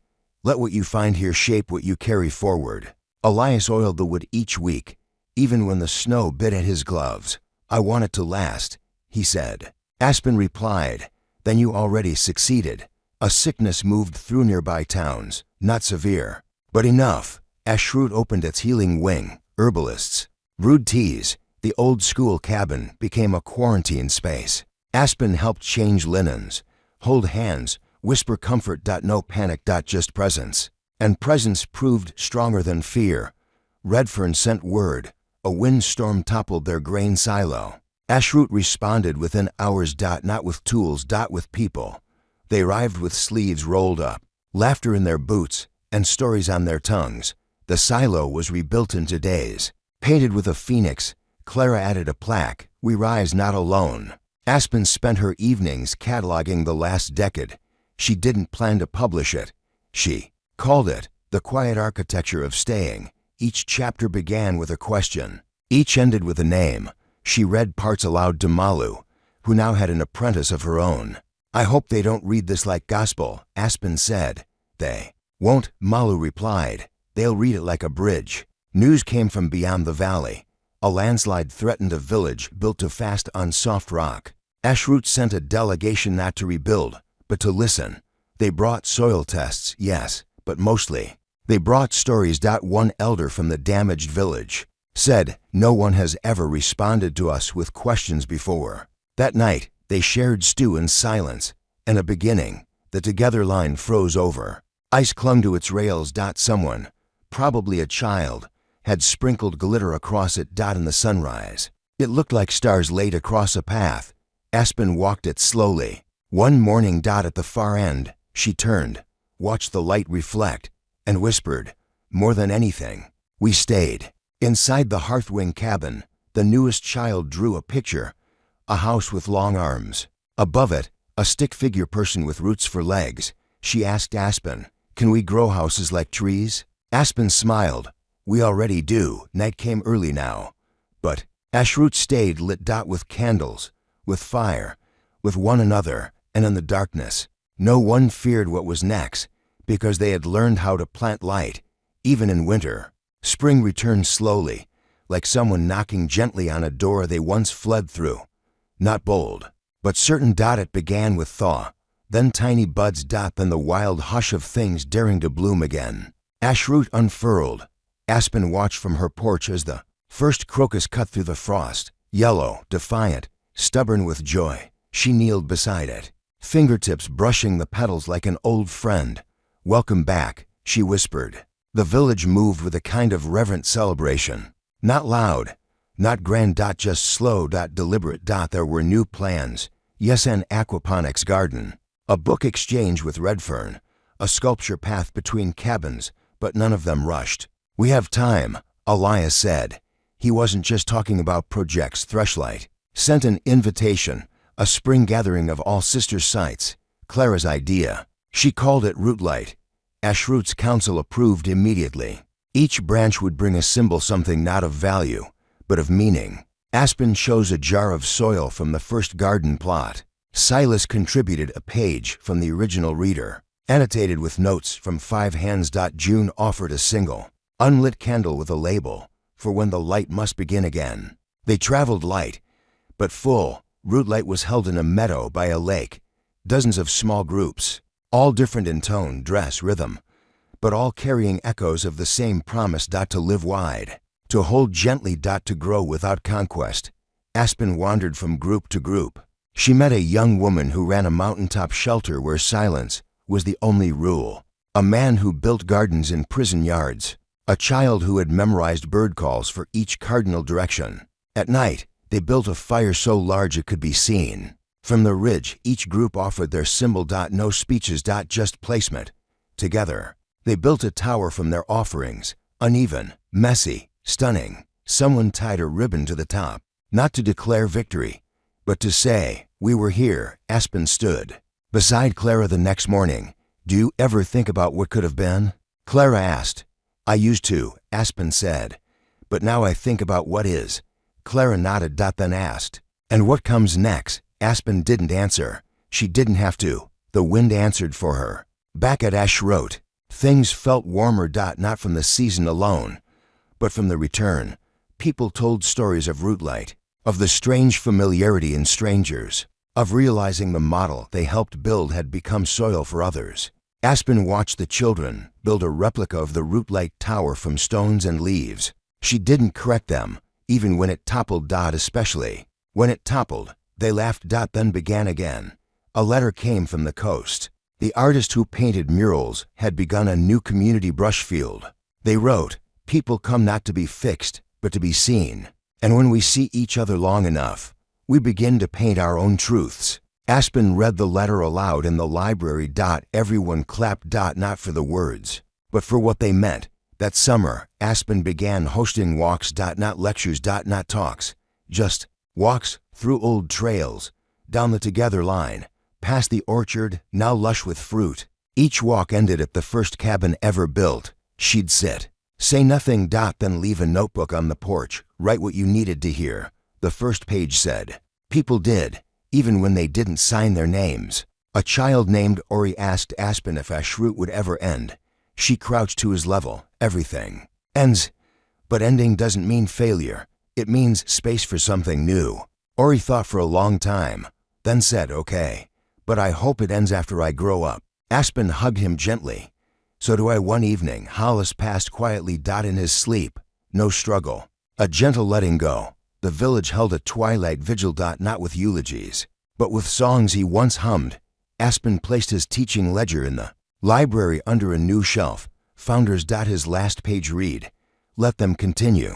"Let what you find here shape what you carry forward." Elias oiled the wood each week, even when the snow bit at his gloves. "I want it to last," he said. Aspen replied, "Then you already succeeded." A sickness moved through nearby towns, not severe, but enough. Ashroot opened its healing wing. Herbalists brewed teas. The old school cabin became a quarantine space. Aspen helped change linens, hold hands, whisper comfort. No panic. Just presence. And presence proved stronger than fear. Redfern sent word. A windstorm toppled their grain silo. Ashroot responded within hours. Not with tools. With people. They arrived with sleeves rolled up, laughter in their boots, and stories on their tongues. The silo was rebuilt in 2 days. Painted with a phoenix, Clara added a plaque, "We rise not alone." Aspen spent her evenings cataloging the last decade. She didn't plan to publish it. She called it The Quiet Architecture of Staying. Each chapter began with a question. Each ended with a name. She read parts aloud to Malu, who now had an apprentice of her own. "I hope they don't read this like gospel," Aspen said. "They won't," Malu replied. "They'll read it like a bridge." News came from beyond the valley. A landslide threatened a village built to fast on soft rock. Ashroot sent a delegation not to rebuild, but to listen. They brought soil tests, yes, but mostly they brought stories. One elder from the damaged village said, "No one has ever responded to us with questions before." That night, they shared stew in silence. In a beginning, the together line froze over. Ice clung to its rails. Someone, probably a child, had sprinkled glitter across it. In the sunrise, it looked like stars laid across a path. Aspen walked it slowly. One morning. At the far end, she turned, watched the light reflect, and whispered, "More than anything, we stayed." Inside the hearthwing cabin, the newest child drew a picture, a house with long arms. Above it, a stick figure person with roots for legs. She asked Aspen, "Can we grow houses like trees?" Aspen smiled. "We already do." Night came early now. But Ashroot stayed lit. With candles, with fire, with one another, and in the darkness. No one feared what was next, because they had learned how to plant light, even in winter. Spring returned slowly, like someone knocking gently on a door they once fled through. Not bold, but certain. It began with thaw, then tiny buds. Then the wild hush of things daring to bloom again. Ashroot unfurled. Aspen watched from her porch as the first crocus cut through the frost. Yellow, defiant, stubborn with joy, she kneeled beside it, fingertips brushing the petals like an old friend. "Welcome back," she whispered. The village moved with a kind of reverent celebration. Not loud, not grand. Just slow. Deliberate. There were new plans. Yes, an aquaponics garden, a book exchange with Redfern, a sculpture path between cabins, but none of them rushed. "We have time," Elias said. He wasn't just talking about projects. Thrushlight sent an invitation, a spring gathering of all sister sites. Clara's idea. She called it Rootlight. Ashroot's council approved immediately. Each branch would bring a symbol, something not of value, but of meaning. Aspen chose a jar of soil from the first garden plot. Silas contributed a page from the original reader, annotated with notes from 5 hands. June offered a single, unlit candle with a label, for when the light must begin again. They traveled light, but full. Rootlight was held in a meadow by a lake. Dozens of small groups, all different in tone, dress, rhythm, but all carrying echoes of the same promise. To live wide, to hold gently. To grow without conquest. Aspen wandered from group to group. She met a young woman who ran a mountaintop shelter where silence was the only rule. A man who built gardens in prison yards. A child who had memorized bird calls for each cardinal direction. At night, they built a fire so large it could be seen. From the ridge, each group offered their symbol. No speeches. Just placement. Together, they built a tower from their offerings. Uneven, messy, stunning. Someone tied a ribbon to the top, not to declare victory, but to say, "We were here." Aspen stood beside Clara the next morning. "Do you ever think about what could have been?" Clara asked. "I used to," Aspen said. "But now I think about what is." Clara nodded. Then asked, "And what comes next?" Aspen didn't answer. She didn't have to. The wind answered for her. Back at Ashroot, things felt warmer. Not from the season alone, but from the return. People told stories of Rootlight, of the strange familiarity in strangers, of realizing the model they helped build had become soil for others. Aspen watched the children build a replica of the Rootlight tower from stones and leaves. She didn't correct them, even when it toppled. Especially when it toppled, they laughed. Then began again. A letter came from the coast. The artist who painted murals had begun a new community brush field. They wrote, "People come not to be fixed, but to be seen. And when we see each other long enough, we begin to paint our own truths. Aspen read the letter aloud in the library. Everyone clapped. Not for the words, but for what they meant. That summer, Aspen began hosting walks. Not lectures. Not talks. Just walks through old trails, down the Together line, past the orchard, now lush with fruit. Each walk ended at the first cabin ever built. She'd sit, say nothing. Then leave a notebook on the porch, write what you needed to hear. The first page said. People did, even when they didn't sign their names. A child named Ori asked Aspen if Ashroot would ever end. She crouched to his level. Everything ends, but ending doesn't mean failure. It means space for something new. Ori thought for a long time, then said, okay, but I hope it ends after I grow up. Aspen hugged him gently. So do I. One evening, Hollis passed quietly. In his sleep, no struggle, a gentle letting go. The village held a twilight vigil. Not with eulogies, but with songs he once hummed. Aspen placed his teaching ledger in the library under a new shelf. Founders. His last page read, let them continue,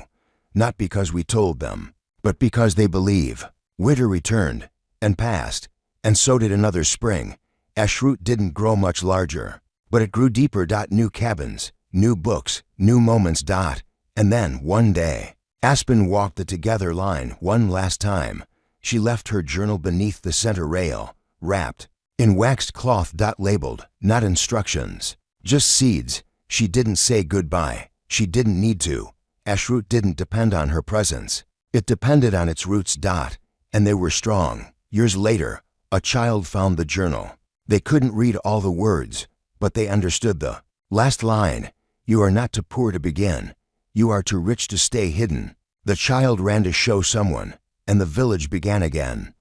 not because we told them, but because they believe. Winter returned and passed, and so did another spring. Ashroot didn't grow much larger, but it grew deeper. New cabins, new books, new moments. And then, one day, Aspen walked the Together line one last time. She left her journal beneath the center rail, wrapped in waxed cloth. Labeled, not instructions, just seeds. She didn't say goodbye. She didn't need to. Ashroot didn't depend on her presence. It depended on its roots. And they were strong. Years later, a child found the journal. They couldn't read all the words, but they understood the last line. You are not too poor to begin. You are too rich to stay hidden. The child ran to show someone, and the village began again.